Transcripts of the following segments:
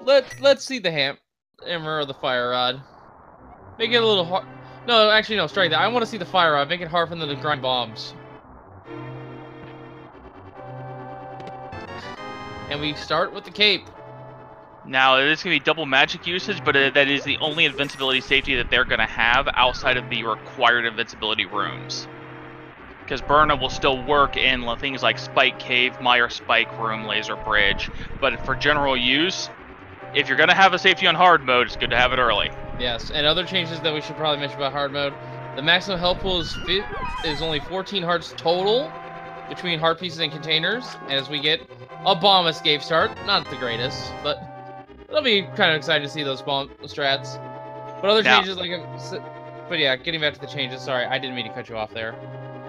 let's see the hammer or the fire rod. Make it a little hard. No, actually, no. Strike that. I want to see the fire rod. Make it hard for them to grind bombs. And we start with the cape. Now, it is going to be double magic usage, but that is the only invincibility safety that they're going to have outside of the required invincibility rooms. Because Burna will still work in things like Spike Cave, Mire Spike Room, Laser Bridge. But for general use, if you're going to have a safety on hard mode, it's good to have it early. Yes, and other changes that we should probably mention about hard mode. The maximum health pool is only 14 hearts total between heart pieces and containers. As we get a bomb escape start. Not the greatest, but it'll be kind of exciting to see those bomb strats. But other changes, like... But yeah, getting back to the changes. Sorry, I didn't mean to cut you off there.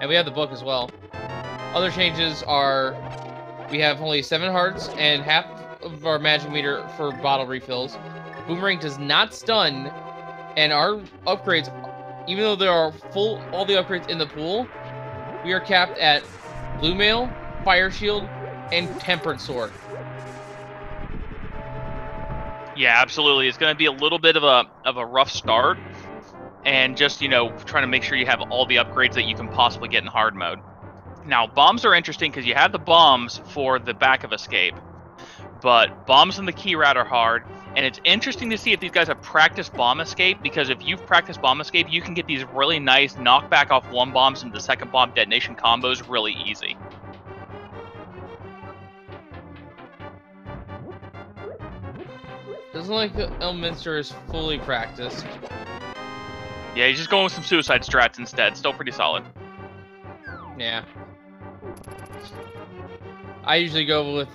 And we have the book as well. Other changes are... We have only 7 hearts and half of our magic meter for bottle refills. Boomerang does not stun, and our upgrades, even though there are all the upgrades in the pool, we are capped at Blue Mail, Fire Shield, and Tempered Sword. Yeah, absolutely. It's going to be a little bit of a rough start, and just, you know, trying to make sure you have all the upgrades that you can possibly get in hard mode. Now, bombs are interesting because you have the bombs for the back of escape, but bombs in the key rat are hard, and it's interesting to see if these guys have practiced bomb escape, because if you've practiced bomb escape, you can get these really nice knockback off one bombs into second bomb detonation combos really easy. Doesn't like Elminster is fully practiced. Yeah, he's just going with some suicide strats instead. Still pretty solid. Yeah. I usually go with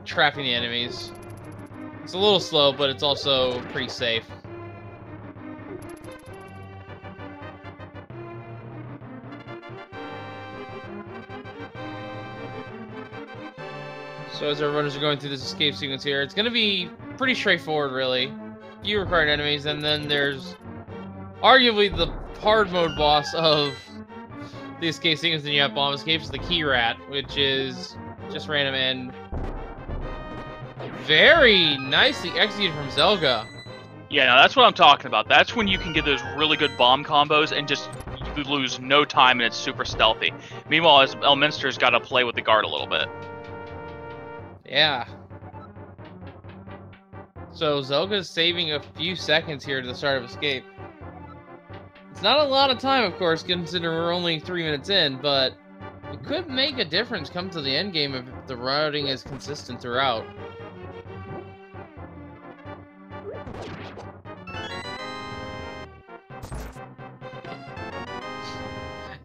trapping the enemies. It's a little slow, but it's also pretty safe. So as our runners are going through this escape sequence here, it's going to be pretty straightforward, really. Few required enemies, and then there's arguably the hard mode boss of the escape sequence. Then you have bomb escapes, the key rat, which is just random and very nicely executed from Zelda. Yeah, now that's what I'm talking about. That's when you can get those really good bomb combos and just you lose no time and it's super stealthy. Meanwhile, Elminster's got to play with the guard a little bit. Yeah. So Zelda's saving a few seconds here to the start of escape. It's not a lot of time, of course, considering we're only 3 minutes in, but it could make a difference come to the end game if the routing is consistent throughout.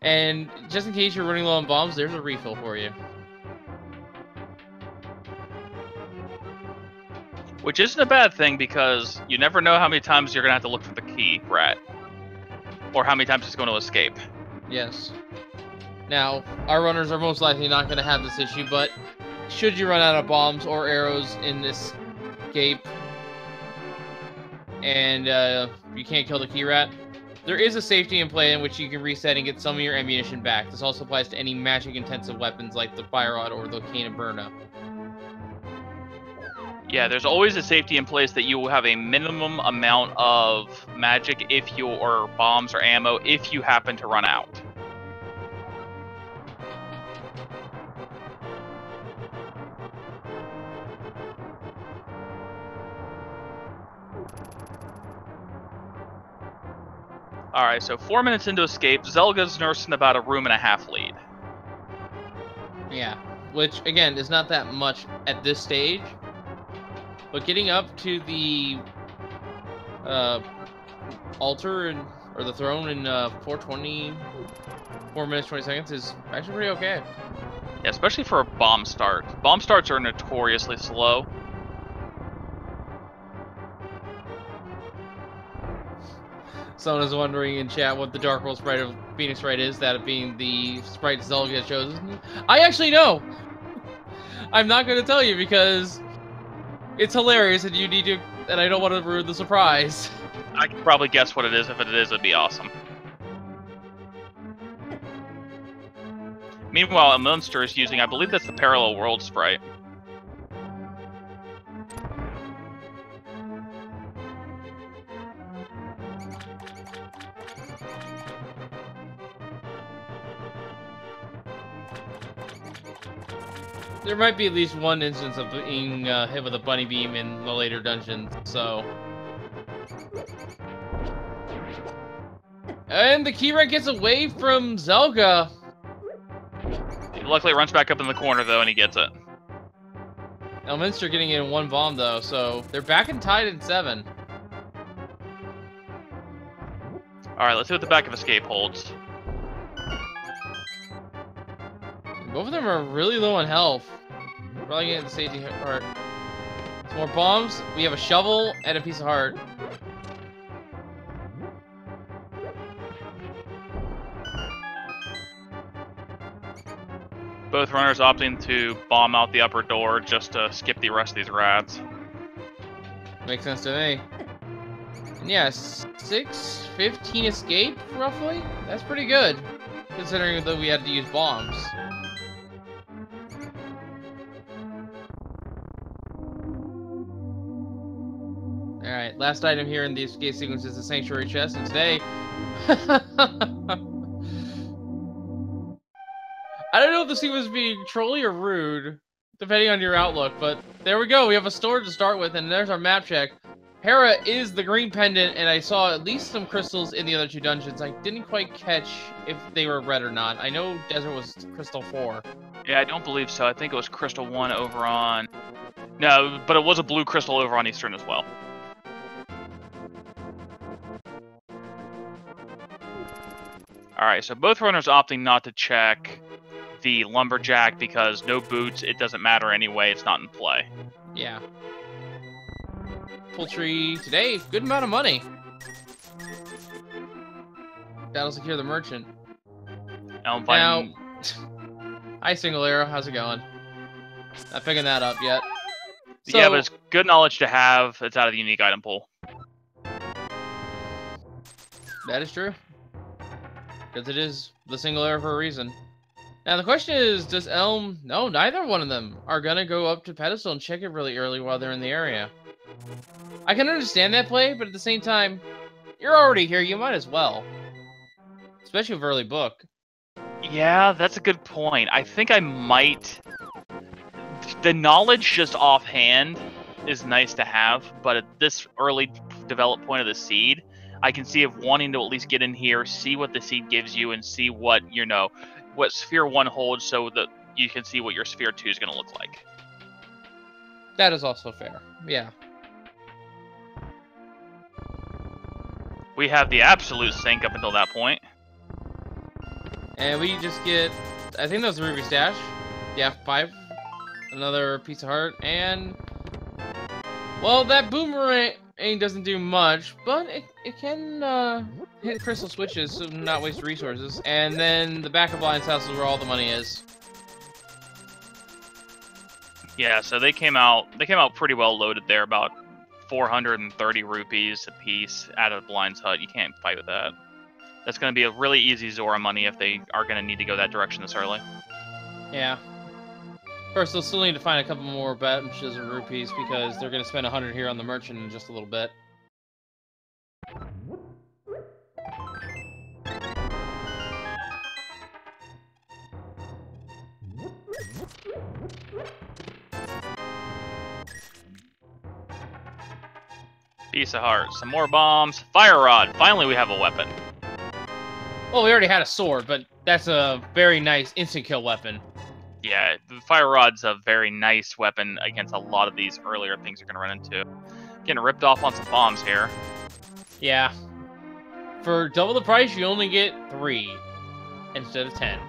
And just in case you're running low on bombs, there's a refill for you. Which isn't a bad thing, because you never know how many times you're going to have to look for the key rat. Or how many times it's going to escape. Yes. Now, our runners are most likely not going to have this issue, but should you run out of bombs or arrows in this escape, and you can't kill the key rat, there is a safety in play in which you can reset and get some of your ammunition back. This also applies to any magic-intensive weapons like the Fire Rod or the Cane of Burna. Yeah, there's always a safety in place that you will have a minimum amount of magic or bombs or ammo if you happen to run out. Alright, so 4 minutes into escape, Zelga's nursing about a room and a half lead. Yeah, which, again, is not that much at this stage. But getting up to the altar or the throne in 4 minutes 20 seconds is actually pretty okay. Yeah, especially for a bomb start. Bomb starts are notoriously slow. Someone is wondering in chat what the Dark World sprite of Phoenix Wright is, that being the sprite Zelda has chosen. I actually know! I'm not going to tell you because it's hilarious and and I don't want to ruin the surprise. I can probably guess what it is. If it is, it'd be awesome. Meanwhile, Elminster is using, I believe that's the Parallel World sprite. There might be at least one instance of being hit with a bunny beam in the later dungeons, so... And the key rank gets away from Zelda. He luckily runs back up in the corner, though, and he gets it. Elminster getting it in one bomb, though, so they're back and tied in 7. Alright, let's see what the back of escape holds. Both of them are really low on health. Probably getting the safety heart. Some more bombs. We have a shovel and a piece of heart. Both runners opting to bomb out the upper door just to skip the rest of these rats. Makes sense to me. And yeah, 6:15 escape, roughly? That's pretty good, considering that we had to use bombs. Alright, last item here in the escape sequence is the Sanctuary chest, and today... I don't know if the scene was being trolly or rude, depending on your outlook, but there we go. We have a store to start with, and there's our map check. Hera is the green pendant, and I saw at least some crystals in the other 2 dungeons. I didn't quite catch if they were red or not. I know Desert was crystal 4. Yeah, I don't believe so. I think it was crystal 1 over on... No, but it was a blue crystal over on Eastern as well. Alright, so both runners opting not to check the lumberjack because no boots, it doesn't matter anyway, it's not in play. Yeah. Poultry today, good amount of money. That'll secure the merchant. Now, hi Single Arrow, how's it going? Not picking that up yet. So, yeah, but it's good knowledge to have. It's out of the unique item pool. That is true. Because it is the Single Arrow for a reason. Now the question is, does Elm... No, neither one of them are gonna go up to pedestal and check it really early while they're in the area. I can understand that play, but at the same time, you're already here, you might as well. Especially with early book. Yeah, that's a good point. I think I might... The knowledge just offhand is nice to have, but at this early developed point of the seed, I can see if wanting to at least get in here, see what the seed gives you, and see what, you know, what Sphere 1 holds so that you can see what your Sphere 2 is going to look like. That is also fair, yeah. We have the absolute sink up until that point. And we just get, I think that was the Ruby Stash. Yeah, 5. Another piece of heart, and... Well, that boomerang doesn't do much, but it can hit crystal switches, so not waste resources. And then the back of Lion's house is where all the money is. Yeah, so they came out pretty well loaded there, about 430 rupees a piece out of Blind's hut. You can't fight with that. That's going to be a really easy Zora money if they are going to need to go that direction this early. Yeah. First, they'll still need to find a couple more bunches of rupees because they're going to spend 100 here on the merchant in just a little bit. Piece of heart, some more bombs, fire rod. Finally, we have a weapon. Well, we already had a sword, but that's a very nice instant kill weapon. Yeah, the fire rod's a very nice weapon against a lot of these earlier things you're going to run into. Getting ripped off on some bombs here. Yeah. For double the price, you only get 3 instead of 10.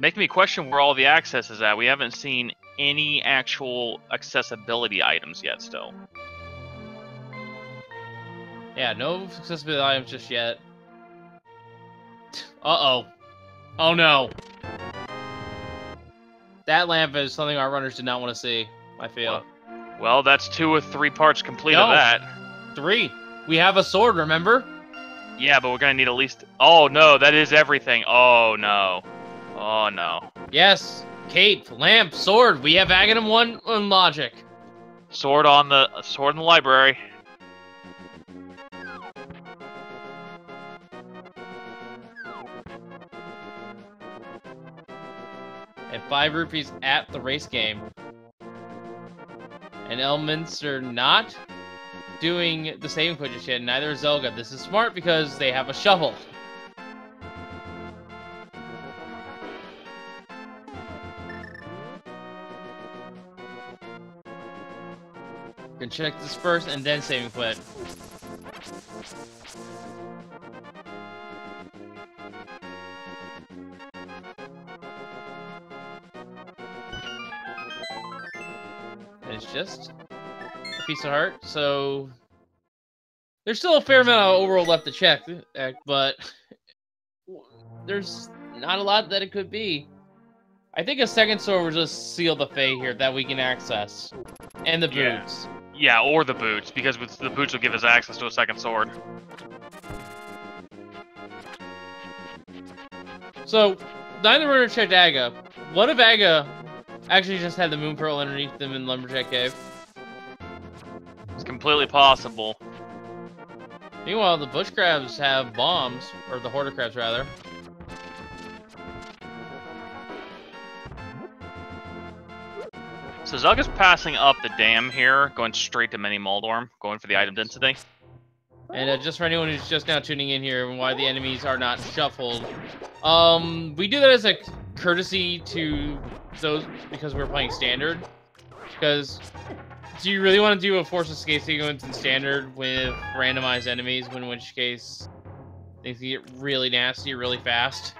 Making me question where all the access is at. We haven't seen any actual accessibility items yet still. Yeah, no accessibility items just yet. Uh-oh. Oh no. That lamp is something our runners did not want to see, I feel. Well, that's 2 or 3 parts complete of that. 3. We have a sword, remember? Yeah, but we're going to need at least... Oh no, that is everything. Oh no. Oh no. Yes. Cape, lamp, sword. We have Agahnim 1 on logic. Sword in the library. And 5 rupees at the race game. And Elminster not doing the saving put just yet. Neither is Zelda. This is smart because they have a shovel. Can check this first and then saving put. And it's just a piece of heart, so there's still a fair amount of overall left to check, but there's not a lot that it could be. I think a second sword will just seal the fate here that we can access. And the boots. Yeah, or the boots, because the boots will give us access to a second sword. So, neither runner checked Aga. What if Aga actually just had the Moon Pearl underneath them in Lumberjack Cave? It's completely possible. Meanwhile, the Bush Crabs have bombs, or the Hoarder Crabs, rather. So Zelga's passing up the dam here, going straight to Mini Moldorm, going for the item density. And just for anyone who's just now tuning in here and why the enemies are not shuffled, we do that as a courtesy to those because we're playing standard. Because do you really want to do a force escape sequence in standard with randomized enemies, in which case things can get really nasty really fast?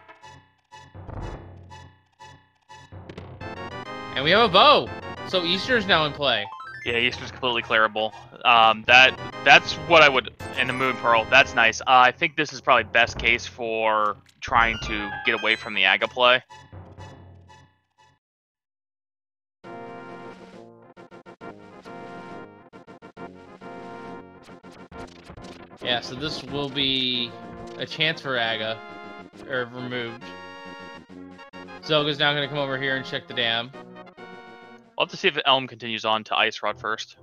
And we have a bow! So Easter's now in play. Yeah, Easter's completely clearable. That's what I would... And the Moon Pearl, that's nice. I think this is probably best case for trying to get away from the Aga play. Yeah, so this will be a chance for Aga, or removed. Zelga's now going to come over here and check the dam. We'll have to see if Elm continues on to Ice Rod first.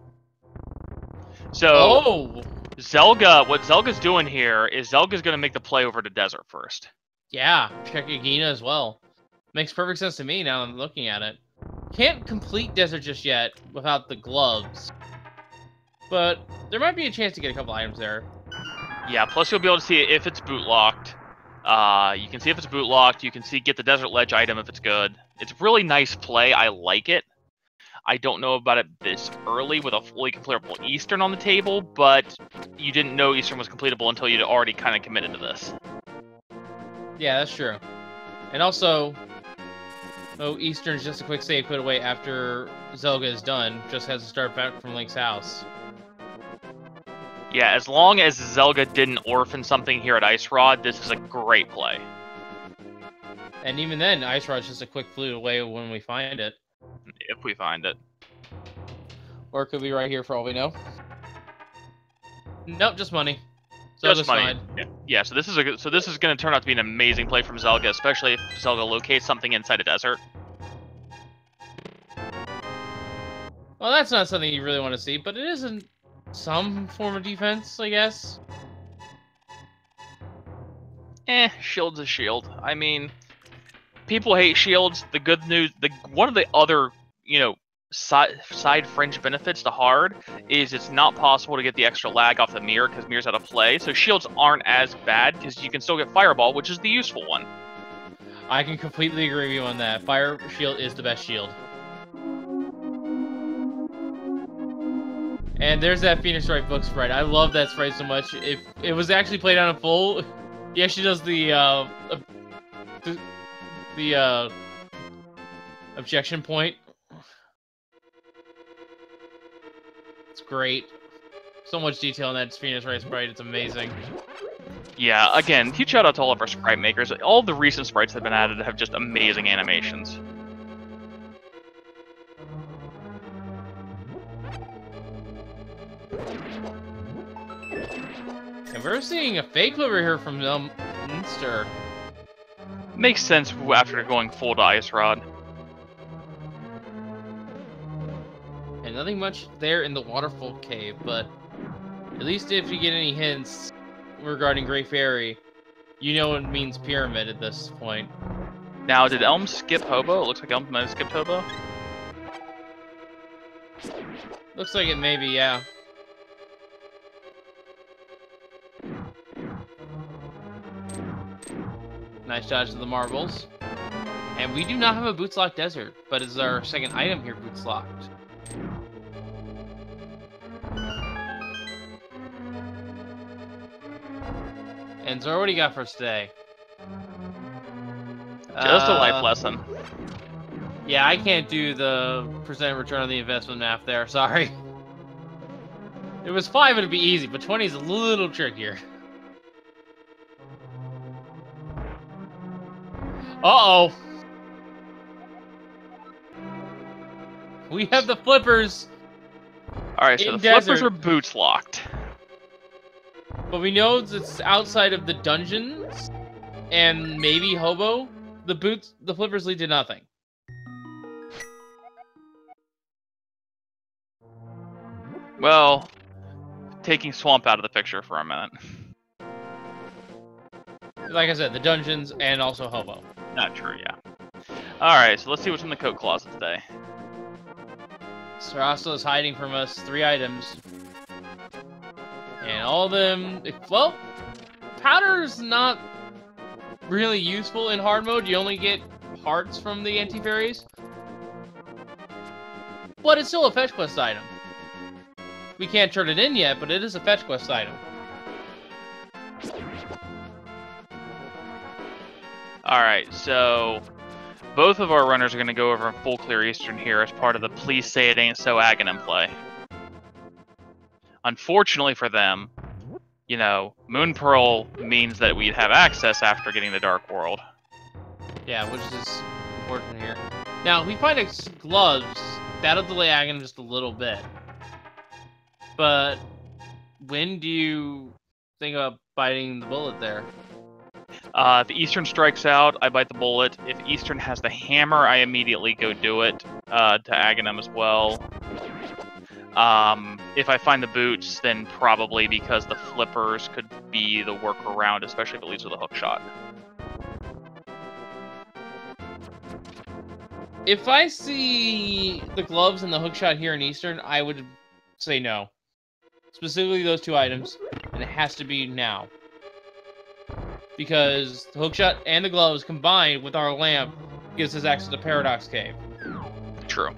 So, Zelda, what Zelga's doing here is Zelga's going to make the play over to Desert first. Yeah, check Agahnim as well. Makes perfect sense to me now I'm looking at it. Can't complete Desert just yet without the gloves. But there might be a chance to get a couple items there. Yeah, plus you'll be able to see if it's boot locked. You can see if it's boot locked. You can get the Desert Ledge item if it's good. It's a really nice play. I like it. I don't know about it this early with a fully completable Eastern on the table, but you didn't know Eastern was completable until you'd already kind of committed to this. Yeah, that's true. And also, Eastern's just a quick save put away after Zelda is done. Just has to start back from Link's house. Yeah, as long as Zelda didn't orphan something here at Ice Rod, this is a great play. And even then, Ice Rod's just a quick flute away when we find it. If we find it. Or it could be right here for all we know. Nope, just money. Just money. Yeah, so this is going to turn out to be an amazing play from Zelda, especially if Zelda locates something inside a desert. Well, that's not something you really want to see, but it isn't some form of defense, I guess. Shield's a shield. I mean, people hate shields. The good news, one of the other, side fringe benefits to hard is it's not possible to get the extra lag off the mirror because mirror's out of play. So shields aren't as bad because you can still get fireball, which is the useful one. I can completely agree with you on that. Fire shield is the best shield. And there's that Phoenix Wright book sprite. I love that sprite so much. If it was actually played on a full, he actually does the objection point. It's great. So much detail in that Phoenix Wright sprite. It's amazing. Yeah, again, huge shout out to all of our sprite makers. All the recent sprites that have been added have just amazing animations. And we're seeing a fake over here from Elminster. Makes sense after going full to Ice Rod. And Nothing much there in the waterfall cave, but at least if you get any hints regarding Great Fairy, you know it means pyramid at this point. Now, did Elm skip Hobo? It looks like Elm might have skipped Hobo. Looks like it maybe, yeah. Nice dodge to the marbles. And we do not have a Boots Locked Desert, but it's our second item here, Boots Locked. And Zora, what do you got for us today? Just a life lesson. Yeah, I can't do the percent return on the investment math there, sorry. It was 5, it'd be easy, but 20 is a little trickier. Uh-oh. We have the flippers. Alright, so the flippers are boots locked. But we know it's outside of the dungeons and maybe Hobo. The flippers lead to nothing. Well, taking Swamp out of the picture for a minute. Like I said, the dungeons and also Hobo. Not true, yeah. Alright, so let's see what's in the coat closet today. Sarasa is hiding from us 3 items. And all of them... Well, powder's not really useful in hard mode. You only get hearts from the anti-fairies. But it's still a fetch quest item. We can't turn it in yet, but it is a fetch quest item. Alright, so both of our runners are going to go over in full clear Eastern here as part of the Please Say It Ain't So Agahnim play. Unfortunately for them, you know, Moon Pearl means that we'd have access after getting the Dark World. Yeah, which is important here. Now, we find gloves. That'll delay Agahnim just a little bit. But when do you think about biting the bullet there? If Eastern strikes out, I bite the bullet. If Eastern has the hammer, I immediately go do it to Agahnim as well. If I find the boots, then probably because the flippers could be the workaround, especially if it leads with a hook shot. If I see the gloves and the hook shot here in Eastern, I would say no. Specifically those 2 items, and it has to be now. Because the hookshot and the gloves combined with our lamp gives us access to Paradox Cave. True.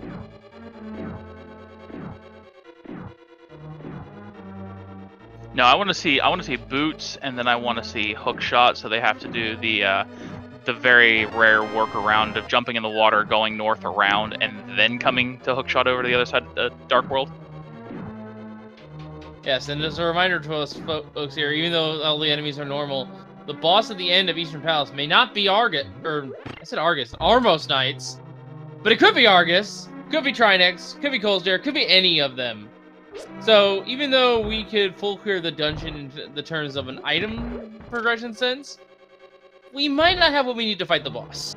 No, I want to see boots, and then I want to see hookshot. So they have to do the very rare workaround of jumping in the water, going north around, and then coming to hookshot over to the other side of the Dark World. Yes, and as a reminder to us folks here, even though all the enemies are normal, the boss at the end of Eastern Palace may not be Argus, Armos Knights, but it could be Argus, could be Trinex, could be Colsdare, could be any of them. So, even though we could full clear the dungeon in the terms of an item progression sense, we might not have what we need to fight the boss.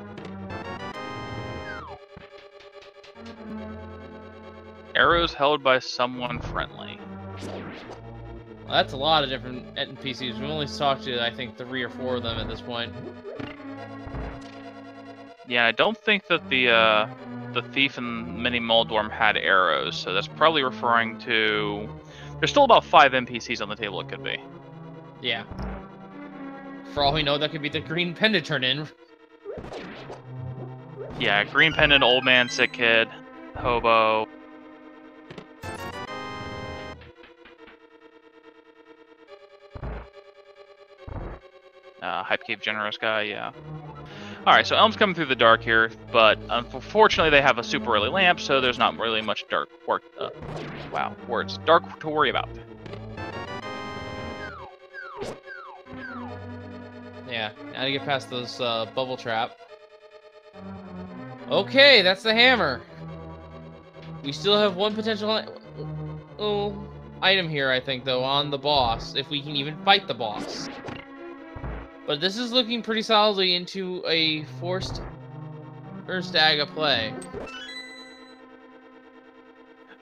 Arrows held by someone friendly. Well, that's a lot of different NPCs. We've only talked to, I think, 3 or 4 of them at this point. Yeah, I don't think that the thief in Mini Moldorm had arrows, so that's probably referring to... There's still about 5 NPCs on the table it could be. Yeah. For all we know, that could be the green pendant turn in. Yeah, green pendant, old man, sick kid, hobo. Hype Cave Generous guy, yeah. Alright, so Elm's coming through the dark here, but unfortunately they have a super early lamp, so there's not really much dark work. Dark to worry about. Yeah, now to get past those bubble trap. Okay, that's the hammer. We still have one potential item here, I think, though, on the boss, if we can even fight the boss. But this is looking pretty solidly into a forced Aga play.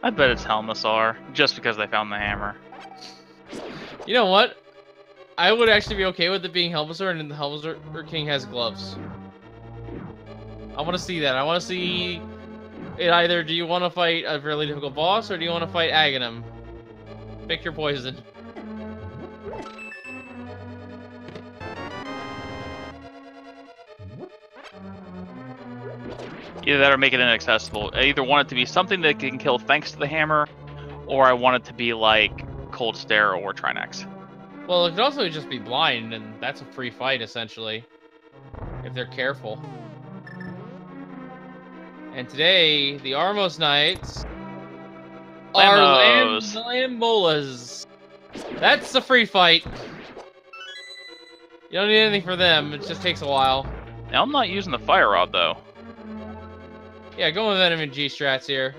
I bet it's Helmasaur, just because they found the hammer. You know what? I would actually be okay with it being Helmasaur, and then the Helmasaur King has gloves. I want to see that. I want to see it either. Do you want to fight a really difficult boss, or do you want to fight Agahnim? Pick your poison. Either that or make it inaccessible. I either want it to be something that can kill thanks to the hammer, or I want it to be like Cold Stare or Trinex. Well, it could also just be blind, and that's a free fight, essentially. If they're careful. And today, the Armos Knights are Lammolas. That's a free fight. You don't need anything for them, it just takes a while. Now, I'm not using the Fire Rod, though. Yeah, go with Venom and G-Strats here.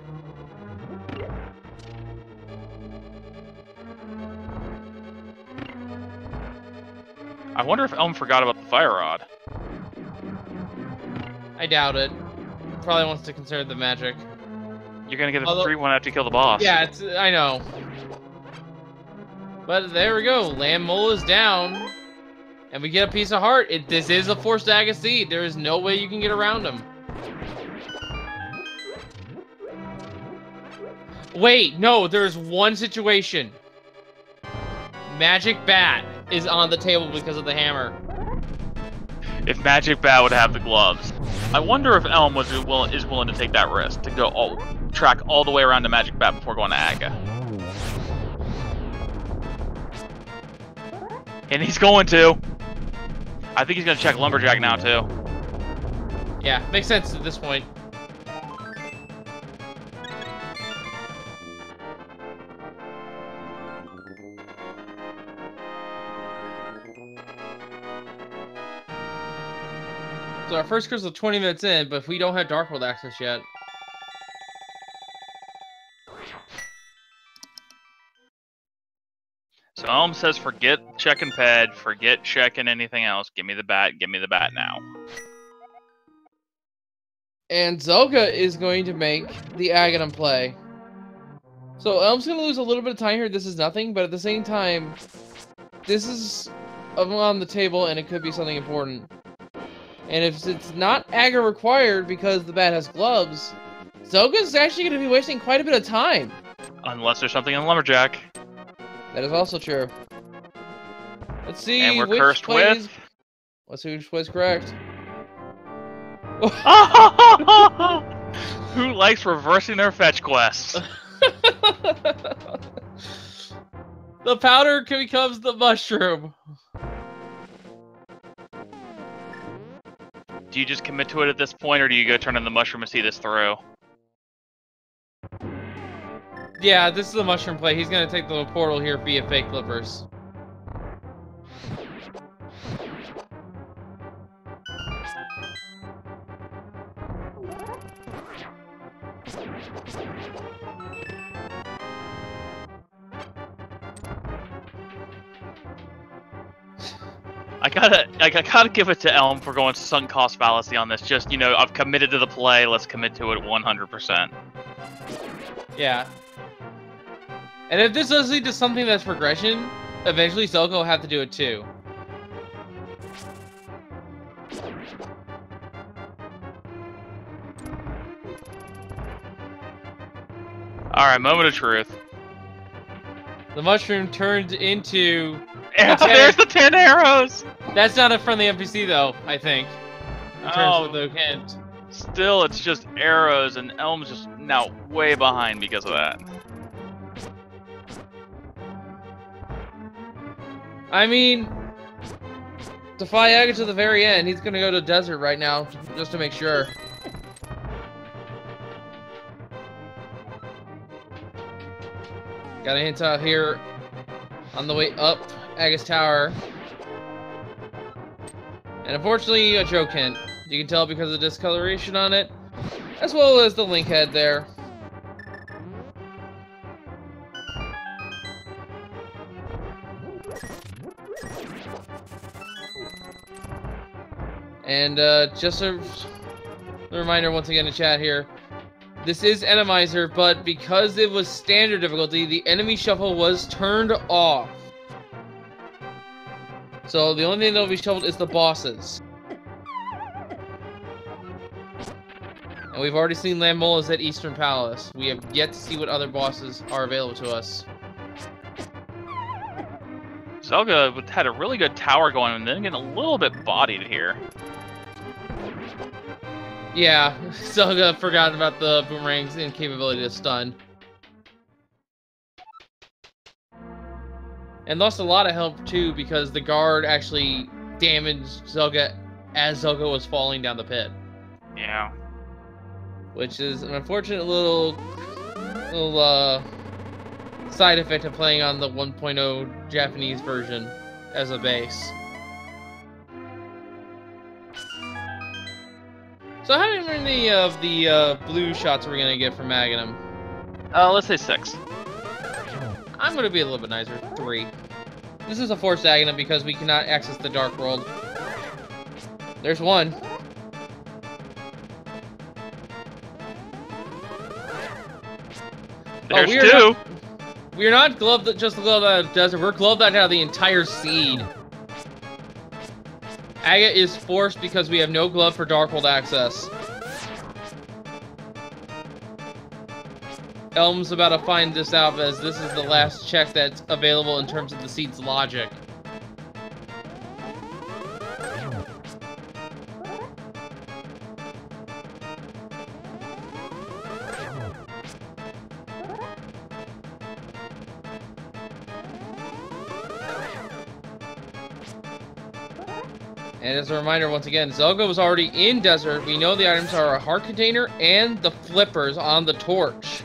I wonder if Elm forgot about the Fire Rod. I doubt it. Probably wants to conserve the magic. You're gonna get a free one after you kill the boss. Yeah, I know. But there we go. Lammola is down. And we get a piece of heart. This is a Forced Aga Seed. There is no way you can get around him. Wait, no, there's one situation. Magic Bat is on the table because of the hammer. If Magic Bat would have the gloves. I wonder if Elm is willing to take that risk, to go track all the way around to Magic Bat before going to Aga. And he's going to. I think he's going to check Lumberjack now, too. Yeah, makes sense at this point. So our first crystal 20 minutes in, but we don't have Dark World access yet. So Elm says forget checking ped, forget checking anything else. Give me the bat now. And Zelda is going to make the Agahnim play. So Elm's going to lose a little bit of time here. This is nothing, but at the same time, this is on the table and it could be something important. And if it's not Aga required because the bat has gloves, Zelda's actually going to be wasting quite a bit of time. Unless there's something in Lumberjack. That is also true. Let's see. And we're cursed with. Let's see which play's correct. Who likes reversing their fetch quests? The powder becomes the mushroom. Do you just commit to it at this point, or do you go turn in the mushroom and see this through? Yeah, this is the mushroom play. He's gonna take the portal here via fake clippers. I gotta give it to Elm for going sunk cost fallacy on this. Just, you know, I've committed to the play. Let's commit to it 100%. Yeah. And if this does lead to something that's progression, eventually Zelda will have to do it too. Alright, moment of truth. The mushroom turned into... There's the 10 arrows! That's not a friendly NPC though, I think. In terms of the hint. Still, it's just arrows, and Elm's just now way behind because of that. I mean, defy Aga to the very end. He's gonna go to the desert right now, just to make sure. Got a hint out here on the way up Aga's tower. And unfortunately, a joke hint. You can tell because of the discoloration on it, as well as the link head there. And just a reminder once again to chat here, This is Randomizer, but because it was standard difficulty, the enemy shuffle was turned off. So the only thing that will be shuffled is the bosses. And we've already seen Lamola's at Eastern Palace. We have yet to see what other bosses are available to us. Zelda had a really good tower going and then getting a little bit bodied here. Yeah, Zelda forgot about the boomerang's incapability to stun. And lost a lot of health too because the guard actually damaged Zelda as Zelda was falling down the pit. Yeah. Which is an unfortunate little side effect of playing on the 1.0 Japanese version as a base. So how many of the blue shots are we gonna get from Agahnim? Let's say 6. I'm gonna be a little bit nicer. 3. This is a forced Agahnim because we cannot access the Dark World. There's 1. There's 2. We're not gloved just gloved out of the desert. We're gloved out of the entire seed. Aga is forced because we have no glove for Dark World access. Elm's about to find this out as this is the last check that's available in terms of the seed's logic. And as a reminder, once again, Zelda was already in Desert. We know the items are a heart container and the flippers on the torch.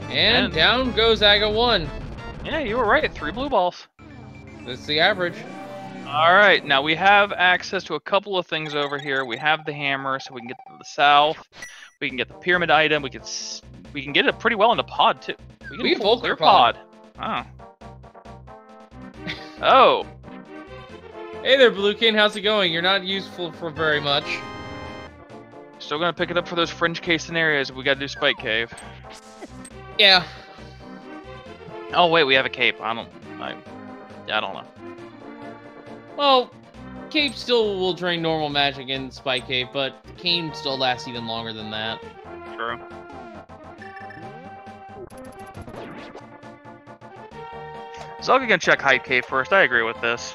And down goes Aga 1. Yeah, you were right. 3 blue balls. That's the average. Alright, now we have access to a couple of things over here. We have the hammer, so we can get to the south. We can get the pyramid item. We can get it pretty well into pod, too. We can full clear pod. Oh. Oh. Hey there, Blue King. How's it going? You're not useful for very much. Still gonna pick it up for those fringe case scenarios if we gotta do Spike Cave. Yeah. Oh wait, we have a cape. I don't know. Well, Cape still will drain normal magic in Spike Cave, but Cane still lasts even longer than that. True. So I'm gonna check Hype Cave first. I agree with this.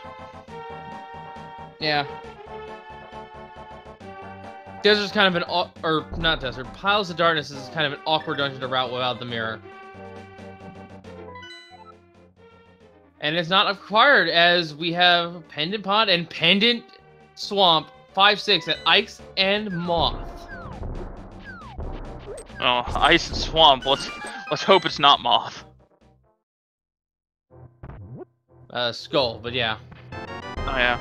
Yeah. Desert's kind of an or not Desert. Piles of Darkness is kind of an awkward dungeon to route without the mirror. And it's not acquired as we have Pendant Pond and Pendant Swamp 5-6 at Ice and Moth. Oh, Ice and Swamp. Let's hope it's not Moth. Skull, but yeah. Oh yeah.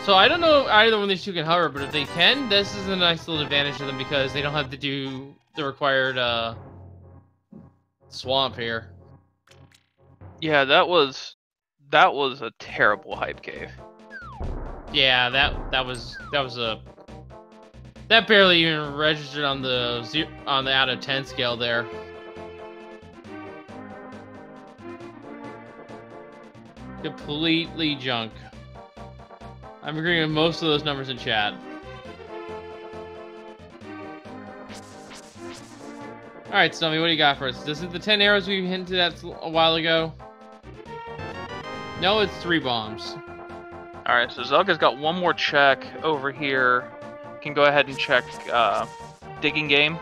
So I don't know if either one of these two can hover, but if they can, this is a nice little advantage to them because they don't have to do the required swamp here. Yeah, that was a terrible Hype Cave. Yeah, that barely even registered on the out of 10 scale there. Completely junk. I'm agreeing with most of those numbers in chat. Alright, Stommy, what do you got for us? This is the 10 arrows we hinted at a while ago. No, it's 3 bombs. Alright, so Zelga's got one more check over here. Can go ahead and check Digging Game.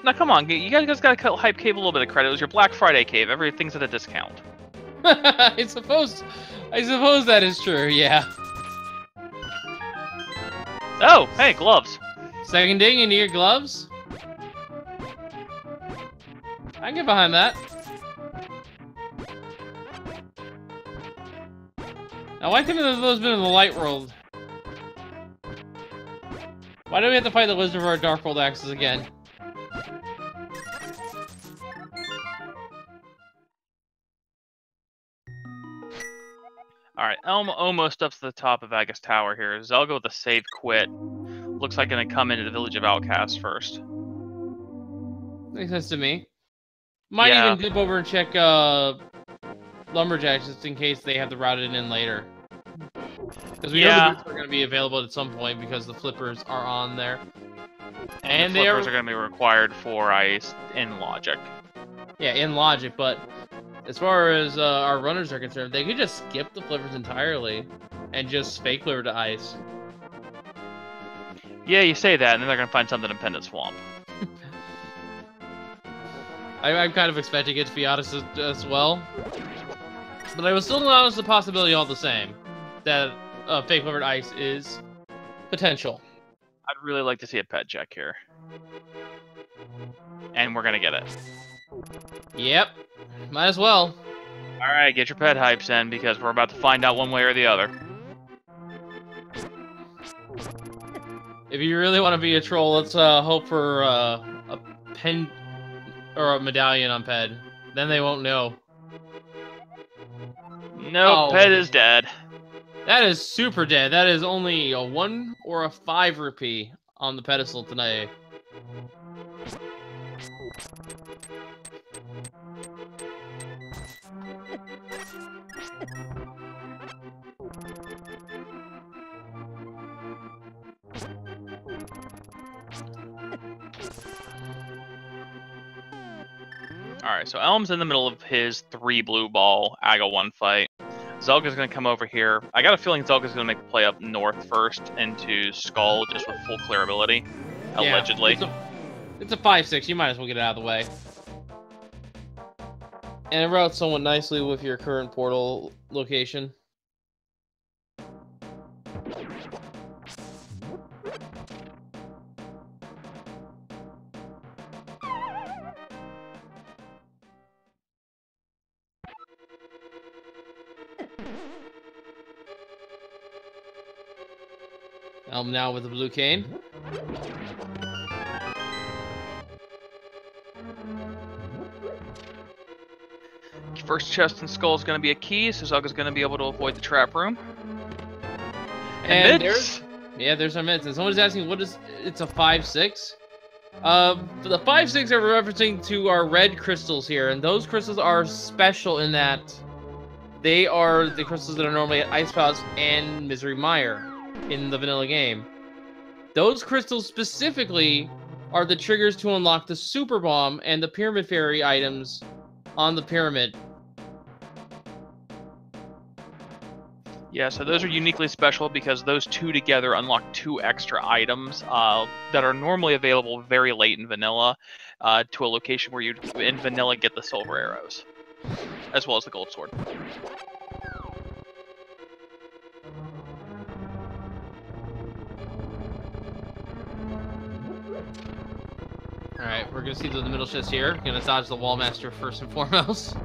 Now come on, you guys gotta cut Hype Cave a little bit of credit. It was your Black Friday cave. Everything's at a discount. I suppose that is true, yeah. Oh, hey, gloves. Second ding into your gloves? I can get behind that. Now, why couldn't those been in the light world? Why do we have to fight the Wizard of our Darkfold Axes again? Alright, Elm almost up to the top of Agus Tower here. Zelga with a save quit. Looks like gonna come into the Village of Outcasts first. Makes sense to me. Might even dip over and check Lumberjacks just in case they have to route it in later. Because we know the boots are going to be available at some point because the flippers are on there. And the flippers are going to be required for ice in logic. Yeah, in logic, but as far as our runners are concerned, they could just skip the flippers entirely and just fake flipper to ice. Yeah, you say that, and then they're going to find something in Pendant Swamp. I'm kind of expecting it to be honest as well. But I will still allow us the possibility all the same that fake flipper to ice is potential. I'd really like to see a pet check here. And we're going to get it. Yep. Might as well. Alright, get your pet hypes in because we're about to find out one way or the other. If you really want to be a troll, let's hope for a pen or a medallion on Ped. Then they won't know. Nope, Ped is dead. That is super dead. That is only a 1 or a 5 rupee on the pedestal tonight. Alright, so Elm's in the middle of his 3 blue ball Aga 1 fight. Zelga's going to come over here. I got a feeling Zelga's going to make the play up north first into Skull, just with full clearability, allegedly. It's a 5-6. You might as well get it out of the way. And it routes somewhat nicely with your current portal location. Elm now with the blue cane. First chest in Skull is going to be a key, so Zelga's going to be able to avoid the trap room. And there's our mids. And someone's asking, what is... It's a 5-6? The 5-6 are referencing to our red crystals here, and those crystals are special in that they are the crystals that are normally at Ice Palace and Misery Mire in the vanilla game. Those crystals specifically are the triggers to unlock the Super Bomb and the Pyramid Fairy items on the pyramid. Yeah, so those are uniquely special because those two together unlock 2 extra items that are normally available very late in vanilla to a location where you, in vanilla, get the silver arrows, as well as the gold sword. Alright, we're going to see the middle chest here. Going to dodge the Wallmaster first and foremost.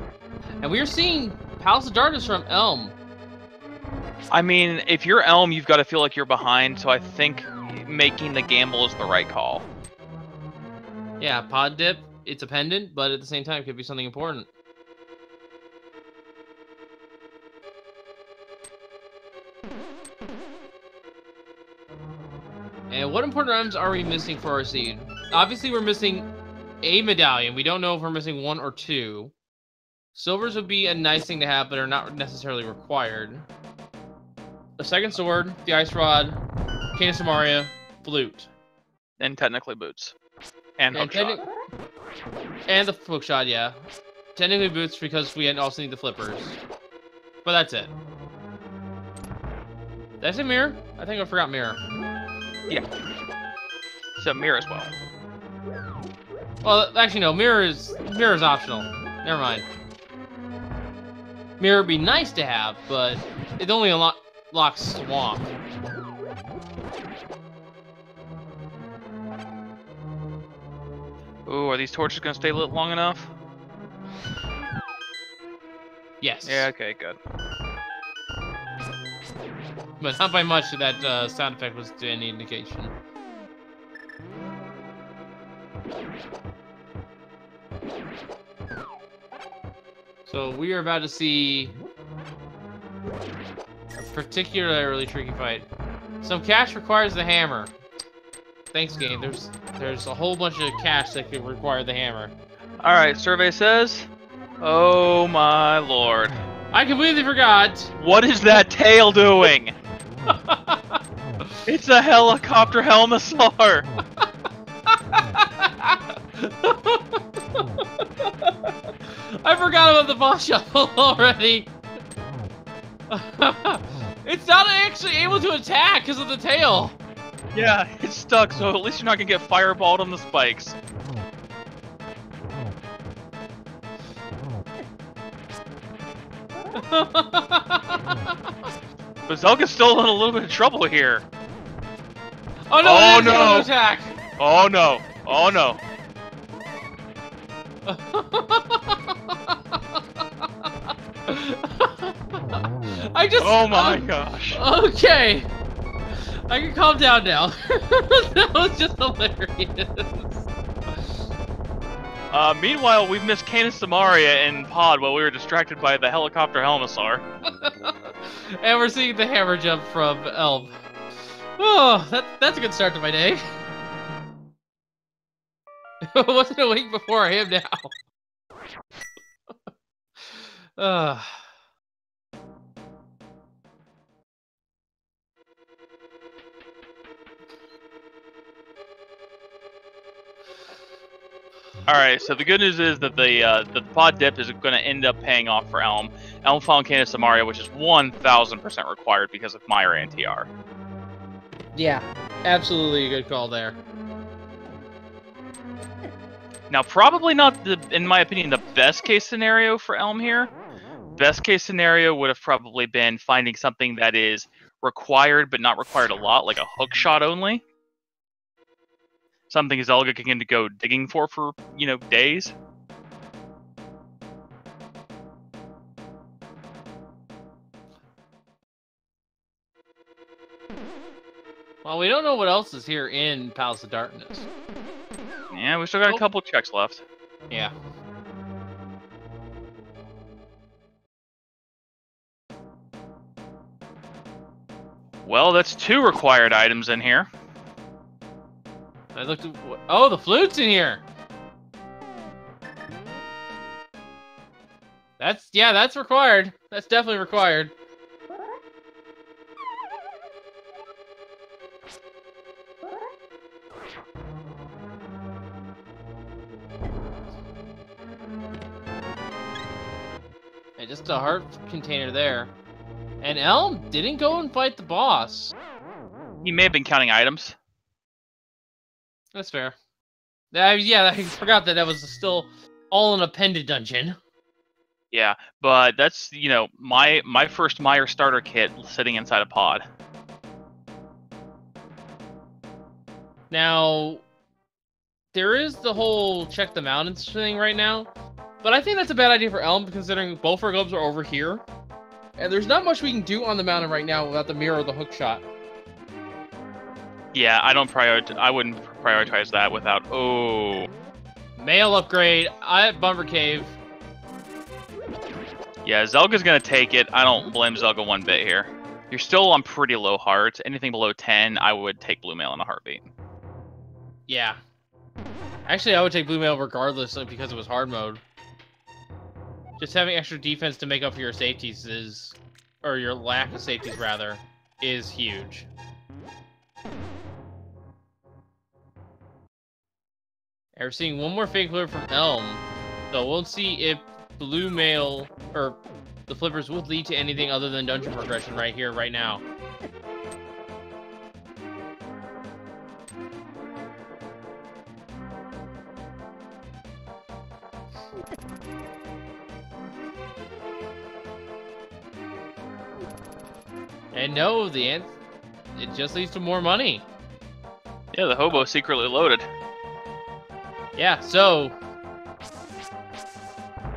And we are seeing Palace of Darkness from Elm. I mean, if you're Elm, you've got to feel like you're behind, so I think making the gamble is the right call. Yeah, pod dip, it's a pendant, but at the same time, it could be something important. And what important items are we missing for our seed? Obviously, we're missing a medallion. We don't know if we're missing 1 or 2. Silvers would be a nice thing to have, but are not necessarily required. A second sword, the ice rod, cane of Samaria, flute. And technically boots. And hookshot. And the hookshot, yeah. Technically boots because we also need the flippers. But that's it. Did I say mirror? I think I forgot mirror. Yeah. So mirror as well. Well, actually no, mirror is optional. Never mind. Mirror would be nice to have, but it only unlocks Swamp. Ooh, are these torches gonna stay lit long enough? Yes. Yeah, okay, good. But not by much that sound effect was to any indication. So we are about to see a particularly tricky fight. Some cash requires the hammer. Thanks, game. There's a whole bunch of cash that could require the hammer. All right, survey says. Oh my lord! I completely forgot. What is that tail doing? It's a helicopter helmosaur. I forgot about the boss shuffle already. It's not actually able to attack because of the tail. Yeah, it's stuck, so at least you're not gonna get fireballed on the spikes. But Zelga's still in a little bit of trouble here. Oh no! Oh no! no! Attack! Oh no! Oh no! I just. Oh my gosh! Okay. I can calm down now. That was just hilarious. Meanwhile, we've missed Canis Samaria in Pod while we were distracted by the helicopter helmosaur. And we're seeing the hammer jump from Elm. Oh, that's a good start to my day. Wasn't a week before him now. Alright, so the good news is that the pod dip is going to end up paying off for Elm. Elm found Canis Samaria, which is 1000% required because of Mire and TR. Yeah, absolutely a good call there. Now, probably not, in my opinion, the best case scenario for Elm here. Best case scenario would have probably been finding something that is required but not required a lot, like a hook shot only. Something Zelda can go digging for, you know, days. Well, we don't know what else is here in Palace of Darkness. Yeah, we still got a couple checks left. Yeah. Well, that's 2 required items in here. I looked at... Oh, the flute's in here! That's required. That's definitely required. And just a heart container there. And Elm didn't go and fight the boss. He may have been counting items. That's fair. Yeah, I forgot that was still all an appended dungeon. Yeah, but that's, you know, my first Mire starter kit sitting inside a pod. Now, there is the whole check the mountains thing right now, but I think that's a bad idea for Elm, considering both our gloves are over here, and there's not much we can do on the mountain right now without the mirror or the hook shot. Yeah, I wouldn't prioritize that without... Oh. Mail upgrade at Bumper Cave. Yeah, Zelga's gonna take it. I don't blame Zelga one bit here. You're still on pretty low hearts. Anything below 10, I would take Blue Mail in a heartbeat. Yeah. Actually, I would take Blue Mail regardless because it was hard mode. Just having extra defense to make up for your safeties is... Or your lack of safeties, rather, is huge. And we're seeing one more fake flipper from Elm, so we'll see if Blue Mail, or the flippers, would lead to anything other than dungeon progression right here, right now. And no, it just leads to more money. Yeah, the hobo secretly loaded. Yeah, so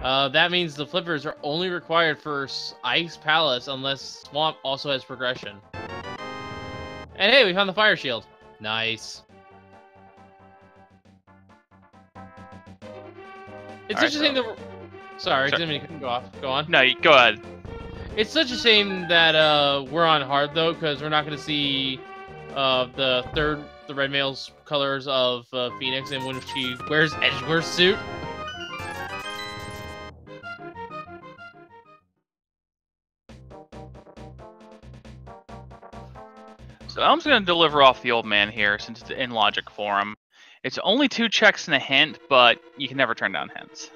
that means the flippers are only required for Ice Palace unless Swamp also has progression. And hey, we found the fire shield. Nice. It's such a shame that... Sorry, didn't mean to go off. Go on. No, go ahead. It's such a shame that we're on hard, though, because we're not going to see the red male's colors of Phoenix, and when she wears Edgeware's suit. So I'm just going to deliver off the old man here, since it's in logic for him. It's only 2 checks and a hint, but you can never turn down hints.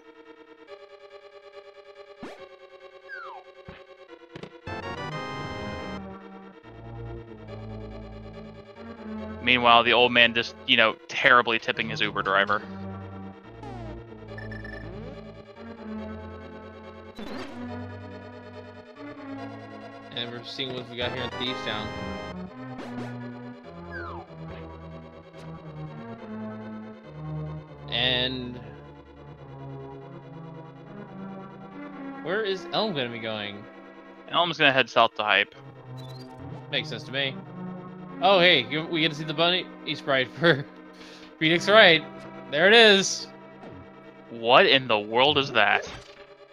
Meanwhile, the old man just, you know, terribly tipping his Uber driver. And we're seeing what we got here in Thieves Town. And... where is Elm going to be going? Elm's going to head south to Hype. Makes sense to me. Oh, hey, we get to see the bunny sprite for Phoenix Wright. There it is. What in the world is that?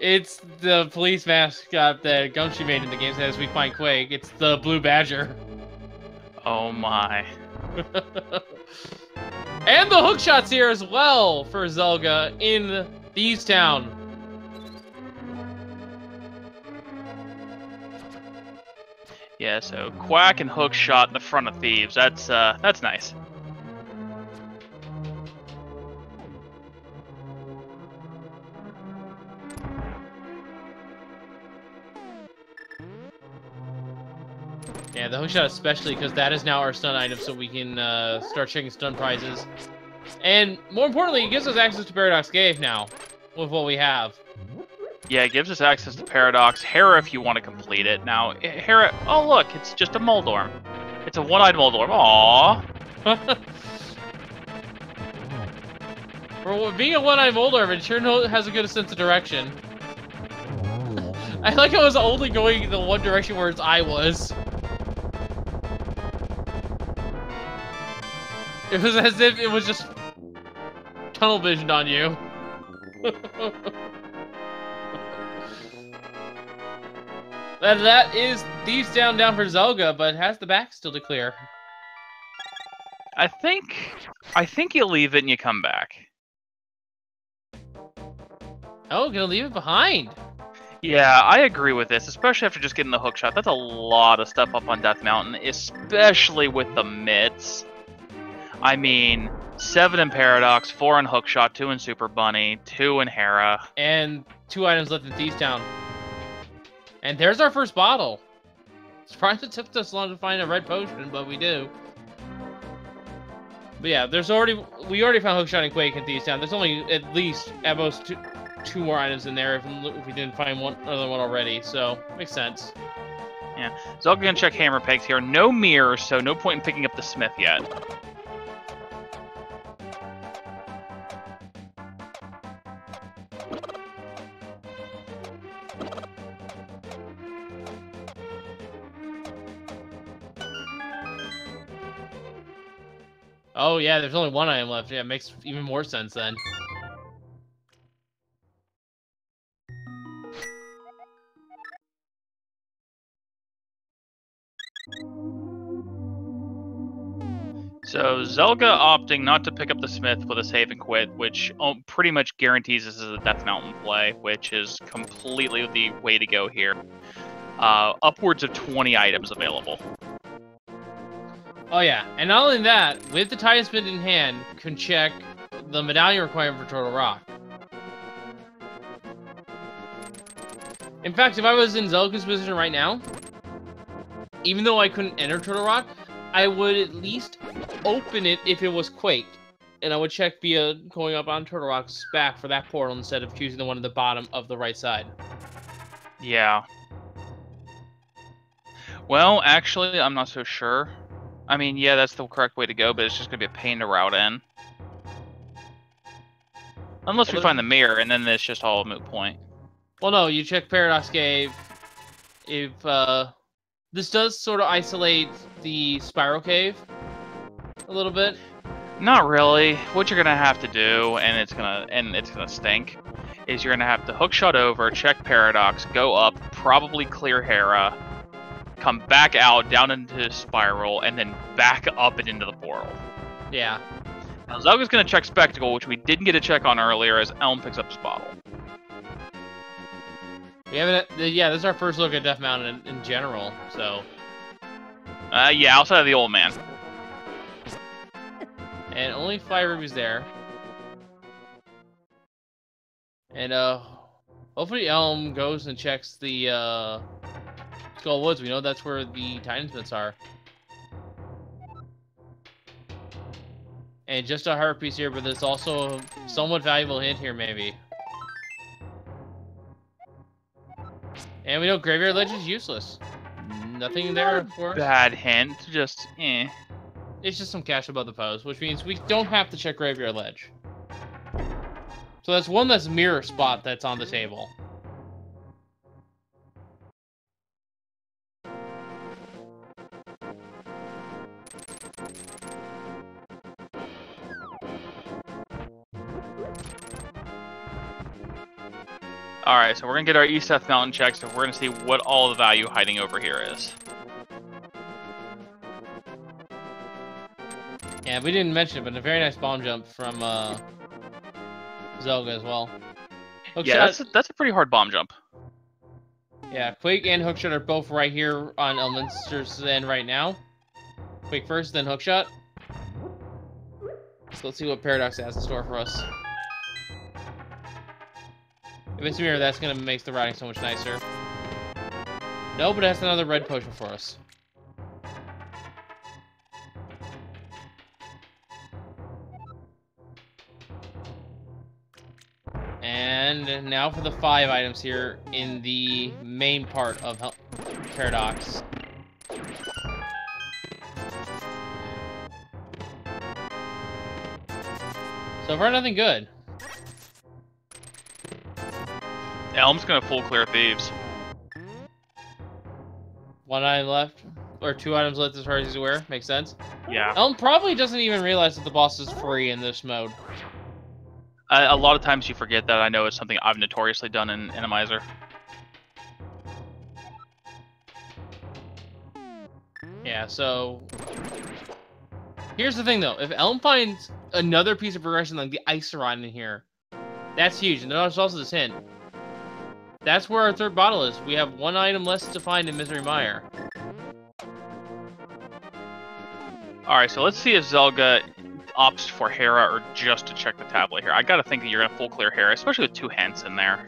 It's the police mascot that Gumshoe made in the game as we find Quake. It's the Blue Badger. Oh my. And the hookshot's here as well for Zelda in Thieves Town. Yeah, so Quack and Hookshot in the front of Thieves. That's nice. Yeah, the hookshot especially, because that is now our stun item, so we can start checking stun prizes. And more importantly, it gives us access to Paradox Cave now, with what we have. Yeah, it gives us access to Paradox. Hera, if you want to complete it. Now, Hera... oh, look, it's just a Moldorm. It's a one-eyed Moldorm. Aww. For being a one-eyed Moldorm, it sure has a good sense of direction. I like how it was only going the one direction where its eye was. It was as if it was just tunnel visioned on you. That is Thieves down for Zelda, but has the back still to clear. I think you leave it and you come back. Oh, gonna leave it behind. Yeah, I agree with this, especially after just getting the hookshot. That's a lot of stuff up on Death Mountain, especially with the mitts. I mean, 7 in Paradox, 4 in Hookshot, 2 in Super Bunny, 2 in Hera. And 2 items left in Thieves Town. And there's our first bottle. Surprised it took us long to find a red potion, but we do. But yeah, we already found Hookshot and Quake in Thieves Town. There's only at least, at most, two more items in there if we didn't find another one already, so makes sense. Yeah, so I'm gonna check hammer pegs here. No mirrors, so no point in picking up the smith yet. Oh yeah, there's only one item left. Yeah, it makes even more sense then. So Zelda opting not to pick up the smith with a save and quit, which pretty much guarantees this is a Death Mountain play, which is completely the way to go here. Upwards of 20 items available. Oh yeah, and not only that, with the Titan Spin in hand, can check the medallion requirement for Turtle Rock. In fact, if I was in Zelda's position right now, even though I couldn't enter Turtle Rock, I would at least open it if it was Quake. And I would check via going up on Turtle Rock's back for that portal instead of choosing the one at the bottom of the right side. Yeah. Well, actually, I'm not so sure. I mean, yeah, that's the correct way to go, but it's just going to be a pain to route in. Unless we find the mirror, and then it's just all a moot point. Well, no, you check Paradox Cave. If, this does sort of isolate the Spiral Cave a little bit. Not really. What you're gonna have to do, and it's gonna stink, is you're gonna have to hookshot over, check Paradox, go up, probably clear Hera, come back out, down into Spiral, and then back up and into the portal. Yeah. Now Zelga's gonna check Spectacle, which we didn't get a check on earlier, as Elm picks up his bottle. We haven't. Yeah, this is our first look at Death Mountain in general. So. Yeah, outside of the old man. And only 5 rubies there. And hopefully Elm goes and checks the Skull Woods. We know that's where the Titansmiths are. And just a heart piece here, but there's also a somewhat valuable hint here, maybe. And we know Graveyard Ledge is useless. Nothing there, of course. Bad hint, just eh. It's just some cash above the post, which means we don't have to check Graveyard Ledge. So that's one less mirror spot that's on the table. Alright, so we're gonna get our East Death Mountain check, so we're gonna see what all the value hiding over here is. Yeah, we didn't mention it, but a very nice bomb jump from Zelda as well. Yeah, that's a pretty hard bomb jump. Yeah, Quake and Hookshot are both right here on Elminster's end right now. Quake first, then Hookshot. So let's see what Paradox has in store for us. If it's mirror, that's gonna make the routing so much nicer. No, but it has another red potion for us. And now for the 5 items here in the main part of Paradox. So far, nothing good. Elm's gonna full clear Thieves. 1 item left, or 2 items left as far as he's aware. Makes sense. Yeah. Elm probably doesn't even realize that the boss is free in this mode. A lot of times you forget that. I know it's something I've notoriously done in Randomizer. Yeah, so... Here's the thing, though. If Elm finds another piece of progression like the Ice Rod in here, that's huge. And there's also this hint. That's where our 3rd bottle is. We have 1 item less to find in Misery Mire. Alright, so let's see if Zelda opts for Hera or just to check the tablet here. I gotta think that you're gonna full clear Hera, especially with 2 hints in there.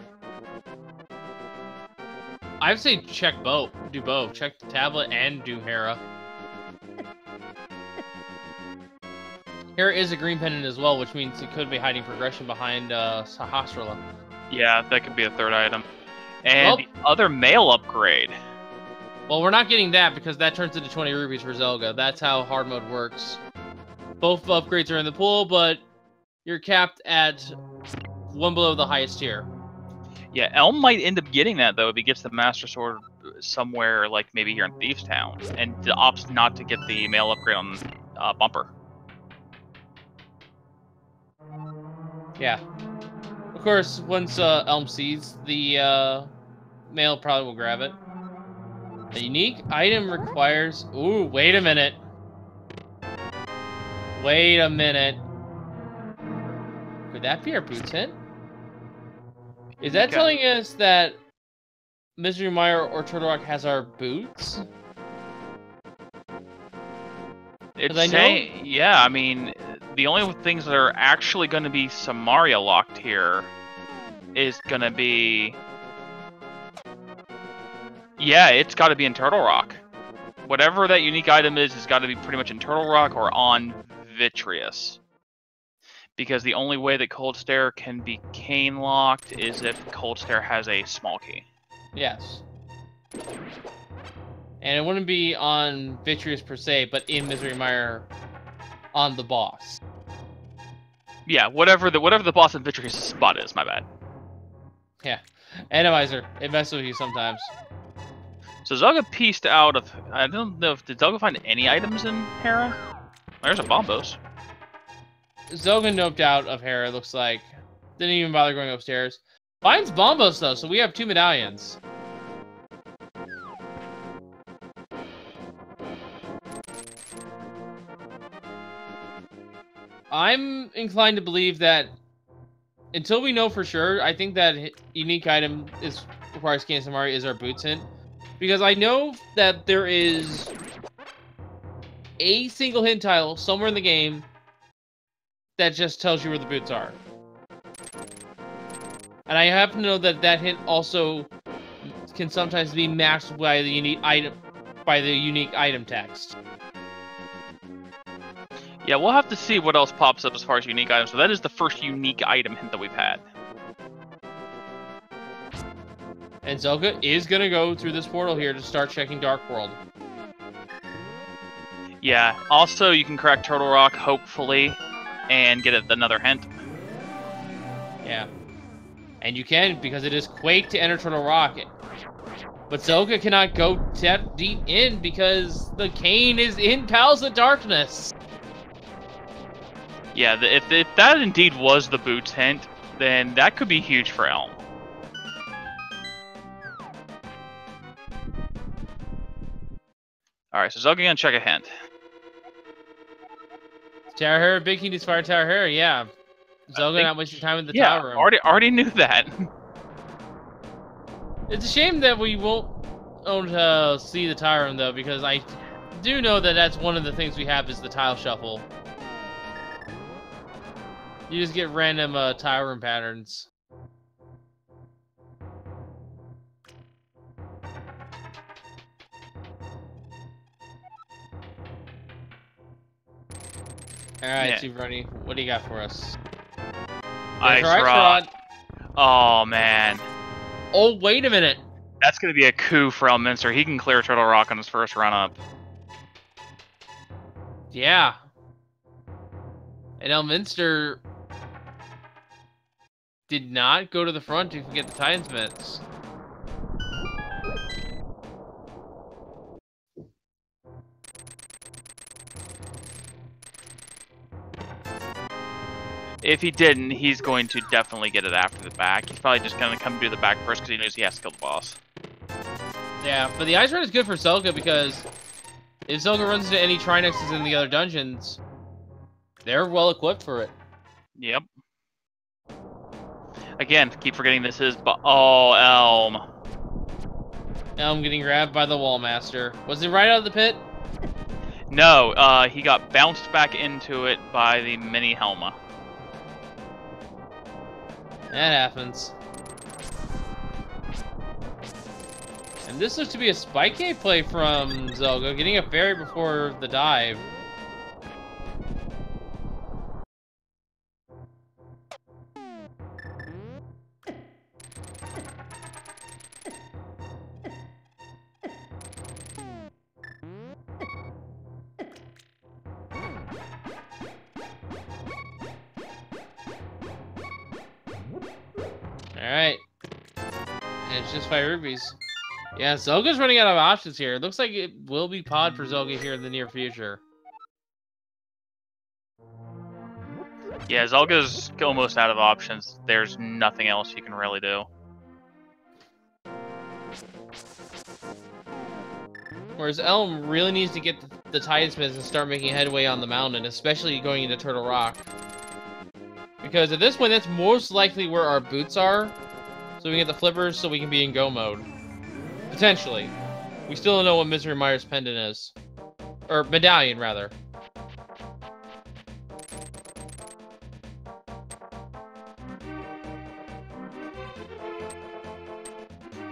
I'd say check both. Do both. Check the tablet and do Hera. Hera is a green pendant as well, which means it could be hiding progression behind Sahasrara. Yeah, that could be a 3rd item. And the other male upgrade. Well, we're not getting that because that turns into 20 rupees for Zelda. That's how hard mode works. Both upgrades are in the pool, but you're capped at 1 below the highest tier. Yeah, Elm might end up getting that, though, if he gets the Master Sword somewhere, like maybe here in Thieves Town, and opts not to get the male upgrade on Bumper. Yeah. Of course, once Elm sees the male, probably will grab it. A unique item requires... Ooh, wait a minute. Wait a minute. Could that be our boots hint? Is that telling us that Misery Mire or Turtle Rock has our boots? It's saying, yeah, I mean, the only things that are actually going to be Samaria locked here is going to be... Yeah, it's got to be in Turtle Rock. Whatever that unique item is, has got to be pretty much in Turtle Rock or on Vitreous. Because the only way that Cold Stare can be cane locked is if Cold Stare has a small key. Yes. And it wouldn't be on Vitreous per se, but in Misery Mire on the boss. Yeah, whatever the boss in Vitreous' spot is, my bad. Yeah. Randomizer, it messes with you sometimes. So Zelda pieced out of... I don't know, did Zelda find any items in Hera? There's a Bombos. Zelda noped out of Hera, looks like. Didn't even bother going upstairs. Finds Bombos, though, so we have 2 medallions. I'm inclined to believe that until we know for sure, I think that unique item requires Kansamari is our boots hint. Because I know that there is a single hint tile somewhere in the game that just tells you where the boots are. And I happen to know that that hint also can sometimes be matched by the unique item text. Yeah, we'll have to see what else pops up as far as unique items. So that is the first unique item hint that we've had. And Zelda is going to go through this portal here to start checking Dark World. Yeah, also you can crack Turtle Rock, hopefully, and get another hint. Yeah. And you can, because it is Quake to enter Turtle Rock. But Zelda cannot go that deep in because the cane is in Palace of Darkness. Yeah, if that indeed was the boots hint, then that could be huge for Elm. Alright, so Zelda gonna check a hint. Tower Hera, Big King needs Fire Tower Hera, yeah. Zelda not wasting time in the tower room. Already knew that. It's a shame that we won't see the tower room, though, because I do know that that's one of the things we have is the tile shuffle. You just get random tile room patterns. Alright, Chief Runny, what do you got for us? Ice Rod. Oh, man. Oh, wait a minute. That's going to be a coup for Elminster. He can clear Turtle Rock on his first run-up. Yeah. And Elminster did not go to the front to get the Titan Smiths. If he didn't, he's going to definitely get it after the back. He's probably just going to come do the back first because he knows he has to kill the boss. Yeah, but the Ice Rod is good for Zelda because if Zelda runs into any Trinexes in the other dungeons, they're well equipped for it. Yep. Again, keep forgetting this is... Oh, Elm. Elm getting grabbed by the Wallmaster. Was it right out of the pit? No, he got bounced back into it by the mini Helma. That happens. And this looks to be a Spike Cave play from Zelda, getting a fairy before the dive. Alright. And it's just 5 rupees. Yeah, Zelga's running out of options here. It looks like it will be pod for Zelga here in the near future. Yeah, Zelga's almost out of options. There's nothing else you can really do. Whereas Elm really needs to get the Titan Smiths and start making headway on the mountain, especially going into Turtle Rock. Because at this point, that's most likely where our boots are. So we can get the flippers so we can be in go mode. Potentially. We still don't know what Misery Meyer's pendant is. Or medallion, rather.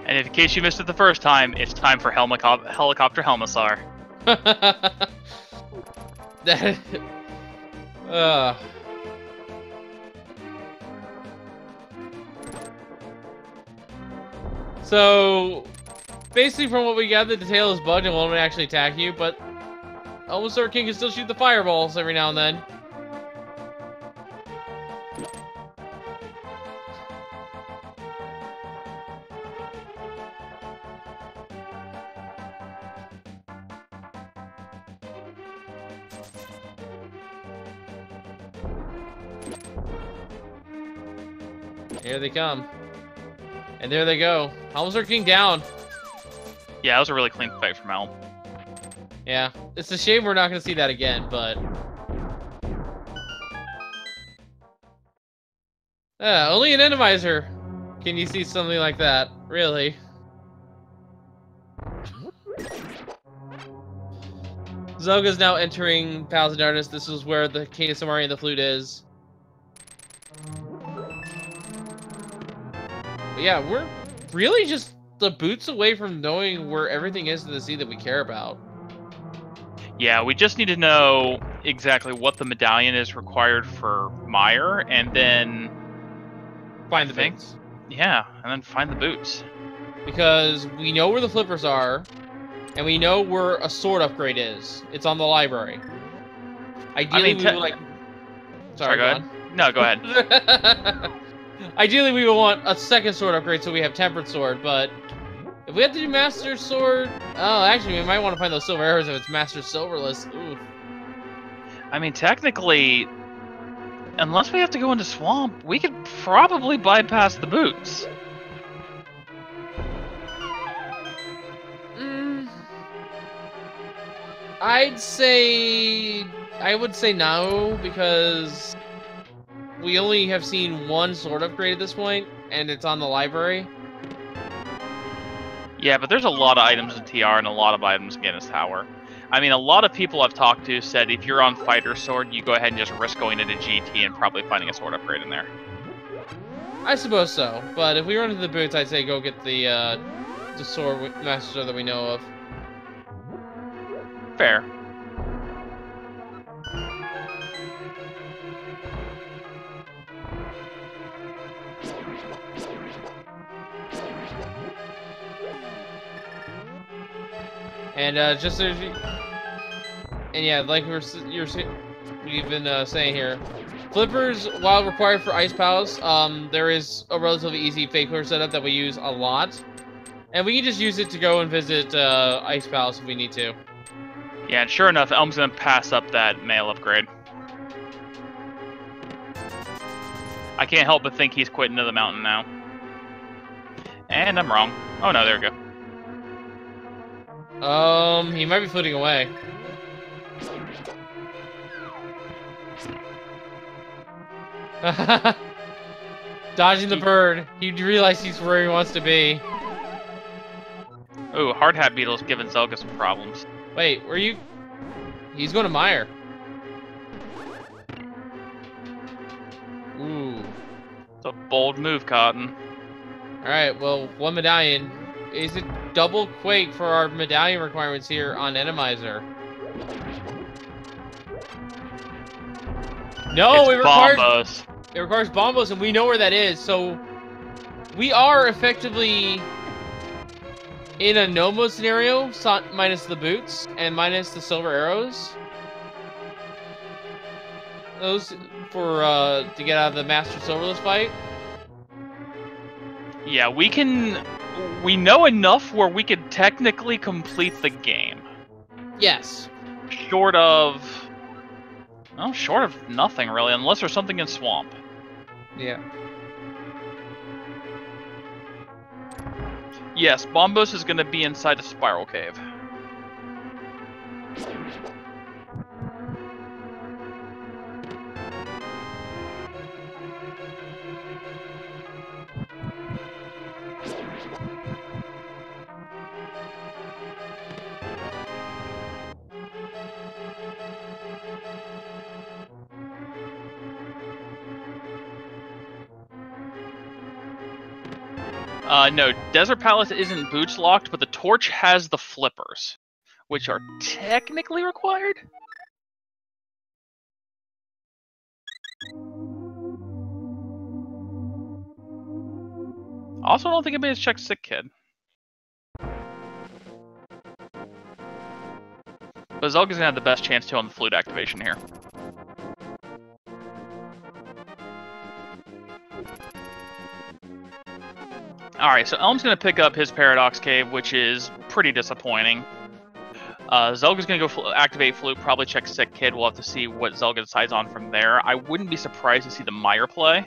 And in case you missed it the first time, it's time for Helicopter Helmasaur. That... So, basically from what we gathered, the tail is bugged and won't actually attack you, but Elminster King can still shoot the fireballs every now and then. Here they come. And there they go. Helms are king down. Yeah, that was a really clean fight from Elm. Yeah, it's a shame we're not going to see that again, but... only an Randomizer can you see something like that, really. Zelga's now entering Palace of Darkness. This is where the King of Samaria and the flute is. But yeah, we're really just the boots away from knowing where everything is in the sea that we care about. Yeah, we just need to know exactly what the medallion is required for Mire, and then... Find the boots. Yeah, and then find the boots. Because we know where the flippers are, and we know where a sword upgrade is. It's on the library. Ideally, we would like... Sorry, go ahead. No, go ahead. Ideally, we would want a second sword upgrade so we have Tempered Sword, but... If we have to do Master Sword... Oh, actually, we might want to find those silver arrows if it's Master Silverless. Oof. I mean, technically... Unless we have to go into Swamp, we could probably bypass the boots. I would say no, because we only have seen one sword upgrade at this point, and it's on the library. Yeah, but there's a lot of items in TR and a lot of items in Ganon Tower. I mean, a lot of people I've talked to said if you're on Fighter Sword, you go ahead and just risk going into GT and probably finding a sword upgrade in there. I suppose so, but if we run into the boots, I'd say go get the sword, Master Sword that we know of. Fair. And just so you, and yeah, like we've been saying here, flippers, while required for Ice Palace, there is a relatively easy fake flipper setup that we use a lot, and we can just use it to go and visit Ice Palace if we need to. Yeah, and sure enough, Elm's gonna pass up that male upgrade. I can't help but think he's quitting to the mountain now. And I'm wrong. Oh no, there we go. He might be floating away. Dodging the bird. He realized he's where he wants to be. Ooh, Hard Hat Beetle's giving Zelga some problems. Wait, where you? He's going to Mire. Ooh. It's a bold move, Cotton. Alright, well, one medallion. Is it double Quake for our medallion requirements here on Randomizer? No, it's Bombos. It requires Bombos, and we know where that is, so we are effectively in a no-mode scenario, minus the boots and minus the silver arrows. Those for to get out of the Master Silverless fight. Yeah, we know enough where we could technically complete the game. Yes. Short of nothing really, unless there's something in Swamp. Yeah. Yes, Bombos is going to be inside a spiral cave. No, Desert Palace isn't boots locked, but the torch has the flippers, which are technically required. Also, I don't think anybody's checked Sick Kid. But Zelga's gonna have the best chance to on the flute activation here. Alright, so Elm's going to pick up his Paradox Cave, which is pretty disappointing. Zelga's going to go activate Flute, probably check Sick Kid. We'll have to see what Zelga decides on from there. I wouldn't be surprised to see the Mire play.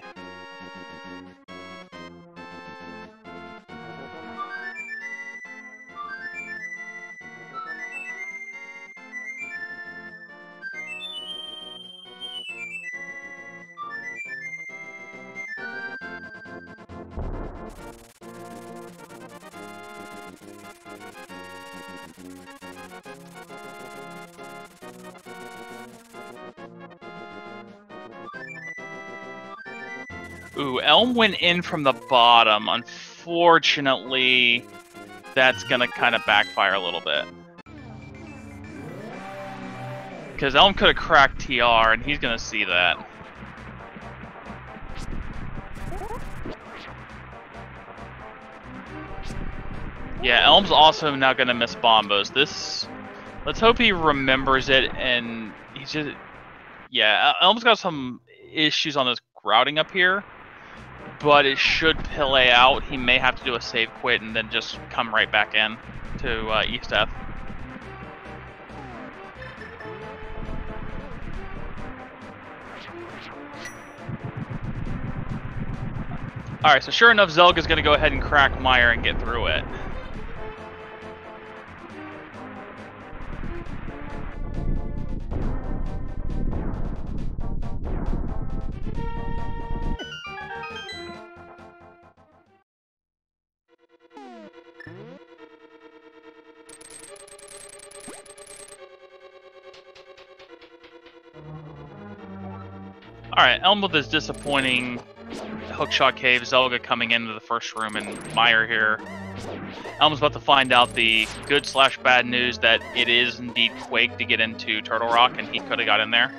Ooh, Elm went in from the bottom. Unfortunately, that's gonna kind of backfire a little bit. Because Elm could have cracked TR, and he's gonna see that. Yeah, Elm's also now gonna miss Bombos. Let's hope he remembers it, and he's just... Yeah, Elm's got some issues on this grouting up here, but it should play out. He may have to do a save quit and then just come right back in to East F. Alright, so sure enough, Zelga's gonna go ahead and crack Mire and get through it. Alright, Elm with his disappointing hookshot cave, Zelda coming into the first room, and Mire here. Elm's about to find out the good/bad news that it is indeed Quake to get into Turtle Rock, and he could have got in there.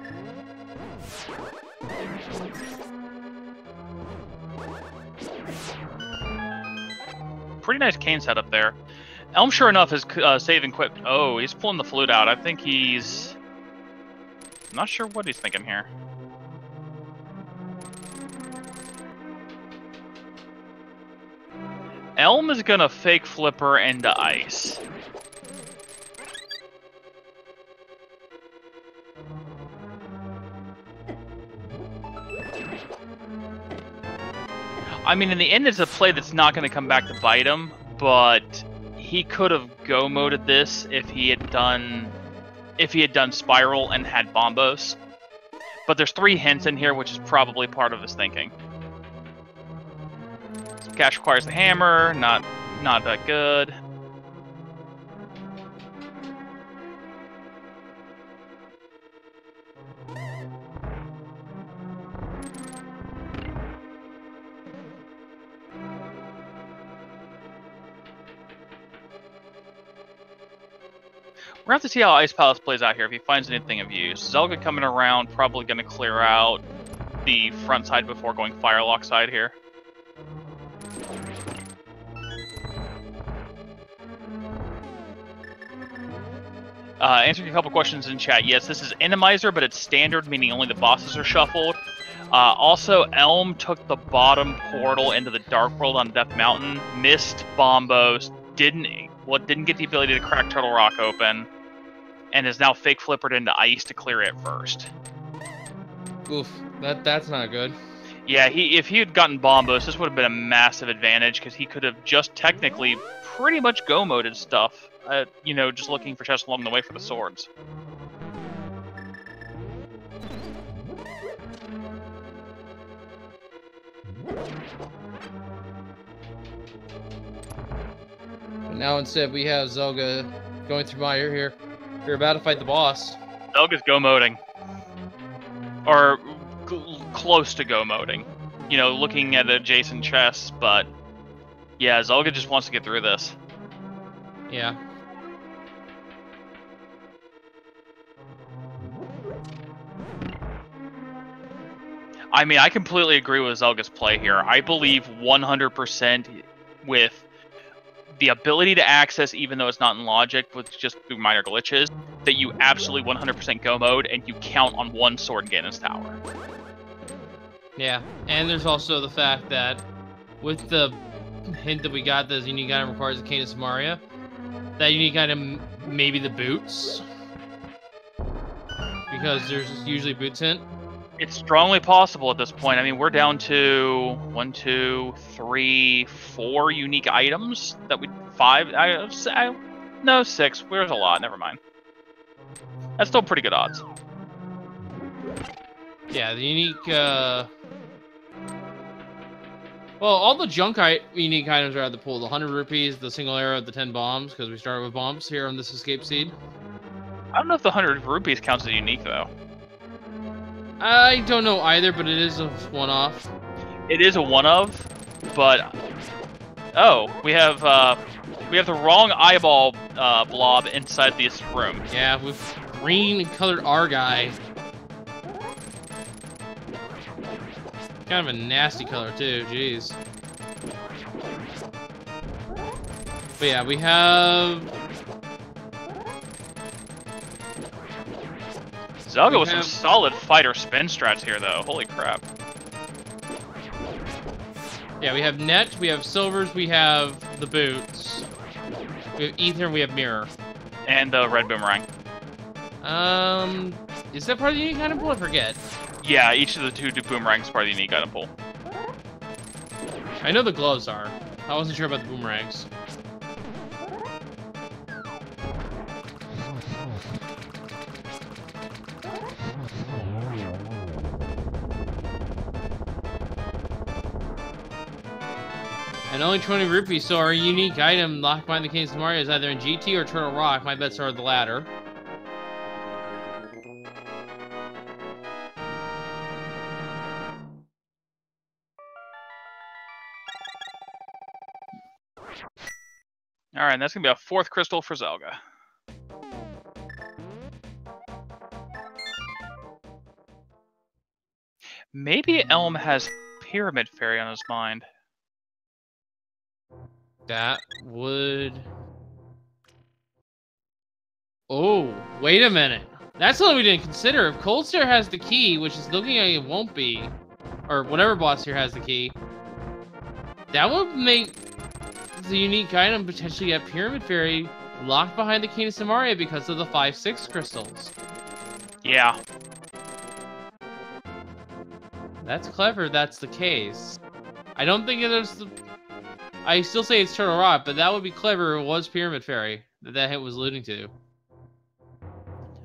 Pretty nice cane setup there. Elm, sure enough, is saving quit. Oh, he's pulling the flute out. I think he's... I'm not sure what he's thinking here. Elm is gonna fake flipper into ice. I mean, in the end, it's a play that's not gonna come back to bite him, but he could have go-moded this if he had done Spiral and had Bombos. But there's 3 hints in here, which is probably part of his thinking. Cash requires the hammer, not that good. We're gonna have to see how Ice Palace plays out here if he finds anything of use. Zelda coming around, probably gonna clear out the front side before going Firelock side here. Answering a couple questions in chat. Yes, this is Randomizer, but it's standard, meaning only the bosses are shuffled. Also, Elm took the bottom portal into the Dark World on Death Mountain, missed Bombos, didn't get the ability to crack Turtle Rock open, and is now fake flippered into ice to clear it first. Oof, that's not good. Yeah, if he had gotten Bombos, this would have been a massive advantage, because he could have just technically pretty much go-moded stuff. You know, just looking for chests along the way for the swords. But now instead we have Zelda going through Mire here. We're about to fight the boss. Zelga's go-moding. Or close to go-moding. You know, looking at adjacent chests, but... Yeah, Zelda just wants to get through this. Yeah. I mean, I completely agree with Zelga's play here. I believe 100% with the ability to access, even though it's not in logic, with just through minor glitches, that you absolutely 100% go mode and you count on one sword in Ganon's tower. Yeah, and there's also the fact that with the hint that we got that his unique item requires the Cadence of Maria, that unique item maybe the boots, because there's usually boots hint. It's strongly possible at this point. I mean, we're down to 1, 2, 3, 4 unique items that we 5. No, 6. There's a lot. Never mind. That's still pretty good odds. Yeah, the unique. Well, all the junk unique items are at the pool. The 100 rupees, the single arrow, the 10 bombs, because we started with bombs here on this escape seed. I don't know if the 100 rupees counts as unique though. I don't know either, but it is a one-off. It is a one of, but oh, we have the wrong eyeball blob inside this room. Yeah, with green colored our guy. Kind of a nasty color too, jeez. But yeah, we have Zelda with some solid fighter spin strats here, though. Holy crap. Yeah, we have net, we have silvers, we have the boots. We have ether, and we have mirror. And the red boomerang. Is that part of the unique item pool? I forget. Yeah, each of the two boomerangs is part of the unique item pool. I know the gloves are. I wasn't sure about the boomerangs. And only 20 rupees, so our unique item locked behind the Kings of Mario is either in GT or Turtle Rock. My bets are the latter. Alright, that's gonna be a 4th crystal for Zelda. Maybe Elm has Pyramid Fairy on his mind. That would... Oh, wait a minute. That's something we didn't consider. If Cold Stare has the key, which is looking like it won't be, or whatever boss here has the key, that would make the unique item potentially get Pyramid Fairy locked behind the King of Samaria because of the 5-6 crystals. Yeah. That's clever, that's the case. I don't think there's the... I still say it's Turtle Rock, but that would be clever if it was Pyramid Fairy that hit was alluding to.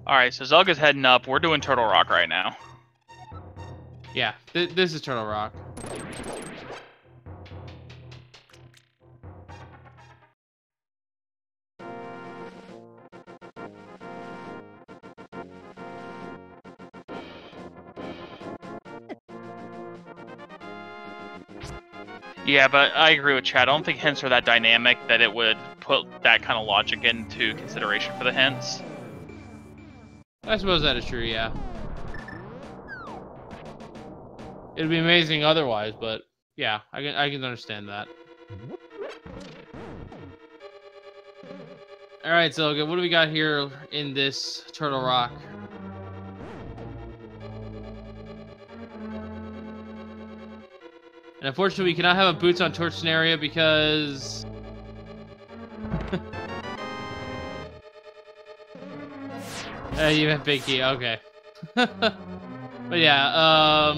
Alright, so Zelga's heading up. We're doing Turtle Rock right now. Yeah, this is Turtle Rock. Yeah, but I agree with Chad. I don't think hints are that dynamic that it would put that kind of logic into consideration for the hints. I suppose that is true, yeah. It'd be amazing otherwise, but yeah, I can understand that. Alright, so what do we got here in this Turtle Rock? And unfortunately, we cannot have a Boots on Torch scenario because... you have Big Key, okay. But yeah,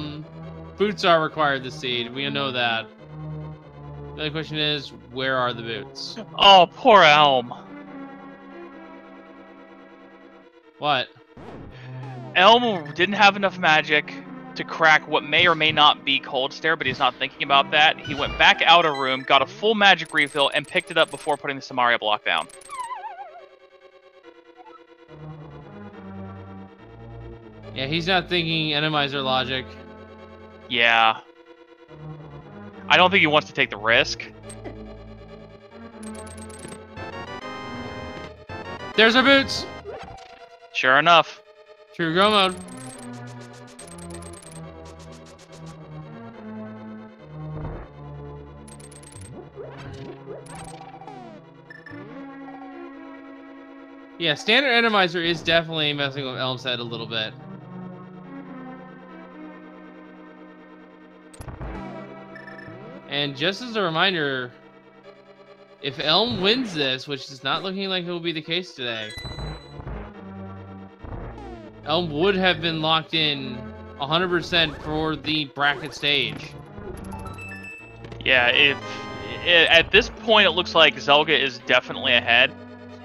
boots are required this seed. We know that. The other question is, where are the boots? Oh, poor Elm. What? Elm didn't have enough magic to crack what may or may not be Cold Stare, but he's not thinking about that. He went back out of room, got a full magic refill, and picked it up before putting the Samaria block down. Yeah, he's not thinking Randomizer logic. Yeah. I don't think he wants to take the risk. There's our boots! Sure enough. True Grow mode. Yeah, standard Randomizer is definitely messing with Elm's head a little bit. And just as a reminder, if Elm wins this, which is not looking like it will be the case today, Elm would have been locked in 100% for the bracket stage. Yeah, at this point it looks like Zelda is definitely ahead.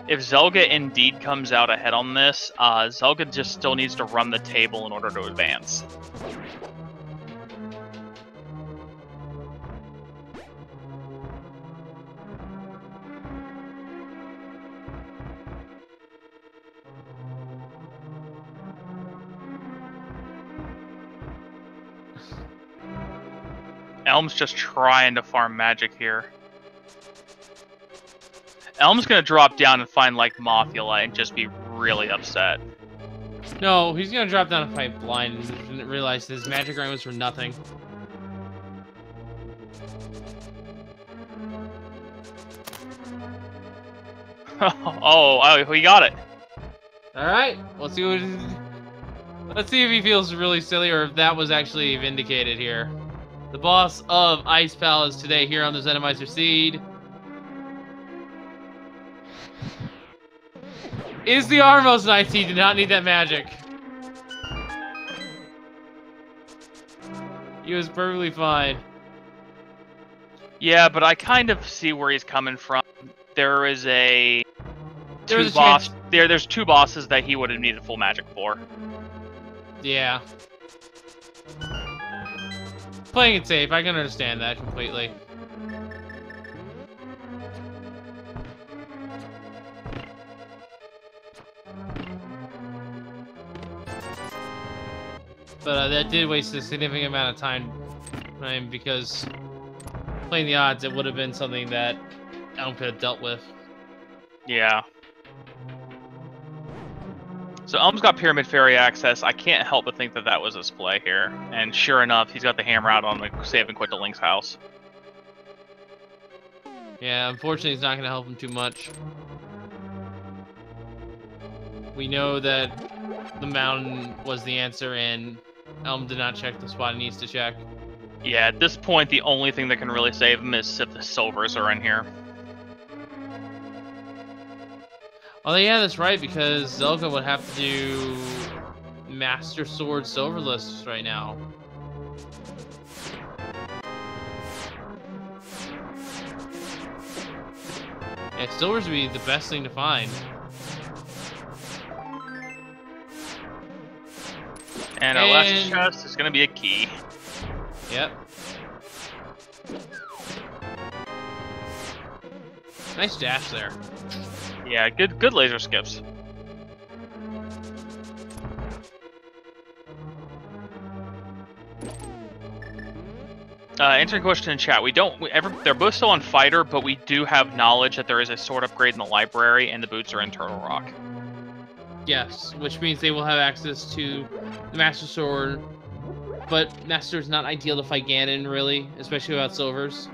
If Zelda indeed comes out ahead on this, Zelda just still needs to run the table in order to advance. Elm's just trying to farm magic here. Elm's gonna drop down and find like Mothula and just be really upset. No, he's gonna drop down a fight blind and realize his magic iron was for nothing. Oh, we got it. All right, let's see what. Let's see if he feels really silly or if that was actually vindicated here. The boss of Ice Palace today here on the Randomizer Seed is the Armos Knights. He did not need that magic. He was perfectly fine. Yeah, but I kind of see where he's coming from. There's two bosses that he would have needed full magic for. Yeah. Playing it safe, I can understand that completely. But that did waste a significant amount of time because playing the odds, it would have been something that Elm could have dealt with. Yeah. So Elm's got Pyramid Fairy access. I can't help but think that that was his play here. And sure enough, he's got the hammer out on the save and quit to Link's house. Yeah, unfortunately, it's not going to help him too much. We know that the mountain was the answer, and Elm did not check the spot he needs to check. Yeah, at this point, the only thing that can really save him is if the silvers are in here. Oh, yeah, that's right, because Zelda would have to do Master Sword Silverless right now. Yeah, silvers would be the best thing to find. And our last chest is going to be a key. Yep. Nice dash there. Yeah, good laser skips. Answering question in chat. They're both still on fighter, but we do have knowledge that there is a sword upgrade in the library, and the boots are in Turtle Rock. Yes, which means they will have access to the Master Sword, but Master Sword's not ideal to fight Ganon, really, especially without silvers.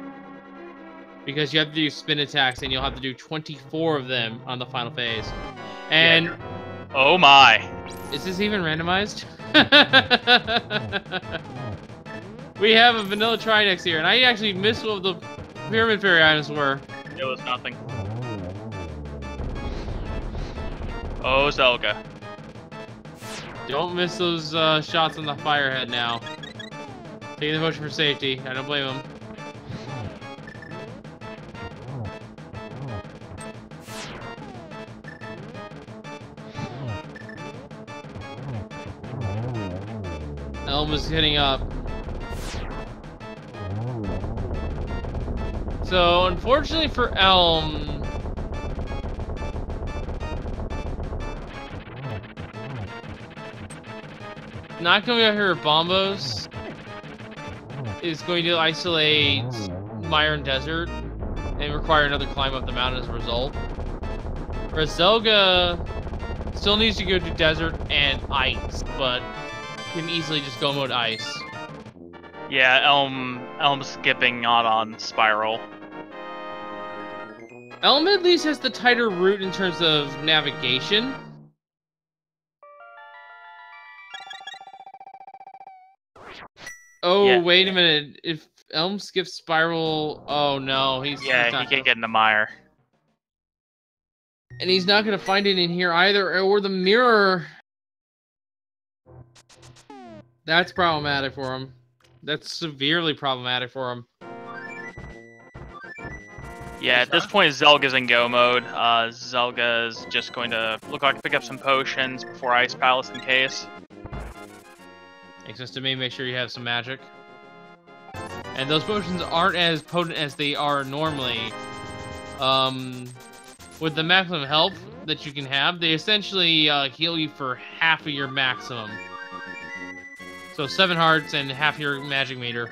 Because you have to do spin attacks, and you'll have to do 24 of them on the final phase. And... Yeah. Oh my! Is this even randomized? We have a vanilla Trinex here, and I actually missed what the Pyramid Fairy items were. It was nothing. Oh, Zelda. Don't miss those shots on the Firehead now. Taking the motion for safety. I don't blame him. Elm is hitting up. So, unfortunately for Elm, not coming out here with Bombos is going to isolate Mire and Desert and require another climb up the mountain as a result. Whereas Zelda still needs to go to Desert and Ice, but can easily just go mode Ice. Yeah, Elm's skipping out on Spiral. Elm at least has the tighter route in terms of navigation. Oh, yeah. Wait a minute. If Elm skips Spiral... Oh, no. He's he can't get in the mire. And he's not going to find it in here either, or the mirror. That's problematic for him. That's severely problematic for him. Yeah, at this point, Zelga's in go mode. Zelga's just going to look like pick up some potions before Ice Palace in case. Makes sense to me. Make sure you have some magic. And those potions aren't as potent as they are normally. With the maximum health that you can have, they essentially heal you for half of your maximum. So 7 hearts and half your magic meter.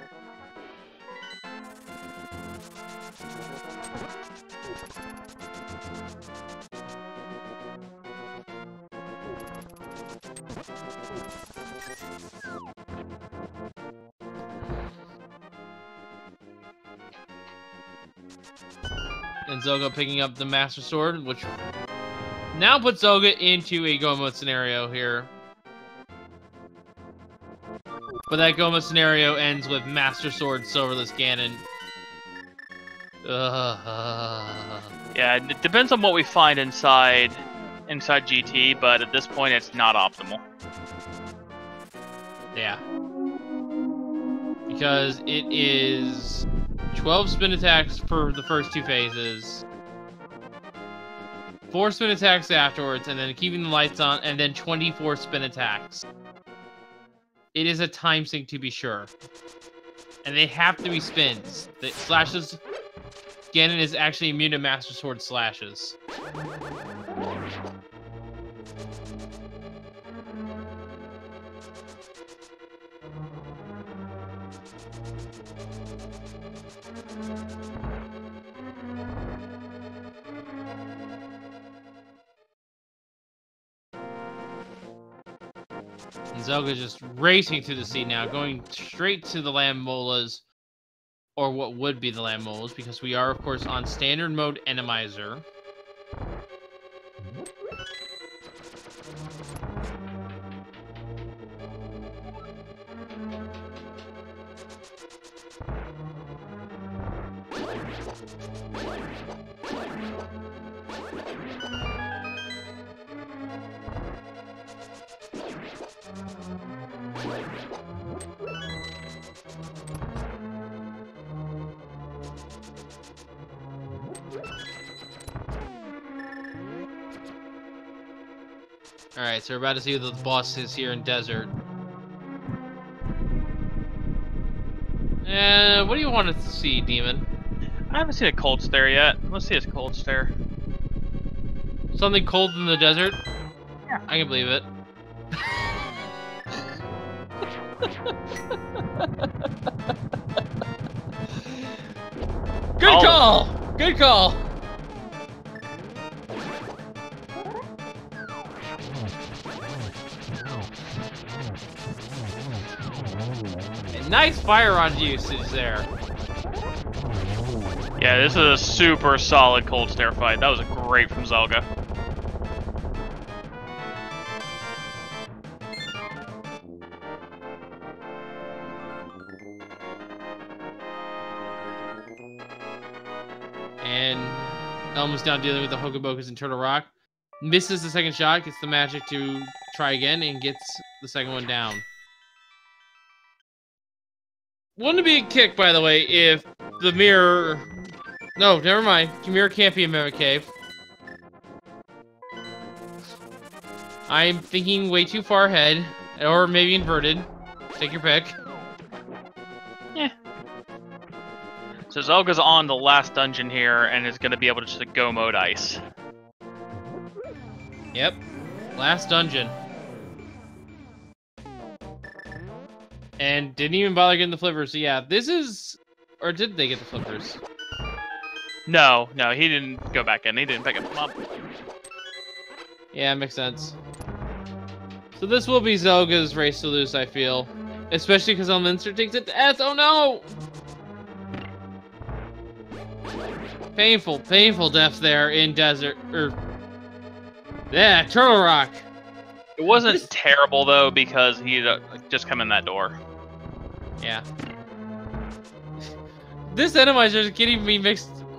And Zelda picking up the Master Sword, which now puts Zelda into a go mode scenario here. But that go mode scenario ends with Master Sword Silverless Ganon. Yeah, it depends on what we find inside GT, but at this point it's not optimal. Yeah. Because it is 12 spin attacks for the first 2 phases, 4 spin attacks afterwards, and then keeping the lights on, and then 24 spin attacks. It is a time sink to be sure. And they have to be spins. The slashes... Ganon is actually immune to Master Sword slashes. And Zelda's just racing through the sea now, going straight to the Land Molas, or what would be the Land Molas, because we are, of course, on standard mode Randomizer. Alright, so we're about to see what the boss is here in Desert. What do you want to see, Demon? I haven't seen a cold stare yet. Let's see his cold stare. Something cold in the desert? Yeah. I can believe it. Good call! Good call! Nice fire on usage there. Yeah, this is a super solid cold stare fight. That was great from Zelda. And Elmo's down dealing with the Hokobokas and Turtle Rock. Misses the second shot, gets the magic to try again, and gets the second one down. Wouldn't it be a kick, by the way, if the mirror... No, never mind. The mirror can't be a Mimic Cave. I'm thinking way too far ahead. Or maybe inverted. Take your pick. Yeah. So Zelga's on the last dungeon here, and is going to be able to just go mode ice. Yep. Last dungeon. And didn't even bother getting the flippers. So yeah, this is... Or did they get the flippers? No, he didn't go back in. He didn't pick them up. Yeah, makes sense. So this will be Zelga's race to lose, I feel. Especially because Elminster takes it to death. Oh no! Painful, painful death there in Desert. Yeah, Turtle Rock. It wasn't terrible, though, because he just come in that door. Yeah. This Randomizer is getting me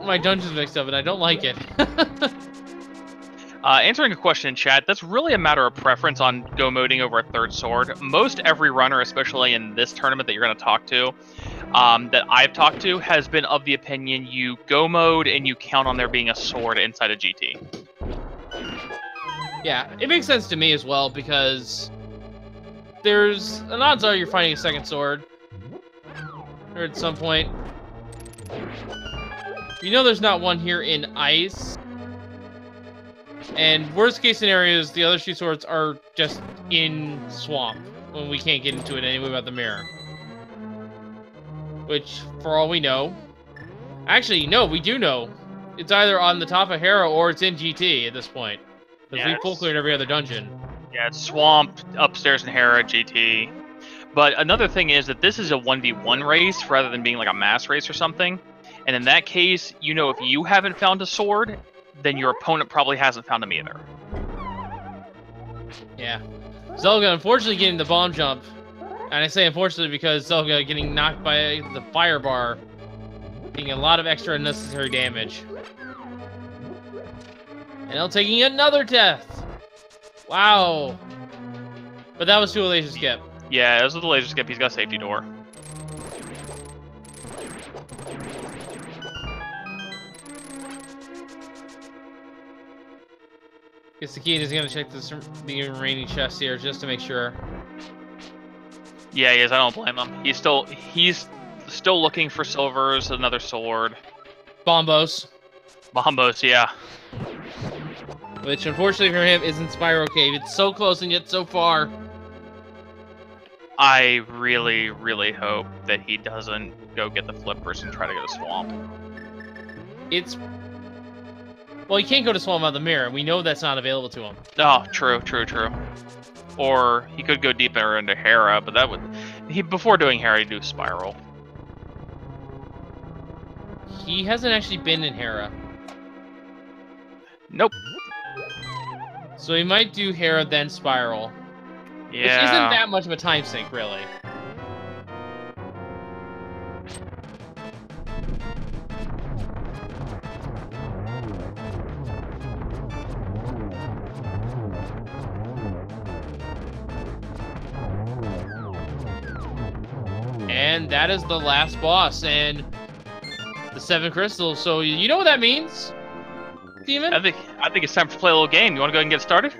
my dungeons mixed up, and I don't like it. Answering a question in chat, that's really a matter of preference on go moding over a third sword. Most every runner, especially in this tournament that you're going to talk to, that I've talked to, has been of the opinion you go mode and you count on there being a sword inside a GT. Yeah, it makes sense to me as well, because an odds are you're finding a second sword. Or at some point. You know there's not one here in ice. And worst case scenarios, the other 2 swords are just in swamp, when we can't get into it anyway without the mirror. Which, for all we know... Actually, no, we do know. It's either on the top of Hera or it's in GT at this point. Because we full cleared every other dungeon. Yeah, it's swamp, upstairs in Hera, GT. But another thing is that this is a 1v1 race rather than being like a mass race or something. And in that case, you know, if you haven't found a sword, then your opponent probably hasn't found them either. Yeah. Zelda, unfortunately, getting the bomb jump. And I say unfortunately because Zelda getting knocked by the fire bar, taking a lot of extra unnecessary damage. And now taking another death. Wow. But that was to a laser skip. Yeah, it was with the laser skip. He's got a safety door. Guess the key is going to check the remaining chests here just to make sure. Yeah, he is. I don't blame him. He's still looking for silvers, another sword. Bombos. Bombos, yeah. Which, unfortunately for him, isn't Spiral Cave. It's so close and yet so far. I really, really hope that he doesn't go get the flippers and try to get a swamp. It's... Well, he can't go to Swamp out of the mirror. We know that's not available to him. Oh, true. Or he could go deeper into Hera, but that would... Before doing Hera, he'd do Spiral. He hasn't actually been in Hera. Nope. So he might do Hera, then Spiral. Yeah. Which isn't that much of a time sink, really. And that is the last boss, and the 7 crystals. So you know what that means, Demon? I think it's time to play a little game. You want to go ahead and get started?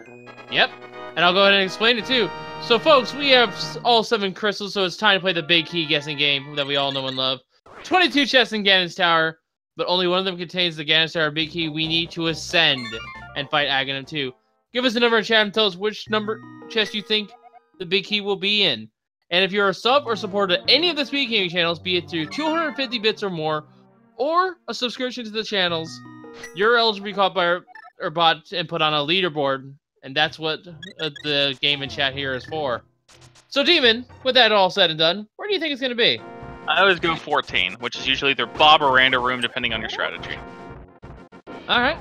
Yep. And I'll go ahead and explain it too. So folks, we have all 7 crystals, so it's time to play the big key guessing game that we all know and love. 22 chests in Ganon's Tower, but only one of them contains the Ganon's Tower big key we need to ascend and fight Agahnim 2. Give us a number in chat and tell us which number chest you think the big key will be in. And if you're a sub or supporter to any of the speed gaming channels, be it through 250 bits or more, or a subscription to the channels, you're eligible to be caught by or bought and put on a leaderboard. And that's what the game and chat here is for. So, Demon, with that all said and done, where do you think it's going to be? I always go 14, which is usually either Bob or Randa room, depending on your strategy. All right.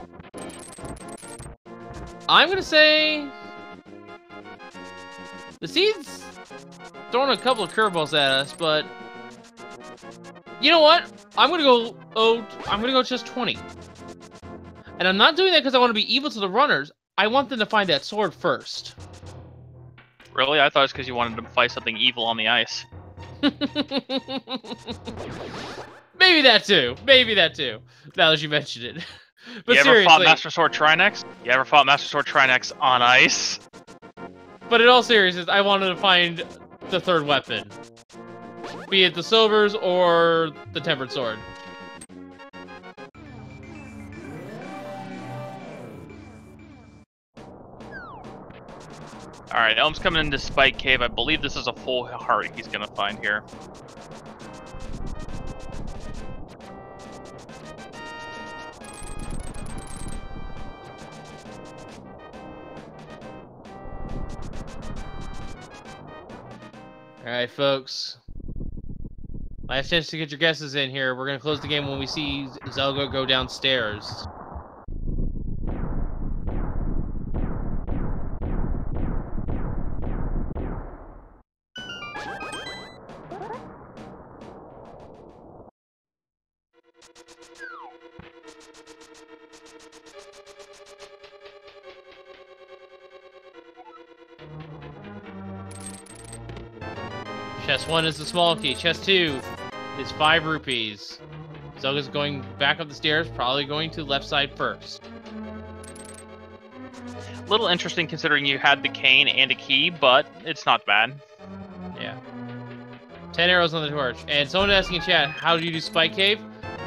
I'm going to say... The Seed's throwing a couple of curveballs at us, but... You know what? I'm going to go just 20. And I'm not doing that because I want to be evil to the runners. I want them to find that sword first. Really? I thought it's because you wanted to fight something evil on the ice. Maybe that too. Now that you mentioned it. But you ever seriously, fought Master Sword Trinex? You ever fought Master Sword Trinex on ice? But in all seriousness, I wanted to find the third weapon. Be it the silvers or the tempered sword. Alright, Elm's coming into Spike Cave. I believe this is a full heart he's gonna find here. Alright, folks. Last chance to get your guesses in here. We're gonna close the game when we see Zelda go downstairs. Chest 1 is the small key. Chest 2 is 5 rupees. Zelda's going back up the stairs, probably going to the left side first. Little interesting considering you had the cane and a key, but it's not bad. Yeah. 10 arrows on the torch. And someone asking in chat, how do you do Spike Cave?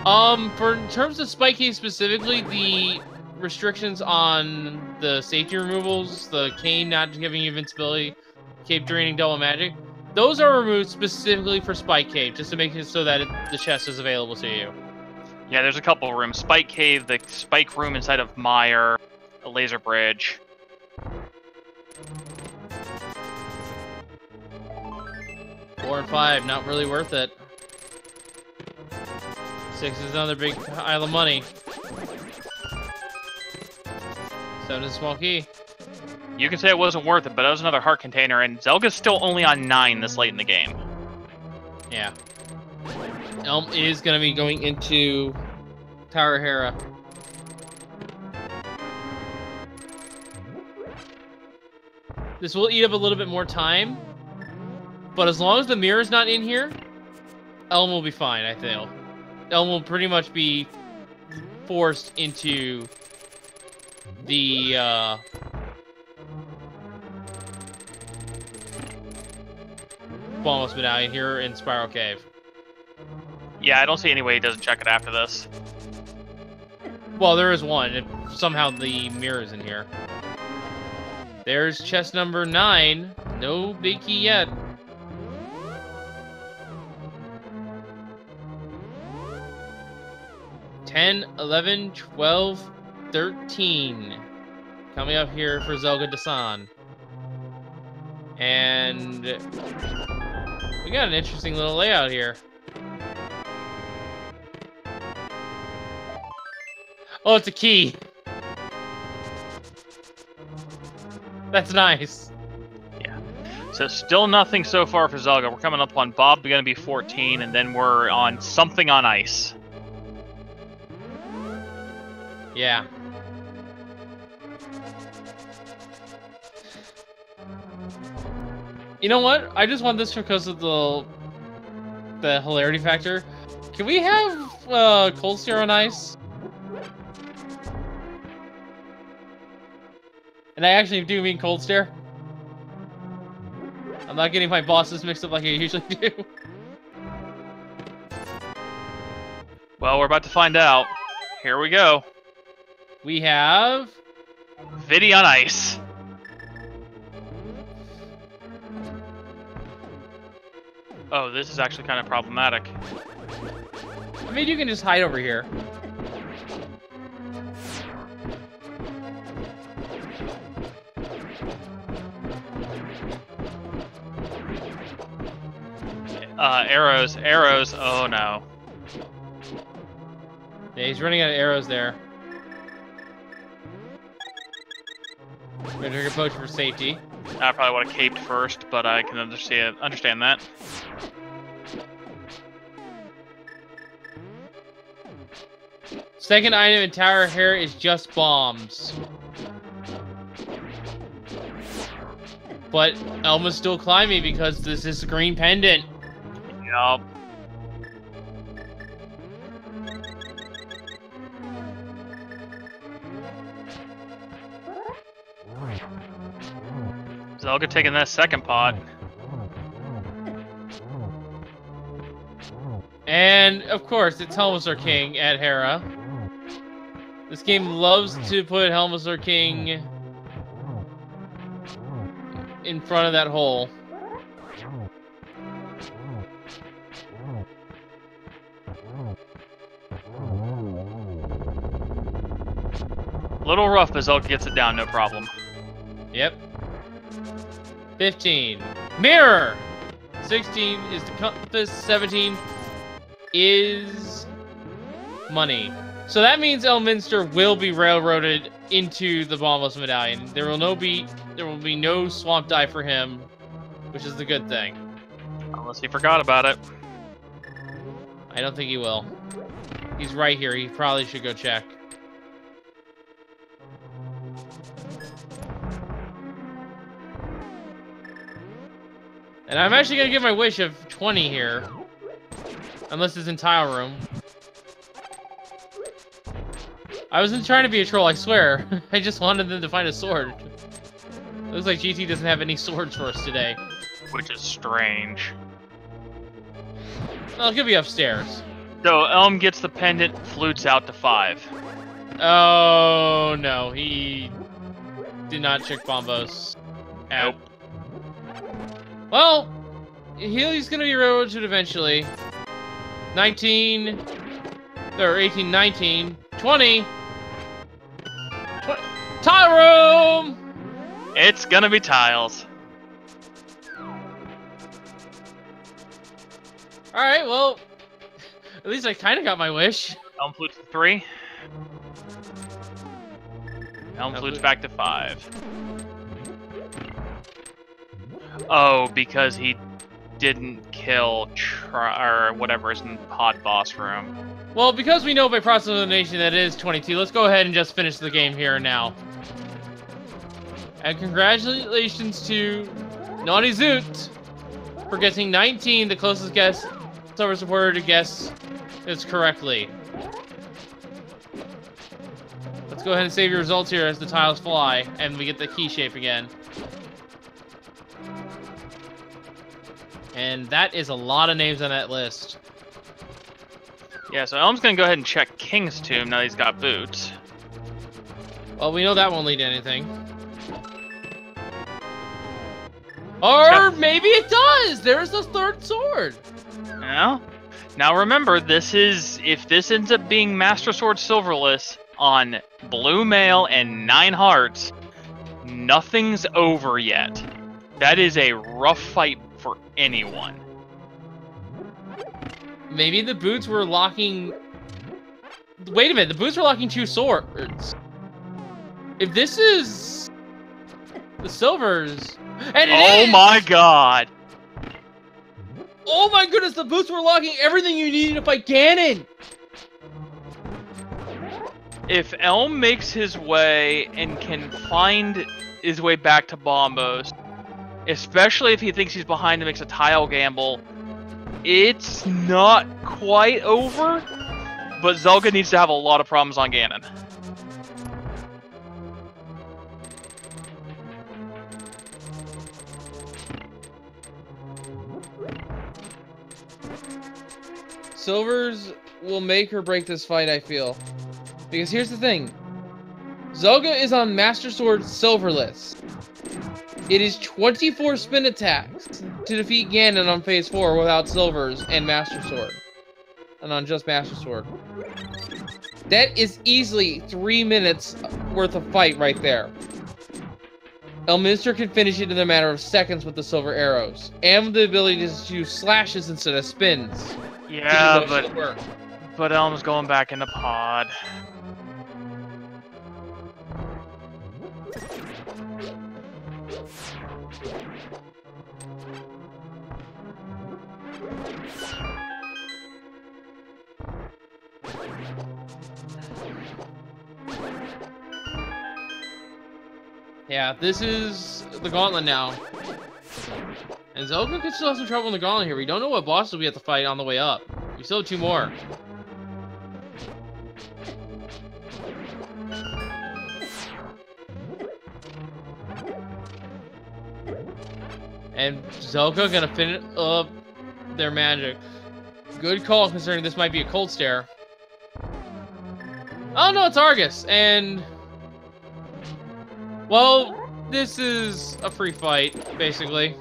In terms of Spike Cave specifically, the restrictions on the safety removals, the cane not giving you invincibility, cave draining double magic, those are removed specifically for Spike Cave, just to make it so that the chest is available to you. Yeah, there's a couple of rooms. Spike Cave, the Spike Room inside of Mire, a laser bridge. $4 and $5, not really worth it. 6 is another big pile of money. 7 is a small key. You can say it wasn't worth it, but that was another heart container, and Zelga's still only on 9 this late in the game. Yeah. Elm is going to be going into Tower of Hera. This will eat up a little bit more time, but as long as the mirror's not in here, Elm will be fine, I feel. Elm will pretty much be forced into the, Bombos Medallion here in Spiral Cave. Yeah, I don't see any way he doesn't check it after this. Well, there is one. If somehow the mirror's in here. There's chest number 9. No big key yet. $10, $11, $12, $13. Coming up here for zelgadissan. And we got an interesting little layout here. Oh, it's a key. That's nice. Yeah. So still nothing so far for Zelda. We're coming up on Bob going to be 14, and then we're on something on ice. Yeah. You know what? I just want this because of the hilarity factor. Can we have cold stare on ice? And I actually do mean cold stare. I'm not getting my bosses mixed up like I usually do. Well, we're about to find out. Here we go. We have Viddy on ice. Oh, this is actually kind of problematic. I mean, you can just hide over here. Arrows, oh no. Yeah, he's running out of arrows there. Gonna drink a potion for safety. I probably would have caped first, but I can understand that. Second item in Tower of Hera is just bombs. But Elma's still climbing because this is a green pendant. Yup. Zelda taking that second pot. And, of course, it's Helmsar King at Hera. This game loves to put Helmsar King in front of that hole. Little rough, but Zelda gets it down, no problem. Yep. 15. Mirror! 16 is the compass. 17 is money. So that means Elminster will be railroaded into the Bombos Medallion. There will be no swamp die for him, which is the good thing. Unless he forgot about it. I don't think he will. He's right here. He probably should go check. And I'm actually going to give my wish of 20 here. Unless it's in tile room. I wasn't trying to be a troll, I swear. I just wanted them to find a sword. Looks like GT doesn't have any swords for us today. Which is strange. Well, it could be upstairs. So Elm gets the pendant, flutes out to 5. Oh, no. He did not check Bombos. Nope. Well, he's going to be railroaded eventually. 19, or 18, 19, 20. Tile room! It's gonna be tiles. Alright, well, At least I kind of got my wish. Elm Flute's to 3. Elm Flute's back to 5. Oh, because he didn't kill or whatever is in the pod boss room. Well, because we know by process of elimination that it is 22, let's go ahead and just finish the game here and now. And congratulations to Naughty Zoot for guessing 19, the closest guess server supporter to guess this correctly. Let's go ahead and save your results here as the tiles fly, and we get the key shape again. And that is a lot of names on that list. Yeah, so Elm's gonna go ahead and check King's Tomb now he's got boots. Well, we know that won't lead to anything. Or maybe it does! There's the third sword! Now remember, this is... If this ends up being Master Sword Silverless on Blue Mail and 9 hearts, nothing's over yet. That is a rough fight for anyone. Maybe the boots were locking... Wait a minute, the boots were locking 2 swords. If this is... the silvers... And oh my god! Oh my goodness, the boots were locking everything you needed to fight Ganon! If Elm makes his way and can find his way back to Bombos, especially if he thinks he's behind and makes a tile gamble, it's not quite over, but Zelda needs to have a lot of problems on Ganon. Silvers will make or break this fight, I feel. Because here's the thing. Zelda is on Master Sword Silverless. It is 24 spin attacks to defeat Ganon on Phase 4 without Silvers and Master Sword. And on just Master Sword. That is easily 3 minutes worth of fight right there. Elminster can finish it in a matter of seconds with the silver arrows. And with the ability to use slashes instead of spins. Yeah, but Elm's going back in the pod. Yeah, this is the gauntlet now. And Zelda could still have some trouble in the gauntlet here. We don't know what bosses we have to fight on the way up. We still have 2 more. And Zelda gonna finish up their magic. Good call considering this might be a cold stare. Oh no, it's Argus, and... well, this is a free fight, basically.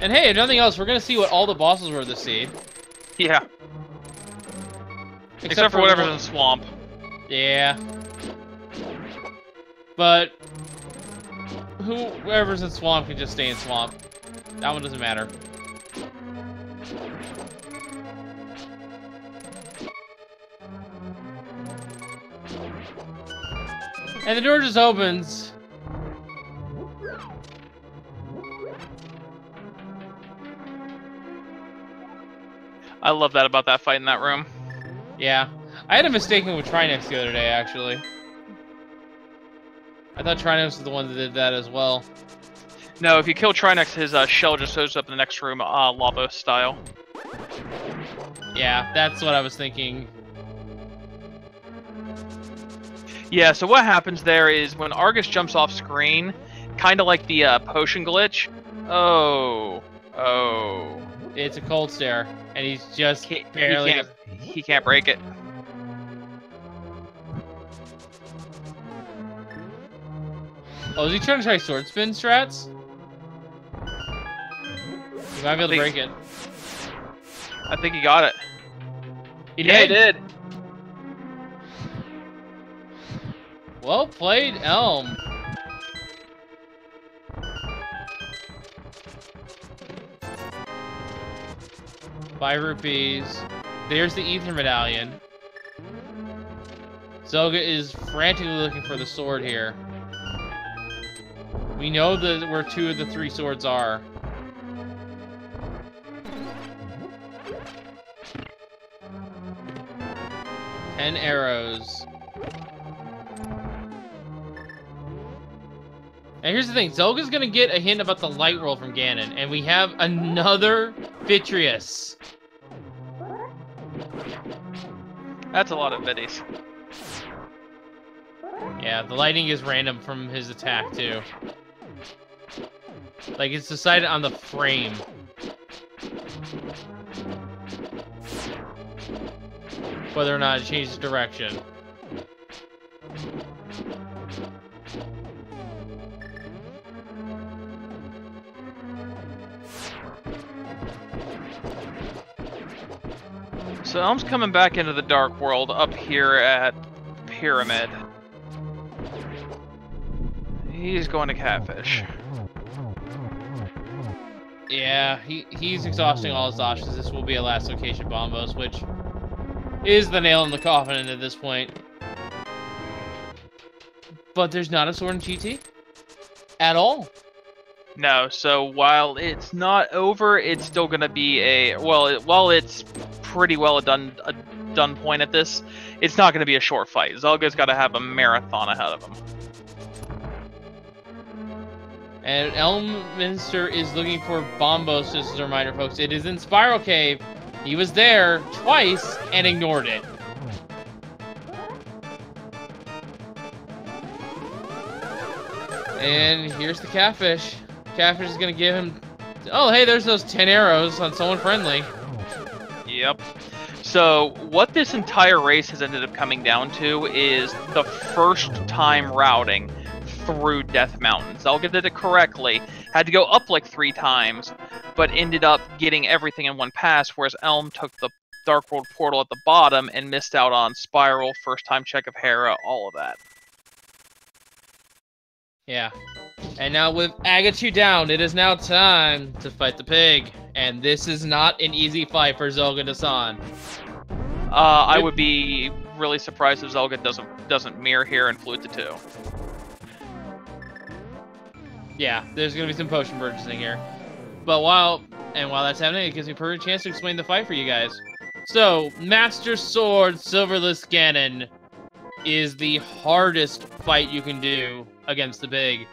And hey, if nothing else, we're gonna see what all the bosses were this seed. Yeah. Except for whatever's in the swamp. Yeah. But whoever's in swamp can just stay in swamp. That one doesn't matter. And the door just opens. I love that about that fight in that room. Yeah. I had a mistaken with Trinex the other day, actually. I thought Trinex was the one that did that as well. No, if you kill Trinex, his shell just shows up in the next room, Lava style. Yeah, that's what I was thinking. Yeah, so what happens there is when Argus jumps off screen, kind of like the potion glitch. Oh. It's a cold stare, and he's just barely... He can't break it. Oh, is he trying to try sword spin strats? He might be able to break it. I think he got it. He Yeah, he did? did. Well played, Elm. ₹5. There's the Ether Medallion. Zelda is frantically looking for the sword here. We know where 2 of the 3 swords are. Ten arrows. And here's the thing, Zelda's gonna get a hint about the light roll from Ganon, and we have another Vitreous. That's a lot of biddies. Yeah, the lightning is random from his attack, too. Like, it's decided on the frame. Whether or not it changes direction. So Elm's coming back into the Dark World up here at Pyramid. He's going to Catfish. Yeah, he's exhausting all his options. This will be a last location Bombos, which is the nail in the coffin at this point. But there's not a sword in GT at all. No, so while it's not over, it's still going to be a... Well, while it's pretty well a done point at this, it's not going to be a short fight. Zelga's got to have a marathon ahead of him. And Elminster is looking for Bombos, just as a reminder, folks. It is in Spiral Cave. He was there twice and ignored it. And here's the Catfish. Catfish is going to give him... Oh, hey, there's those 10 arrows on someone friendly. Yep. So what this entire race has ended up coming down to is the first time routing through Death Mountain. Zelda did it correctly, had to go up like 3 times, but ended up getting everything in one pass, whereas Elm took the Dark World portal at the bottom and missed out on Spiral, first time check of Hera, all of that. Yeah. And now with Agahnim down, it is now time to fight the pig. And this is not an easy fight for Zelgadissan. I would be really surprised if Zelda doesn't mirror here and flute the 2. Yeah, there's gonna be some potion purchasing here. But while that's happening, it gives me a perfect chance to explain the fight for you guys. So, Master Sword Silverless Ganon is the hardest fight you can do against the pig.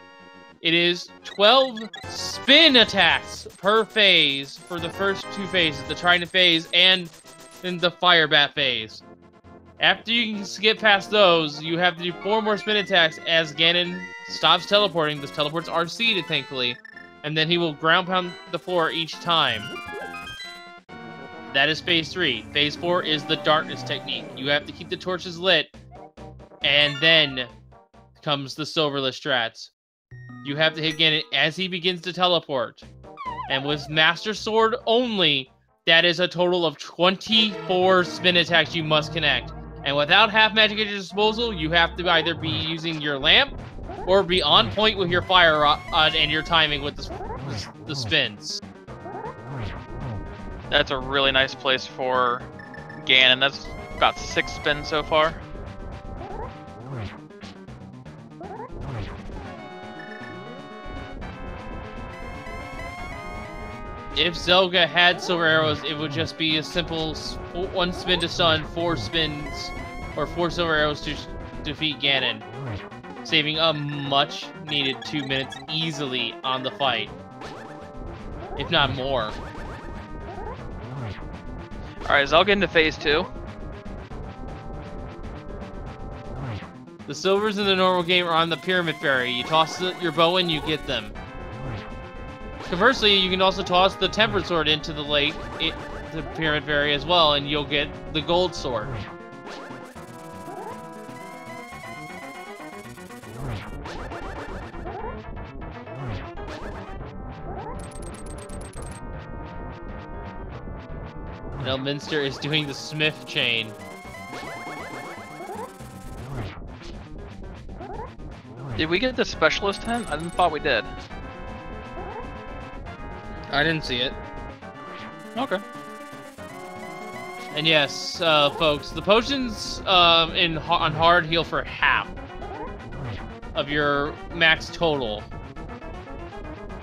It is 12 spin attacks per phase for the first 2 phases, the Trident phase and then the Fire Bat phase. After you can get past those, you have to do 4 more spin attacks as Ganon stops teleporting. Those teleports are seeded, thankfully, and then he will ground pound the floor each time. That is phase 3. Phase 4 is the darkness technique. You have to keep the torches lit, and then comes the Silverless strats. You have to hit Ganon as he begins to teleport. And with Master Sword only, that is a total of 24 spin attacks you must connect. And without half magic at your disposal, you have to either be using your lamp or be on point with your fire rod and your timing with the spins. That's a really nice place for Ganon. That's got 6 spins so far. If Zelda had silver arrows, it would just be a simple 1 spin to stun, 4 spins, or 4 silver arrows to defeat Ganon, saving a much needed 2 minutes easily on the fight, if not more. Alright, Zelda into phase 2. The silvers in the normal game are on the Pyramid Fairy. You toss your bow in, you get them. Conversely, you can also toss the Tempered Sword into the lake, the Pyramid Fairy as well, and you'll get the Gold Sword. And Elminster is doing the Smith chain. Did we get the specialist hint? I thought we did. I didn't see it. Okay. And yes, folks, the potions on hard heal for half of your max total.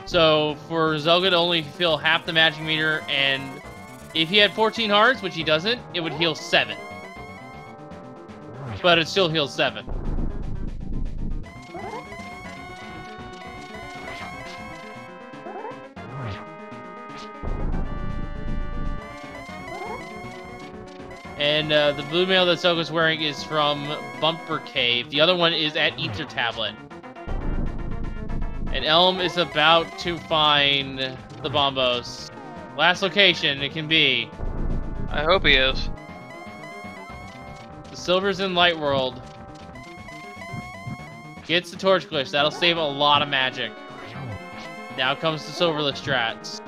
So for Zelda to only fill half the magic meter, and if he had 14 hearts, which he doesn't, it would heal 7. But it still heals 7. And the blue mail that Zelda's wearing is from Bumper Cave. The other one is at Ether Tablet. And Elm is about to find the Bombos. Last location it can be. I hope he is. The Silver's in Light World. Gets the Torch Glitch. That'll save a lot of magic. Now comes the Silverless strats.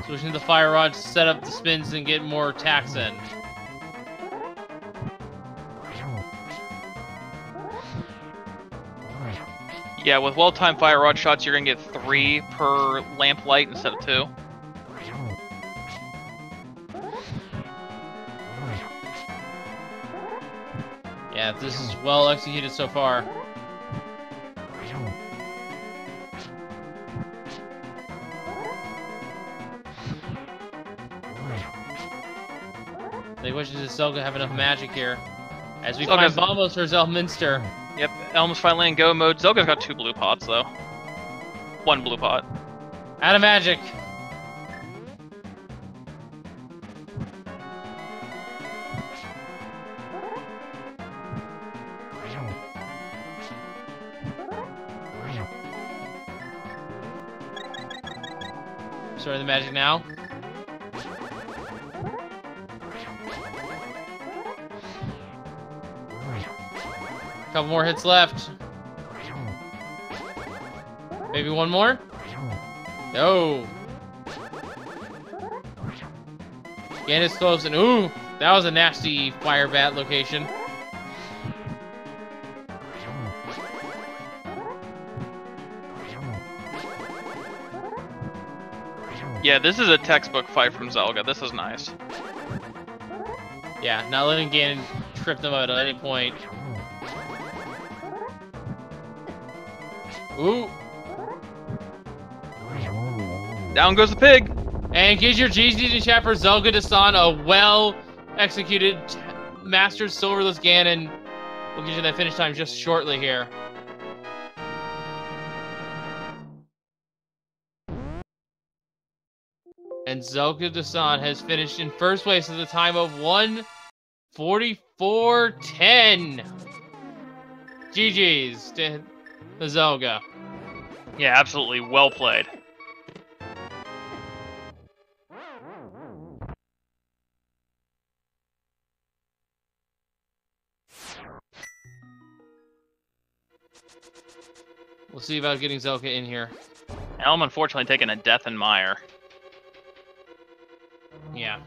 Switching to the Fire Rod to set up the spins and get more attacks in. Yeah, with well-timed fire rod shots, you're gonna get 3 per lamp light instead of 2. Yeah, this is well executed so far. The question is, Zelda have enough magic here? As we find Bombos for Elminster. Yep, Elm's finally in go mode. Zelga's got 2 blue pots, though. 1 blue pot. Out of magic. Sorry, the magic now. Couple more hits left. Maybe one more? No. Ganon is close, and ooh, that was a nasty fire bat location. Yeah, this is a textbook fight from Zelda. This is nice. Yeah, not letting Ganon trip them out at any point. Ooh. Down goes the pig. And get your GG in chat for zelgadissan, a well-executed Master Silverless Ganon. We'll get you that finish time just shortly here. And zelgadissan has finished in first place at the time of 1:44:10. GG's to the Zelda. Yeah, absolutely well played. We'll see about getting Zelda in here. Elm unfortunately taking a death in Mire. Yeah.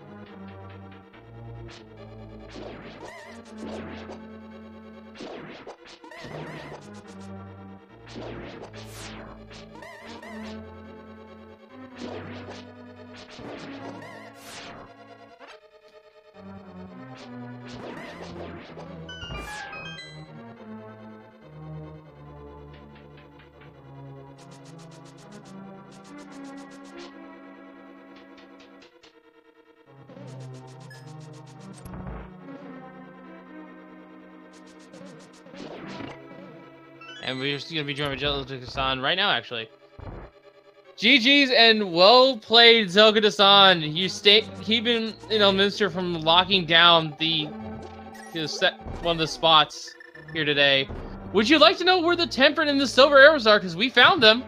And we're just going to be joined by zelgadissan right now, actually. GG's and well played, zelgadissan. You stay keeping Elminster from locking down one of the spots here today. Would you like to know where the temperate and the silver arrows are? Because we found them.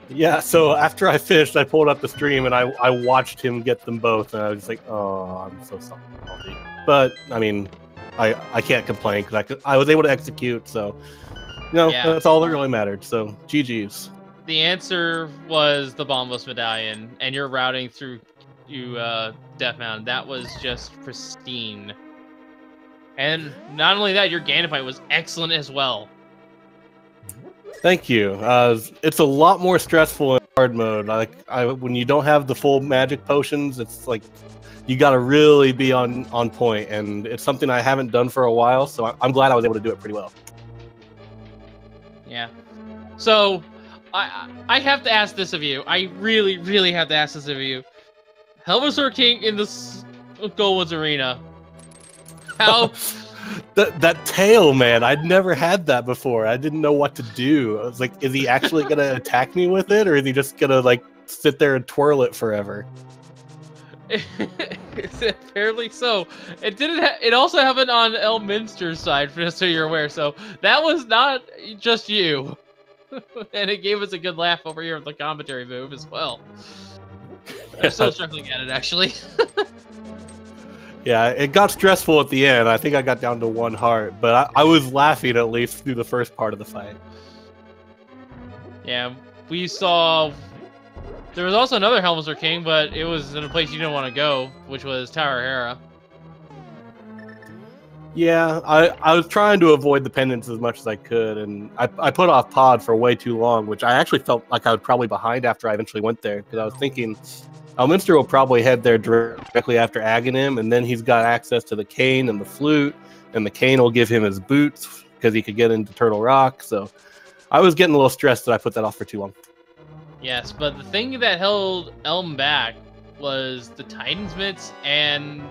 Yeah, so after I finished, I pulled up the stream and I watched him get them both, and I was just like, oh, I'm so sorry. But I mean, I can't complain because I was able to execute, so No, Yeah. that's all that really mattered. So GG's. The answer was the Bombos Medallion, and you're routing through Death Mountain. That was just pristine. And not only that, your Ganon fight was excellent as well. Thank you. It's a lot more stressful in hard mode. When you don't have the full magic potions, it's like you got to really be on point, and it's something I haven't done for a while. So I'm glad I was able to do it pretty well. Yeah. So I have to ask this of you. I really, really have to ask this of you. Helmsor King in the Goldwoods Arena. How? That tail, man, I'd never had that before. I didn't know what to do. I was like, is he actually gonna attack me with it, or is he just gonna like sit there and twirl it forever? Apparently so. It didn't. It also happened on Elminster's side, just so you're aware. So that was not just you, and it gave us a good laugh over here with the commentary move as well. I'm still struggling at it, actually. Yeah, it got stressful at the end. I think I got down to 1 heart, but I was laughing at least through the first part of the fight. Yeah, we saw... There was also another Helmsor King, but it was in a place you didn't want to go, which was Tower Hera. Yeah, I was trying to avoid the pendants as much as I could, and I put off Pod for way too long, which I actually felt like I was probably behind after I eventually went there, because I was thinking... Elminster will probably head there directly after Agahnim, and then he's got access to the cane and the flute, and the cane will give him his boots because he could get into Turtle Rock. So I was getting a little stressed that I put that off for too long. Yes, but the thing that held Elm back was the Titan's Mitts and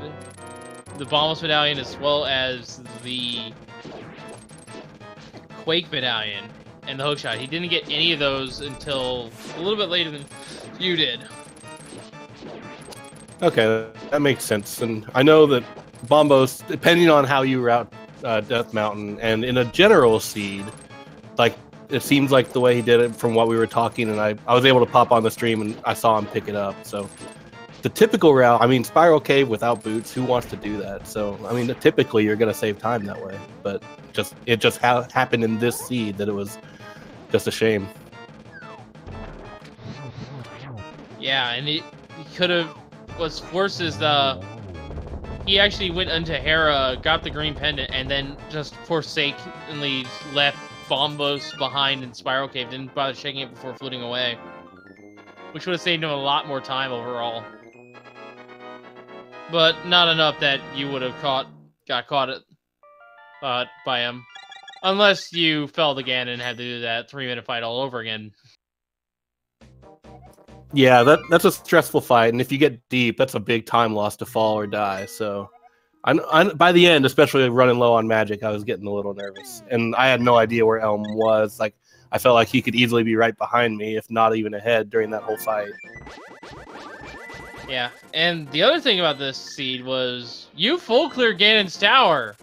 the Bombos Medallion, as well as the Quake Medallion and the Hookshot. He didn't get any of those until a little bit later than you did. Okay, that makes sense. And I know that Bombos, depending on how you route Death Mountain, and in a general seed, like it seems like the way he did it from what we were talking, and I was able to pop on the stream and I saw him pick it up. So the typical route, I mean, Spiral Cave without boots, who wants to do that? So, I mean, typically you're going to save time that way, but it just happened in this seed that it was just a shame. Yeah, and he could have... What's worse is he actually went into Hera, got the green pendant, and then just forsakenly left Bombos behind in Spiral Cave. Didn't bother checking it before fluting away, which would have saved him a lot more time overall. But not enough that you would have got caught by him, unless you fell to Ganon and had to do that 3-minute fight all over again. Yeah, that's a stressful fight, and if you get deep, that's a big time loss to fall or die. So, by the end, especially running low on magic, I was getting a little nervous, and I had no idea where Elm was. Like, I felt like he could easily be right behind me, if not even ahead, during that whole fight. Yeah, and the other thing about this seed was you full cleared Ganon's tower,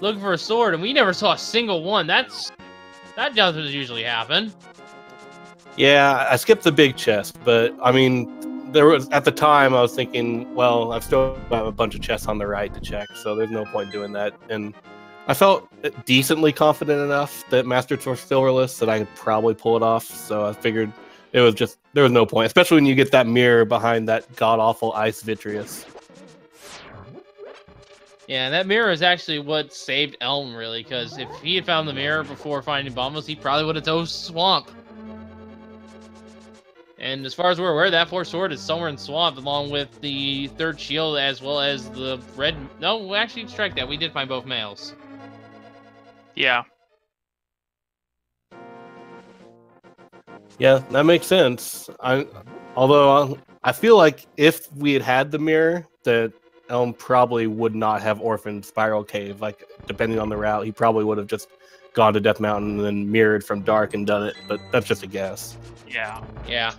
looking for a sword, and we never saw a single one. That doesn't usually happen. Yeah, I skipped the big chest, but I mean, there was at the time I was thinking, well, I've still got a bunch of chests on the right to check, so there's no point doing that. And I felt decently confident enough that Master Sword Silverless that I could probably pull it off. So I figured there was no point, especially when you get that mirror behind that god awful ice Vitreous. Yeah, and that mirror is actually what saved Elm, really, because if he had found the mirror before finding Bombos, he probably would have dove Swamp. And as far as we're aware, that 4th sword is somewhere in Swamp, along with the 3rd shield, as well as the red... No, actually, strike that. We did find both males. Yeah. Yeah, that makes sense. Although I feel like if we had had the mirror, that Elm probably would not have orphaned Spiral Cave. Like, depending on the route, he probably would have just gone to Death Mountain and then mirrored from Dark and done it. But that's just a guess. Yeah. Yeah.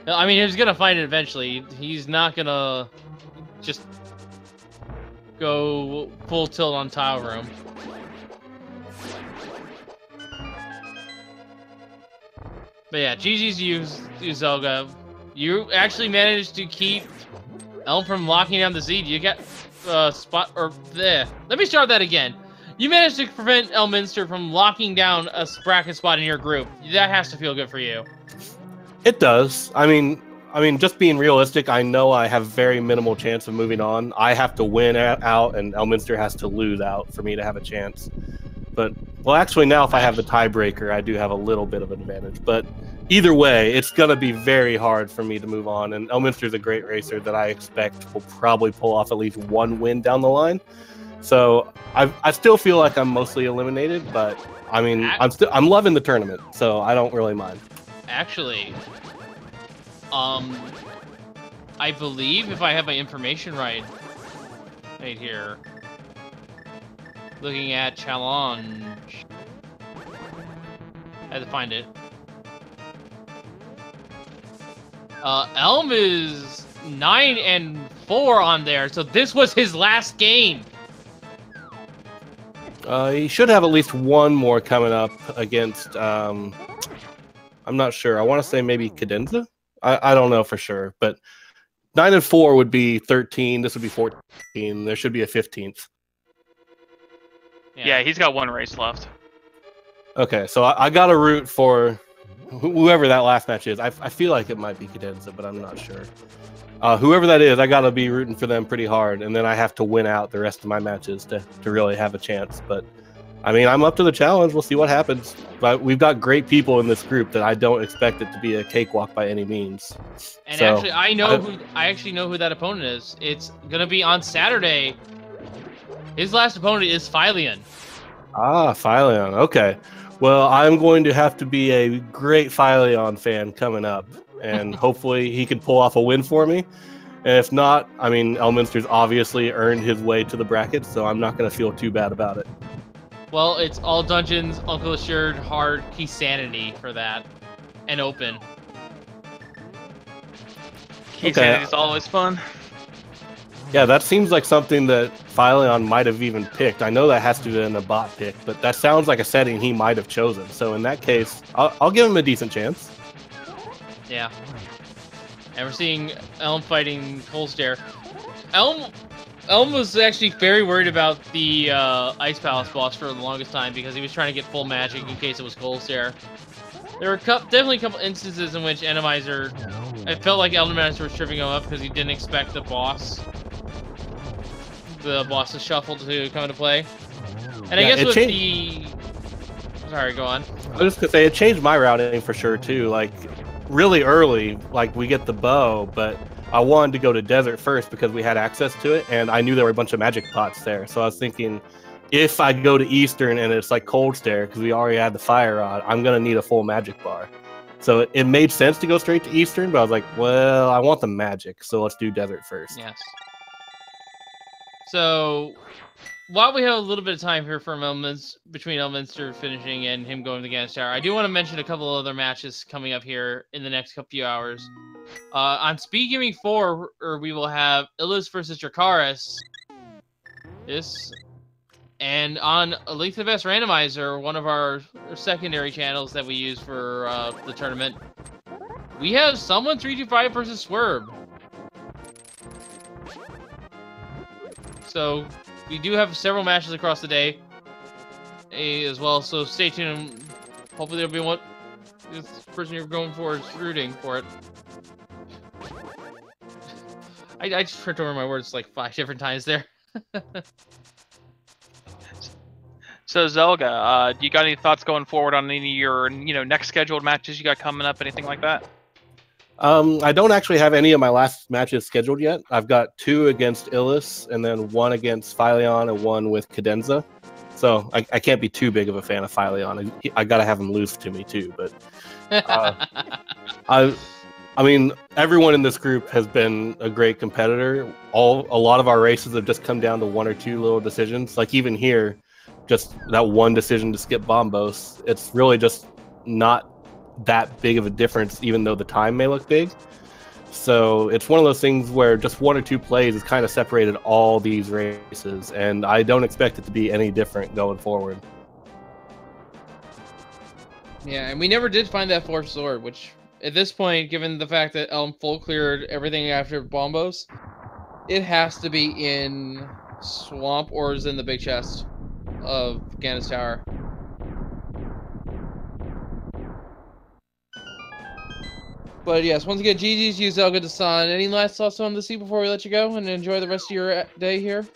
I mean, he's gonna find it eventually. He's not gonna just go full tilt on Tile Room. But yeah, GG's you, Zelda. You actually managed to keep Elm from locking down the seed. You got spot or there. Let me start that again. You managed to prevent Elminster from locking down a bracket spot in your group. That has to feel good for you. It does. I mean, just being realistic, I know I have very minimal chance of moving on. I have to win out, and Elminster has to lose out for me to have a chance. But, well, actually, now if I have the tiebreaker, I do have a little bit of an advantage. But either way, it's going to be very hard for me to move on. And Elminster's a great racer that I expect will probably pull off at least one win down the line. So I still feel like I'm mostly eliminated, but I mean, I'm loving the tournament, so I don't really mind. Actually, I believe if I have my information right here, looking at challenge, I had to find it. Elm is 9-4 on there, so this was his last game. He should have at least one more coming up against, I'm not sure. I want to say maybe Cadenza? I don't know for sure, but 9-4 would be 13. This would be 14. There should be a 15th. Yeah, he's got one race left. Okay, so I got to root for whoever that last match is. I feel like it might be Cadenza, but I'm not sure. Whoever that is, I got to be rooting for them pretty hard, and then I have to win out the rest of my matches to really have a chance. But, I mean, I'm up to the challenge. We'll see what happens. But we've got great people in this group that I don't expect it to be a cakewalk by any means. And so, actually, I actually know who that opponent is. It's going to be on Saturday. His last opponent is Phylion. Ah, Phylion. Okay. Well, I'm going to have to be a great Phylion fan coming up. And hopefully he can pull off a win for me. And if not, I mean, Elminster's obviously earned his way to the bracket, so I'm not going to feel too bad about it. Well, it's all dungeons, Uncle Assured, hard, key sanity for that, and open. Key sanity's always fun. Yeah, that seems like something that Phylion might have even picked. I know that has to be in a bot pick, but that sounds like a setting he might have chosen. So in that case, I'll give him a decent chance. Yeah. And we're seeing Elm fighting Colstair. Elm was actually very worried about the Ice Palace boss for the longest time because he was trying to get full magic in case it was Colstair. There were definitely a couple instances in which Randomizer, it felt like Randomizer was tripping him up because he didn't expect the boss's shuffle to come into play. And I guess with the... Sorry, go on. I was just going to say, it changed my routing for sure, too. Like, really early, like, we get the bow, but I wanted to go to desert first because we had access to it, and I knew there were a bunch of magic pots there. So I was thinking, if I go to Eastern and it's like Cold Stare, because we already had the fire rod, I'm going to need a full magic bar. So it made sense to go straight to Eastern, but I was like, well, I want the magic, so let's do desert first. Yes. So, while we have a little bit of time here for between Elminster finishing and him going to the Ganon Tower, I do want to mention a couple of other matches coming up here in the next few hours. On Speed Gaming 4, we will have Illus versus Dracaris. And on Elite the Best Randomizer, one of our secondary channels that we use for the tournament, we have Someone 325 versus Swerve. So we do have several matches across the day as well, so stay tuned. Hopefully there'll be one. This person you're going for is rooting for it. I just tripped over my words like 5 different times there. So Zelda, do you got any thoughts going forward on any of your next scheduled matches you got coming up, anything like that? I don't actually have any of my last matches scheduled yet. I've got 2 against Illus, and then 1 against Phylion, and 1 with Cadenza. So I can't be too big of a fan of Phylion. I gotta have him lose to me too. But I mean, everyone in this group has been a great competitor. A lot of our races have just come down to 1 or 2 little decisions. Like even here, just that one decision to skip Bombos. It's really just not that big of a difference, even though the time may look big. So it's one of those things where just 1 or 2 plays has kind of separated all these races, and I don't expect it to be any different going forward. Yeah, and we never did find that 4th sword, which at this point, given the fact that Elm full cleared everything after Bombos, it has to be in Swamp or is in the big chest. of Ganon's Tower. But yes, once again, GG's you, zelgadissan. Any last thoughts on the sea before we let you go and enjoy the rest of your day here?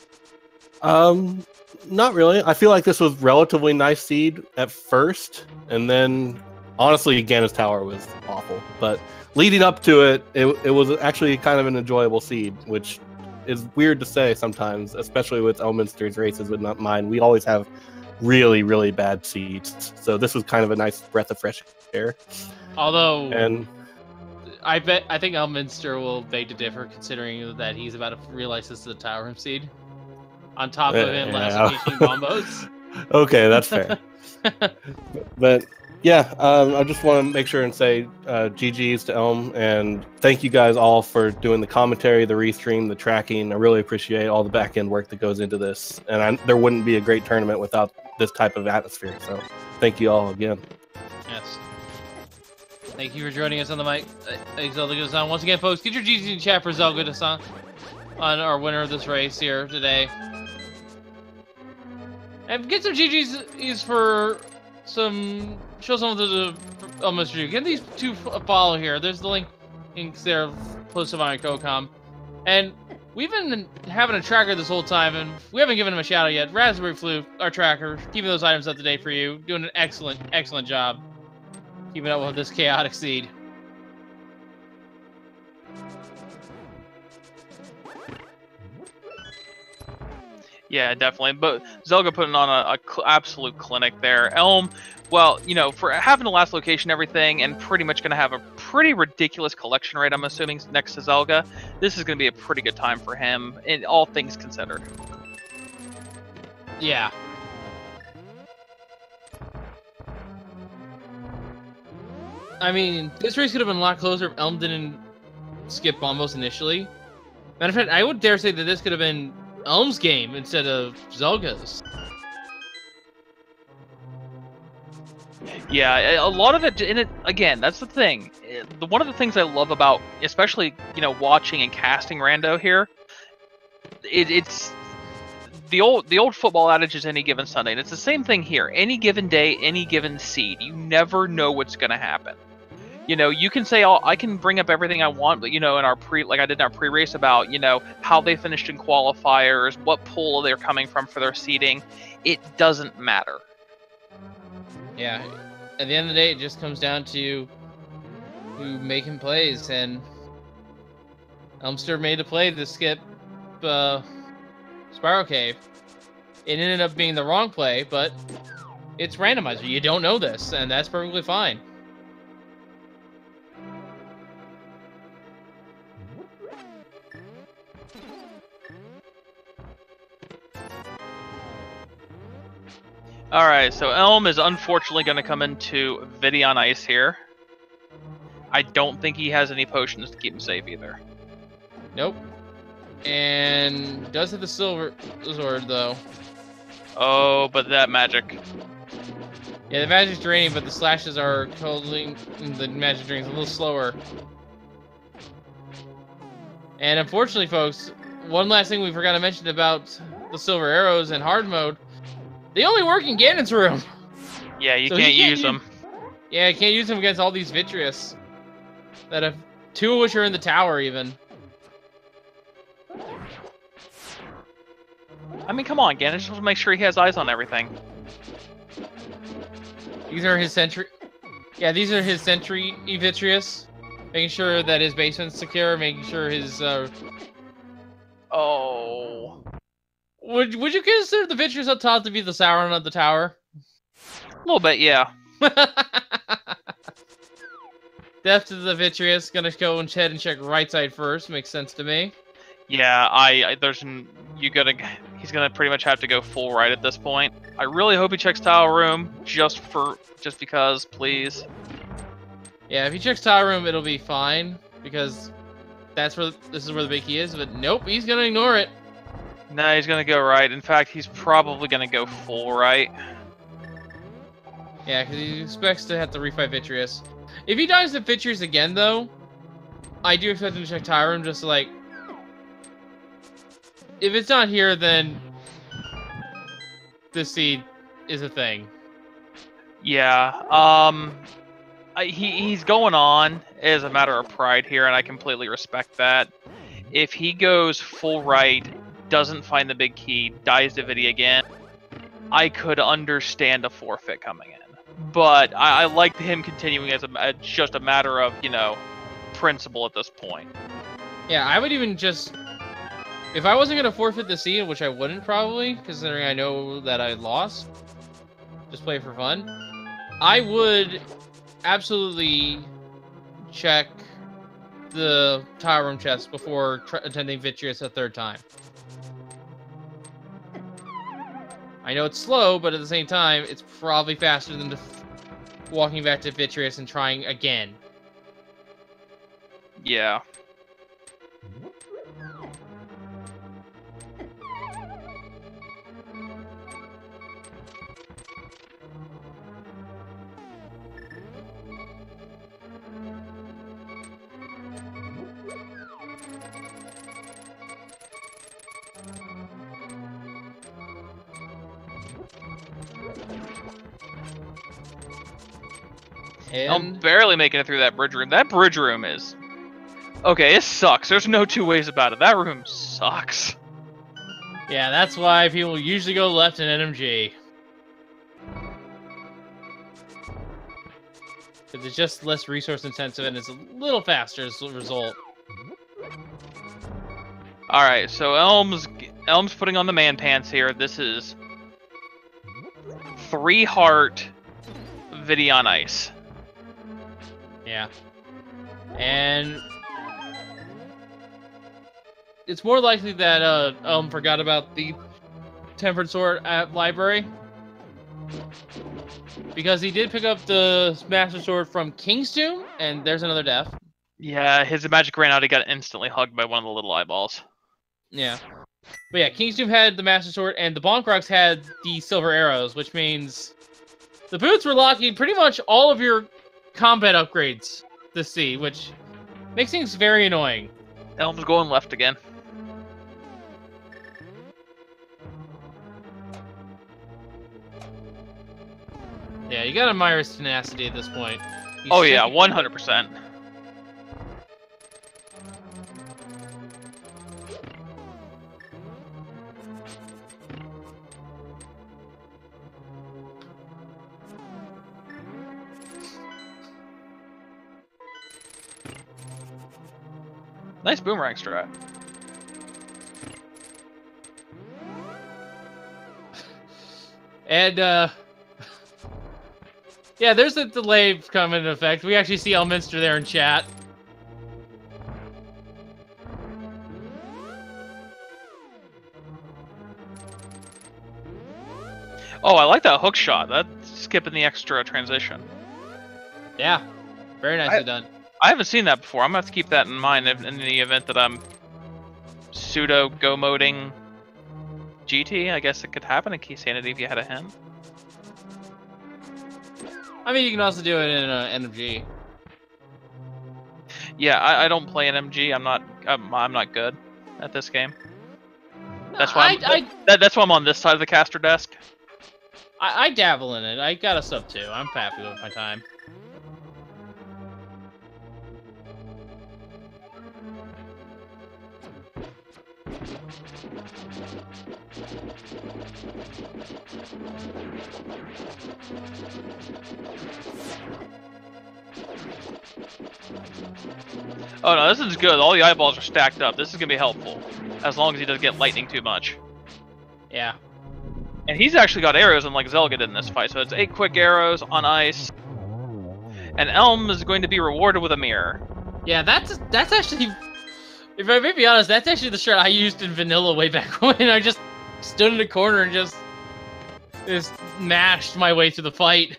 Not really. I feel like this was relatively nice seed at first, and then honestly, Ganon's Tower was awful. But leading up to it, it was actually kind of an enjoyable seed, which is weird to say sometimes, especially with Elminster's races, but not mine. We always have really, really bad seeds, so this was kind of a nice breath of fresh air. Although, and I think Elminster will beg to differ, considering that he's about to realize this is a Tower Room seed. On top of him last occasion bombos. Okay, that's fair. But yeah, I just want to make sure and say GG's to Elm, and thank you guys all for doing the commentary, the restream, the tracking. I really appreciate all the back end work that goes into this, and there wouldn't be a great tournament without this type of atmosphere. So thank you all again. Yes. Thank you for joining us on the mic, zelgadissan. Once again, folks, get your GG's in chat for zelgadissan on our winner of this race here today. And get some GG's for show some of the Elminster. Get these two follow here. There's the links there posted on my co-com. And we've been having a tracker this whole time, and we haven't given him a shout out yet. Raspberry Flu, our tracker, keeping those items up to date for you. Doing an excellent, excellent job keeping up with this chaotic seed. Yeah, definitely. But Zelda putting on a absolute clinic there. Elm, well, you know, for having the last location and everything, and pretty much going to have a pretty ridiculous collection rate, I'm assuming, next to Zelda, this is going to be a pretty good time for him, in all things considered. Yeah. I mean, this race could have been a lot closer if Elm didn't skip bombos initially. Matter of fact, I would dare say that this could have been Elm's game instead of Zelga's. Yeah, a lot of it, in it again, that's the thing. One of the things I love about, especially, you know, watching and casting Rando here, it's the old football adage is any given Sunday, and it's the same thing here. Any given day, any given seed, you never know what's going to happen. You know, you can say, oh, I can bring up everything I want, but, you know, in our like I did in our pre-race about, you know, how they finished in qualifiers, what pool they're coming from for their seeding, it doesn't matter. Yeah, at the end of the day, it just comes down to who making plays, and Elmster made a play to skip Spiral Cave. It ended up being the wrong play, but it's randomizer. You don't know this, and that's perfectly fine. Alright, so Elm is unfortunately going to come into Vidi on ice here. I don't think he has any potions to keep him safe either. Nope. And does have the silver sword, though. Oh, but that magic. Yeah, the magic's draining, but the slashes are holding the magic drains a little slower. And unfortunately, folks, one last thing we forgot to mention about the silver arrows in hard mode. They only work in Ganon's room. Yeah, you can't use them. Yeah, you can't use them against all these Vitreous. That have two of which are in the tower, even. I mean, come on, Ganon. Just want to make sure he has eyes on everything. These are his sentry. Yeah, these are his sentry Vitreous. Making sure that his basement's secure, making sure his, Oh. Would you consider the Vitreous up top to be the Sauron of the tower? A little bit, yeah. Depth of the Vitreous, gonna go and head and check right side first. Makes sense to me. Yeah, he's gonna pretty much have to go full right at this point. I really hope he checks Tower Room just because, please. Yeah, if he checks Tower Room, it'll be fine because this is where the big key is. But nope, he's gonna ignore it. No, he's gonna go right. In fact, he's probably gonna go full right. Yeah, because he expects to have to refight Vitreous. If he dies to Vitreous again, though, I do expect him to check Tower Room just like... If it's not here, then this seed is a thing. Yeah. He's going on as a matter of pride here, and I completely respect that. If he goes full right, doesn't find the big key, dies to Vidya again, I could understand a forfeit coming in. But I like him continuing as just a matter of, you know, principle at this point. Yeah, I would even just... If I wasn't going to forfeit the seed, which I wouldn't probably, considering I know that I lost, just play for fun, I would absolutely check the tile room chest before attending Vitreous a third time. I know it's slow, but at the same time, it's probably faster than walking back to Vitreous and trying again. Yeah. I'm barely making it through that bridge room. That bridge room is... Okay, it sucks. There's no two ways about it. That room sucks. Yeah, that's why people usually go left in NMG. Because it's just less resource intensive and it's a little faster as a result. Alright, so Elm's putting on the man pants here. This is 3 heart Vidya on ice. Yeah. And it's more likely that Elm forgot about the Tempered Sword at library. Because he did pick up the Master Sword from King's Tomb, and there's another death. Yeah, his magic ran out. He got instantly hugged by one of the little eyeballs. Yeah. But yeah, King's Tomb had the Master Sword, and the Bonkrux had the silver arrows, which means the boots were locking pretty much all of your combat upgrades this sea, which makes things very annoying. Elm's going left again. Yeah, you gotta admire his tenacity at this point. Oh yeah, 100%. Nice boomerang strat. And, yeah, there's a delay coming into effect. We actually see Elminster there in chat. Oh, I like that hook shot. That's skipping the extra transition. Yeah, very nicely done. I haven't seen that before. I'm gonna have to keep that in mind in the event that I'm pseudo go moding GT. I guess it could happen in Key Sanity if you had a hint. I mean, you can also do it in NMG. Yeah, I don't play NMG. I'm not good at this game. That's why that's why I'm on this side of the caster desk. I dabble in it. I got a sub too. I'm happy with my time. Oh no, this is good. All the eyeballs are stacked up. This is gonna be helpful, as long as he doesn't get lightning too much. Yeah. And he's actually got arrows, unlike Zelda did in this fight. So it's 8 quick arrows on ice. And Elm is going to be rewarded with a mirror. Yeah, that's actually, if I may be honest, that's actually the strat I used in vanilla way back when. I just stood in a corner and just mashed my way through the fight.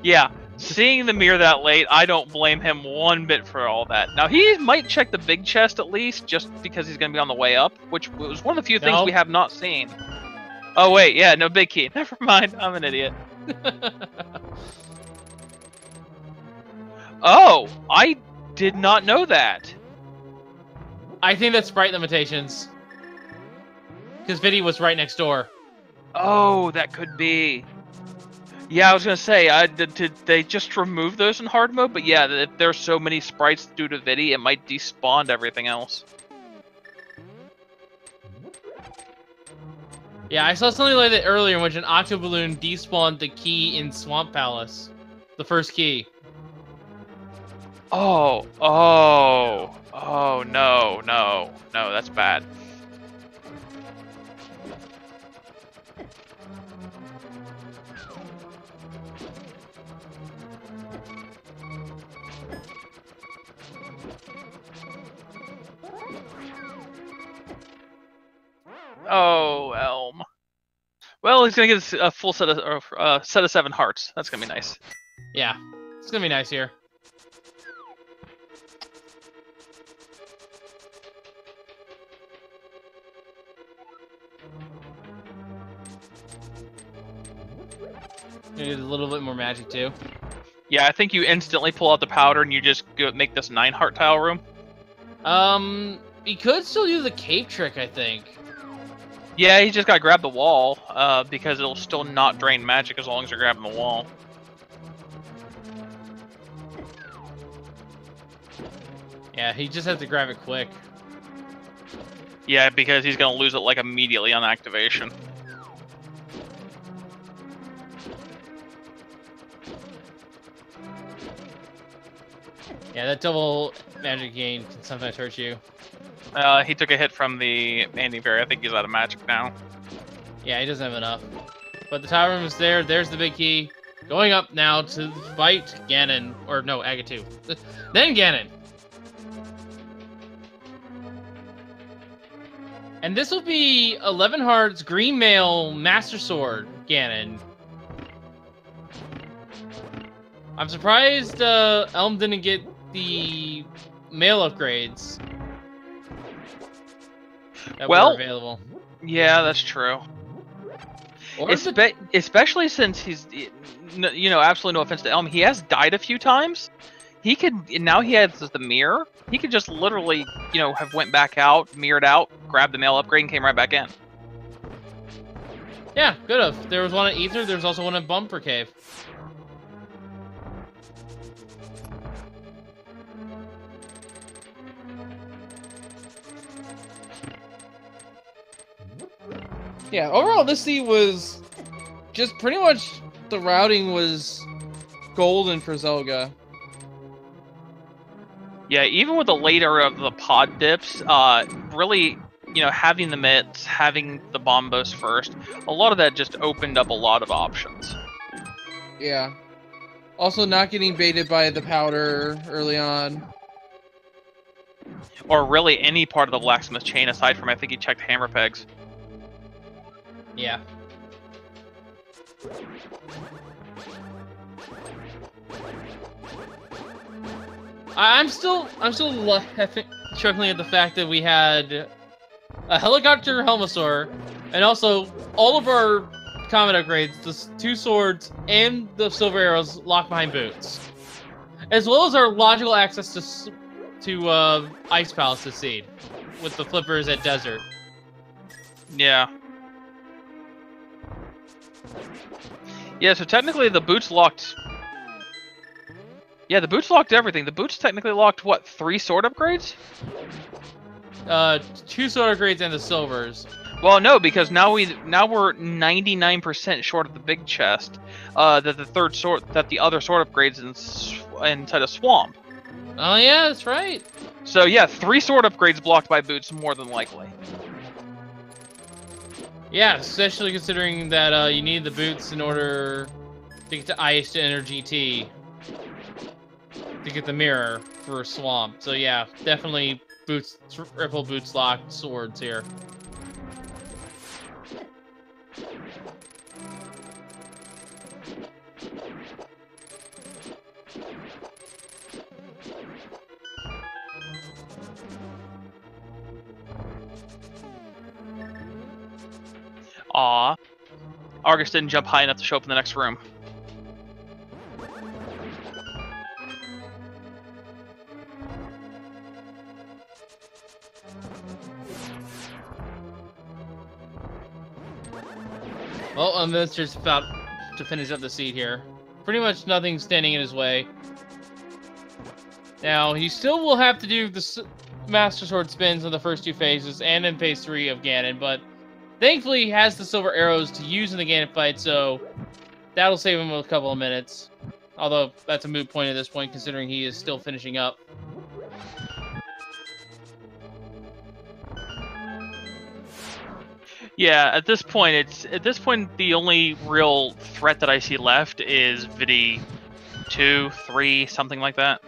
Yeah, seeing the mirror that late, I don't blame him one bit for all that. Now, he might check the big chest at least, just because he's going to be on the way up, which was one of the few things we have not seen. Oh, wait, yeah, no big key. Never mind, I'm an idiot. Oh, I did not know that. I think that's sprite limitations. Because Viddy was right next door. Oh, that could be. Yeah, I was gonna say, did they just remove those in hard mode? But yeah, if there's so many sprites due to Viddy, it might despawn everything else. Yeah, I saw something like that earlier in which an Octo Balloon despawned the key in Swamp Palace. The first key. Oh, no, that's bad. Oh, Elm. Well, he's gonna get a full set of 7 hearts. That's gonna be nice. Yeah, it's gonna be nice here. Maybe a little bit more magic too. Yeah, I think you instantly pull out the powder and you just go make this 9 heart tile room. He could still do the cape trick, I think. Yeah, he just gotta grab the wall, because it'll still not drain magic as long as you're grabbing the wall. Yeah, he just has to grab it quick. Yeah, because he's gonna lose it like immediately on activation. Yeah, that double magic gain can sometimes hurt you. He took a hit from the anti-fairy. I think he's out of magic now. Yeah, he doesn't have enough. But the tower room is there. There's the big key. Going up now to fight Ganon. Or no, Agahnim. Then Ganon. And this will be 11 hearts, green mail, master sword, Ganon. I'm surprised Elm didn't get the mail upgrades that were available. Yeah, that's true. Or Especially since he's, you know, absolutely no offense to Elm, he has died a few times. He could, now he has the mirror. He could just literally, you know, have went back out, mirrored out, grabbed the mail upgrade, and came right back in. Yeah, could have. There was one at Ether. There was also one at Bumper Cave. Yeah, overall, this seed was just pretty much the routing was golden for Zelda. Yeah, even with the later of the pod dips, really, you know, having the mitts, having the bombos first, a lot of that just opened up a lot of options. Yeah. Also, not getting baited by the powder early on. Or really any part of the blacksmith chain aside from, I think he checked hammer pegs. Yeah. I'm still chuckling at the fact that we had a helicopter Helmosaur, and also all of our comet upgrades, the 2 swords and the silver arrows locked behind boots, as well as our logical access to Ice Palace to seed with the flippers at Desert. Yeah. Yeah, so technically the boots locked... Yeah, the boots locked everything. The boots technically locked, what, 3 sword upgrades? 2 sword upgrades and the silvers. Well, no, because now we're 99% short of the big chest. That the other sword upgrades inside a swamp. Oh yeah, that's right. So yeah, 3 sword upgrades blocked by boots more than likely. Yeah, especially considering that you need the boots in order to get to Ice to enter GT to get the mirror for Swamp. So yeah, definitely boots, triple boots locked swords here. Aw. Argus didn't jump high enough to show up in the next room. Well, Elminster's about to finish up the seed here. Pretty much nothing standing in his way. Now, he still will have to do the Master Sword spins in the first 2 phases and in phase 3 of Ganon, but thankfully he has the silver arrows to use in the Ganon fight, so that'll save him a couple of minutes. Although, that's a moot point at this point, considering he is still finishing up. Yeah, at this point, the only real threat that I see left is Vidi 2, 3, something like that.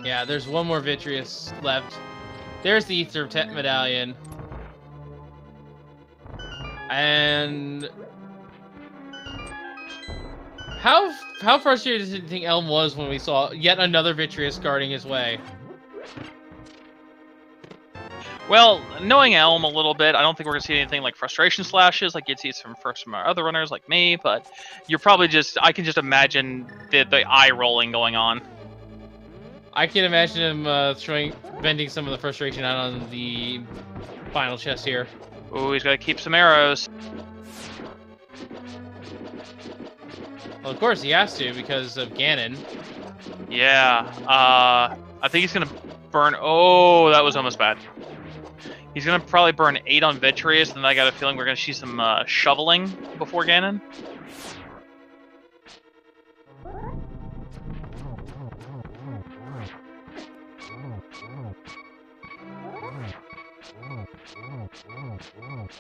Yeah, there's one more Vitreous left. There's the Ether Medallion. And how frustrated did you think Elm was when we saw yet another Vitreous guarding his way? Well, knowing Elm a little bit, I don't think we're gonna see anything like frustration slashes like you'd see from our other runners like me, but you're probably I can just imagine the eye rolling going on. I can imagine him venting some of the frustration out on the final chest here. Ooh, he's gotta keep some arrows. Well, of course he has to because of Ganon. Yeah, I think he's gonna burn. Oh, that was almost bad. He's gonna probably burn 8 on Vitreous, and then I got a feeling we're gonna see some shoveling before Ganon.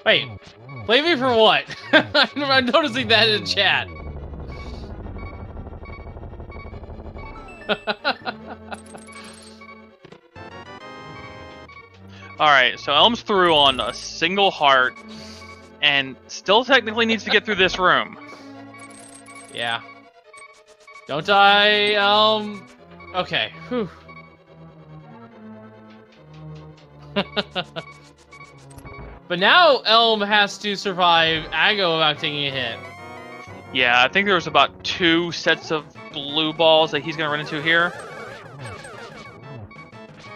Wait, blame me for what? I'm noticing that in chat. Alright, so Elm's through on a single heart, and still technically needs to get through this room. Yeah. Don't die, Elm. Okay, whew. But now Elm has to survive Ago without taking a hit. Yeah, I think there was about 2 sets of blue balls that he's gonna run into here.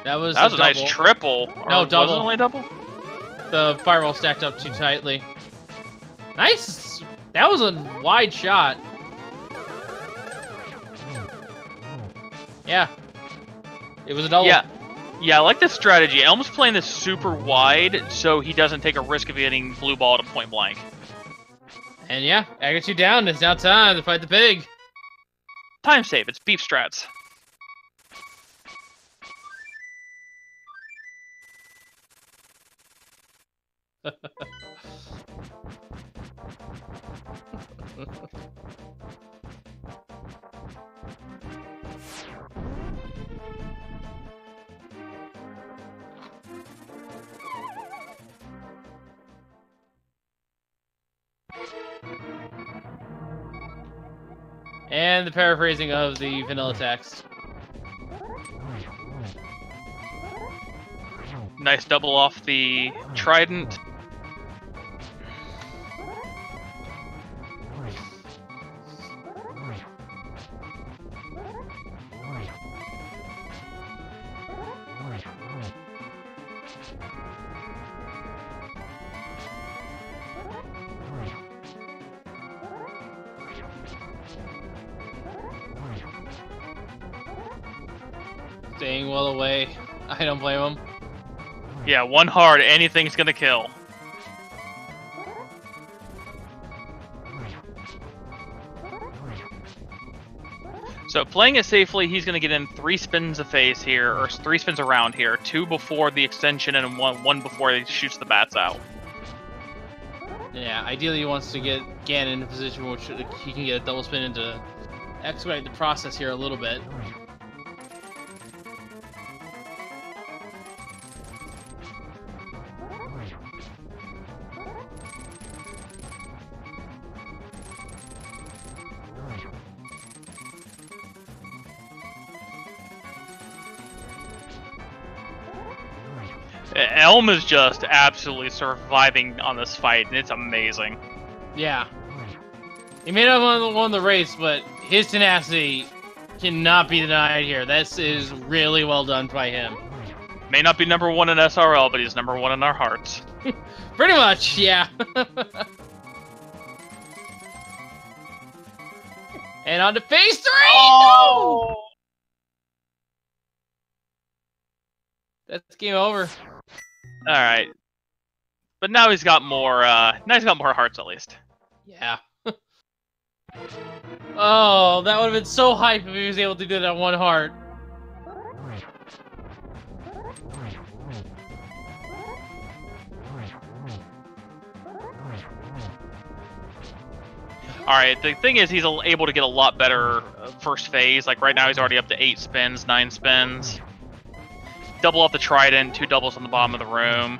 That was a nice triple. No, double. Was it only double? The fireball stacked up too tightly. Nice! That was a wide shot. Yeah. It was a double. Yeah, I like this strategy. Elm's playing this super wide, so he doesn't take a risk of getting blue ball to point blank. And yeah, I got you down. It's now time to fight the pig. Time save. It's beef strats. And the paraphrasing of the vanilla text. Nice double off the trident. Staying well away. I don't blame him. Yeah, 1 hard, anything's gonna kill. So playing it safely, he's gonna get in 3 spins a phase here, or 3 spins around here. 2 before the extension and one before he shoots the bats out. Yeah, ideally he wants to get Ganon in a position where he can get a double spin to expedite the process here a little bit. Elm is just absolutely surviving on this fight, and it's amazing. Yeah. He may not have won the race, but his tenacity cannot be denied here. This is really well done by him. May not be #1 in SRL, but he's #1 in our hearts. Pretty much, yeah. And on to phase 3! Oh! No! That's game over. All right, but now he's got more. Now he's got more hearts at least. Yeah. Oh, that would have been so hype if he was able to do that 1 heart. All right, the thing is, he's able to get a lot better first phase. Like right now, he's already up to 8 spins, 9 spins. Double up the trident, 2 doubles on the bottom of the room.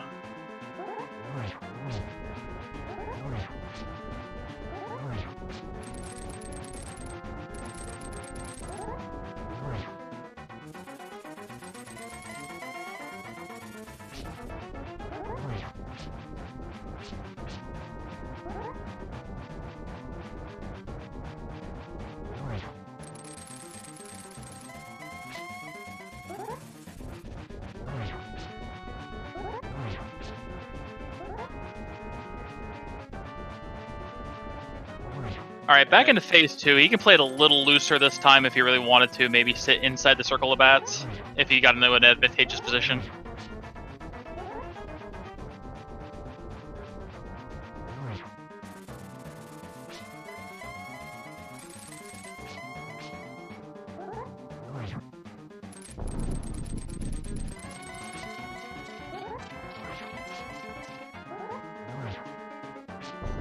All right, back into phase 2. He can play it a little looser this time if he really wanted to. Maybe sit inside the circle of bats if he got into an advantageous position.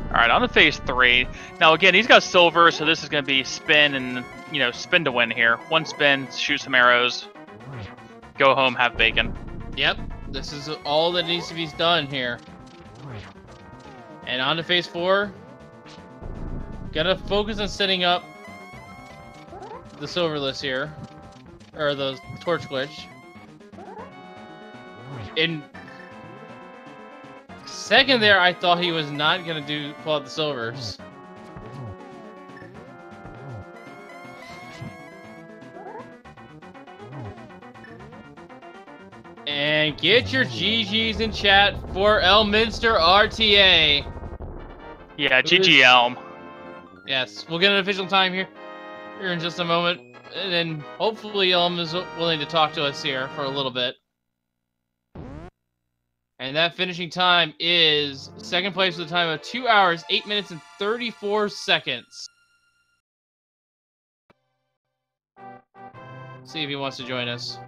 All right, on to phase 3. Now again, he's got silver, so this is going to be spin and, you know, spin to win here. 1 spin, shoot some arrows, go home, have bacon. Yep, this is all that needs to be done here. And on to phase 4. Gotta focus on setting up the silverless here, or the torch glitch. In second there, I thought he was not gonna pull out the silvers. And get your GGs in chat for ElminsterRTA. Yeah, GG Elm. Yes, we'll get an official time here in just a moment, and then hopefully Elm is willing to talk to us here for a little bit. And that finishing time is second place with a time of 2 hours, 8 minutes, and 34 seconds. See if he wants to join us.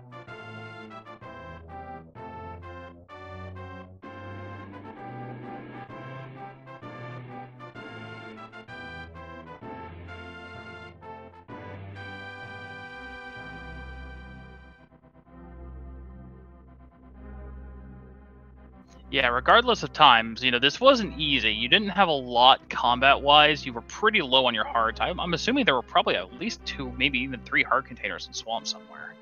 Yeah, regardless of times, you know, this wasn't easy. You didn't have a lot combat-wise. You were pretty low on your hearts. I'm assuming there were probably at least 2, maybe even 3 heart containers in Swamp somewhere.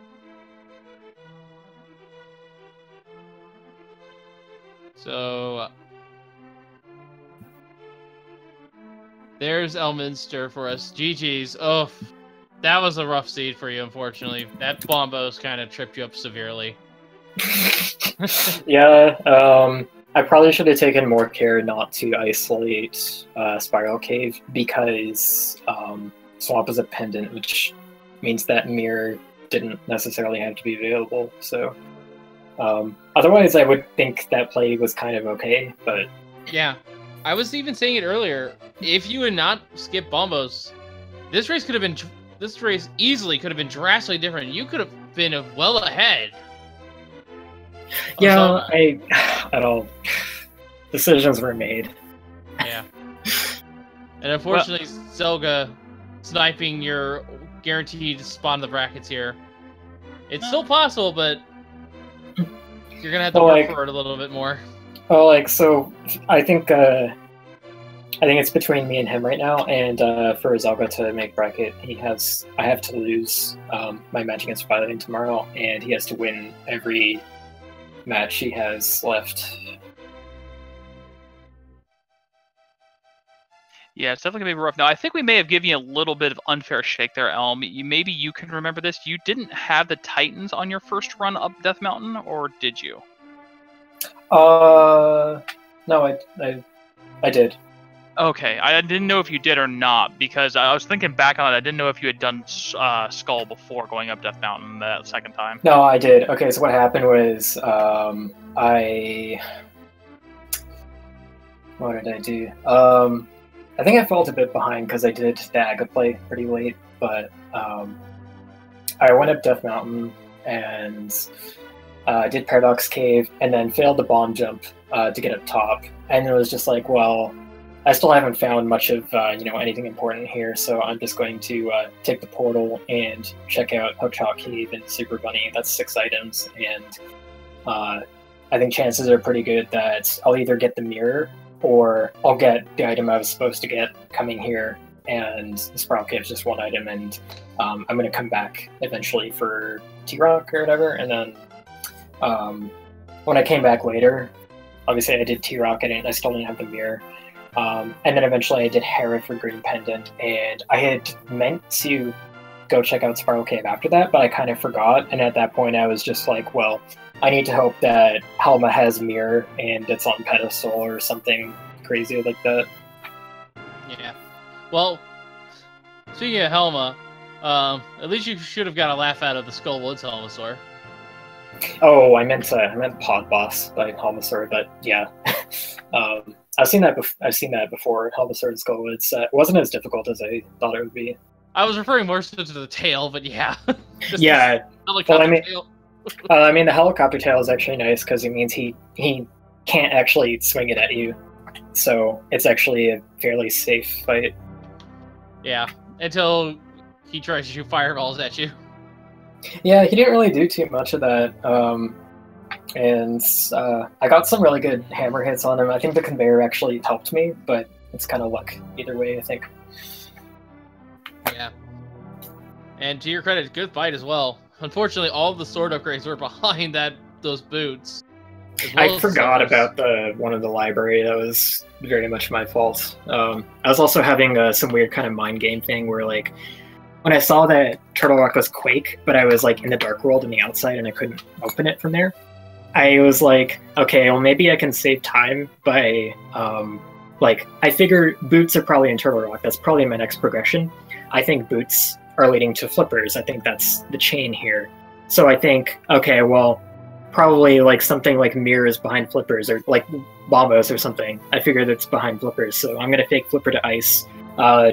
So there's Elminster for us. GG's. Oh, that was a rough seed for you, unfortunately. That Bombos kind of tripped you up severely. Yeah, I probably should have taken more care not to isolate Spiral Cave because Swamp is a pendant, which means that Mirror didn't necessarily have to be available. So otherwise, I would think that play was kind of okay, but yeah, I was even saying it earlier. If you had not skipped Bombos, this race easily could have been drastically different. You could have been well ahead. Yeah, I don't. Decisions were made. Yeah. And unfortunately, Zelda sniping your guaranteed spawn the brackets here. It's still possible, but you're gonna have to work for it a little bit more. Oh, so I think it's between me and him right now, and for Zelda to make bracket, I have to lose my match against Violet tomorrow, and he has to win every match he has left. Yeah, it's definitely gonna be rough. Now, I think we may have given you a little bit of unfair shake there, Elm. Maybe you can remember this. You didn't have the Titans on your first run up Death Mountain, or did you? No, I did. Okay, I didn't know if you did or not, because I was thinking back on it, I didn't know if you had done Skull before going up Death Mountain that second time. No, I did. Okay, so what happened was, what did I do? I think I felt a bit behind because I did the Aga play pretty late, but I went up Death Mountain and did Paradox Cave, and then failed the bomb jump to get up top. And it was just like, well, I still haven't found much of anything important here, so I'm just going to take the portal and check out Hookshot Cave and Super Bunny. That's 6 items, and I think chances are pretty good that I'll either get the mirror or I'll get the item I was supposed to get coming here, and the Spiral Cave is just 1 item, and I'm going to come back eventually for T-Rock or whatever, and then when I came back later, obviously I did T-Rock and I still didn't have the mirror. And then eventually I did Hera for Green Pendant, and I had meant to go check out Spiral Cave after that, but I kind of forgot, and at that point I was just like, well, I need to hope that Helma has mirror and it's on pedestal or something crazy like that. Yeah. Well, speaking of Helma, at least you should have got a laugh out of the Skull Woods Helmasaur. Oh, I meant Pod Boss by Helmasaur, but yeah. I've seen that before, Helmasaur and Skull Woods. It wasn't as difficult as I thought it would be. I was referring more so to the tail, but yeah. Yeah. Helicopter tail. I mean, the helicopter tail is actually nice because it means he can't actually swing it at you, so it's actually a fairly safe fight. Yeah, until he tries to shoot fireballs at you. Yeah, he didn't really do too much of that, and I got some really good hammer hits on him. I think the conveyor actually helped me, but it's kind of luck either way, I think. Yeah. And to your credit, good fight as well. Unfortunately, all of the sword upgrades were behind those boots. I forgot about the one in the library. That was very much my fault. I was also having some weird kind of mind game thing where, like, when I saw that Turtle Rock was Quake, but I was like in the Dark World on the outside and I couldn't open it from there, I was like, okay, well maybe I can save time by, I figure boots are probably in Turtle Rock. That's probably my next progression. I think boots are leading to flippers. I think that's the chain here. So I think, okay, well, probably like something like mirrors behind flippers, or like bombos or something. I figure that's behind flippers. So I'm gonna fake flipper to ice,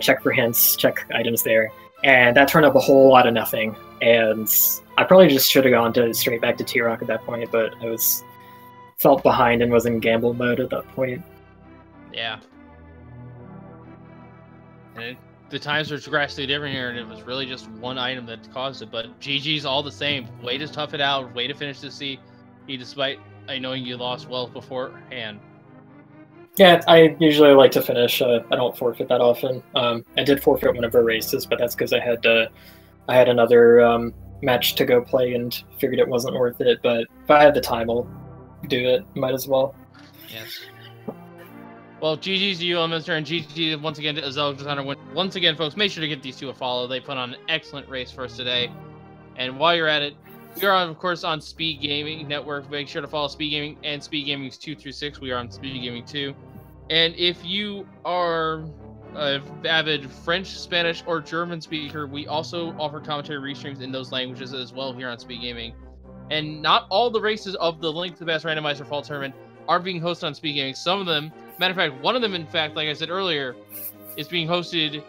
check for hints, check items there, and that turned up a whole lot of nothing. And I probably just should have gone straight back to T-Rock at that point, but I felt behind and was in gamble mode at that point. Yeah. And the times were drastically different here, and it was really just one item that caused it. But GG's all the same. Way to tough it out. Way to finish the C, despite knowing you lost well beforehand. Yeah, I usually like to finish. I don't forfeit that often. I did forfeit one of our races, but that's because I had another match to go play and figured it wasn't worth it. But if I had the time, I'll do it. Might as well. Yes. Well, GG's to you, Elminster, and GG once again to Zelda. Once again, folks, make sure to give these two a follow. They put on an excellent race for us today. And while you're at it, we are, of course, on Speed Gaming Network. Make sure to follow Speed Gaming and Speed Gaming's 2 through 6. We are on Speed Gaming 2. And if you are an avid French, Spanish, or German speaker, we also offer commentary restreams in those languages as well here on Speed Gaming. And not all the races of the Link to the Past Randomizer Fall Tournament are being hosted on Speed Gaming. Some of them, matter of fact, one of them, in fact, like I said earlier, is being hosted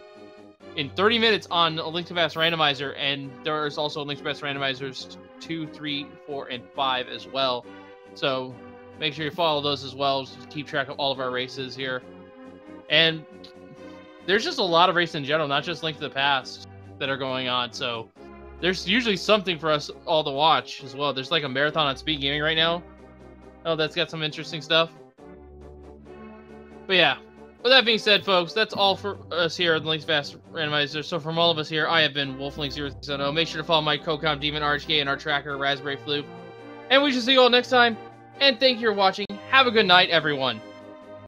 in 30 minutes on a Link to the Past Randomizer, and there is also a Link to the Past Randomizers 2, 3, 4, and 5 as well. So make sure you follow those as well to keep track of all of our races here. And there's just a lot of races in general, not just Link to the Past, that are going on. So there's usually something for us all to watch as well. There's like a marathon on Speed Gaming right now. Oh, that's got some interesting stuff. But yeah, with that being said, folks, that's all for us here at the Link's Fast Randomizer. So from all of us here, I have been WolfLink060. Make sure to follow my co-com Demon RHK and our tracker Raspberry Flute. And we shall see you all next time. And thank you for watching. Have a good night, everyone.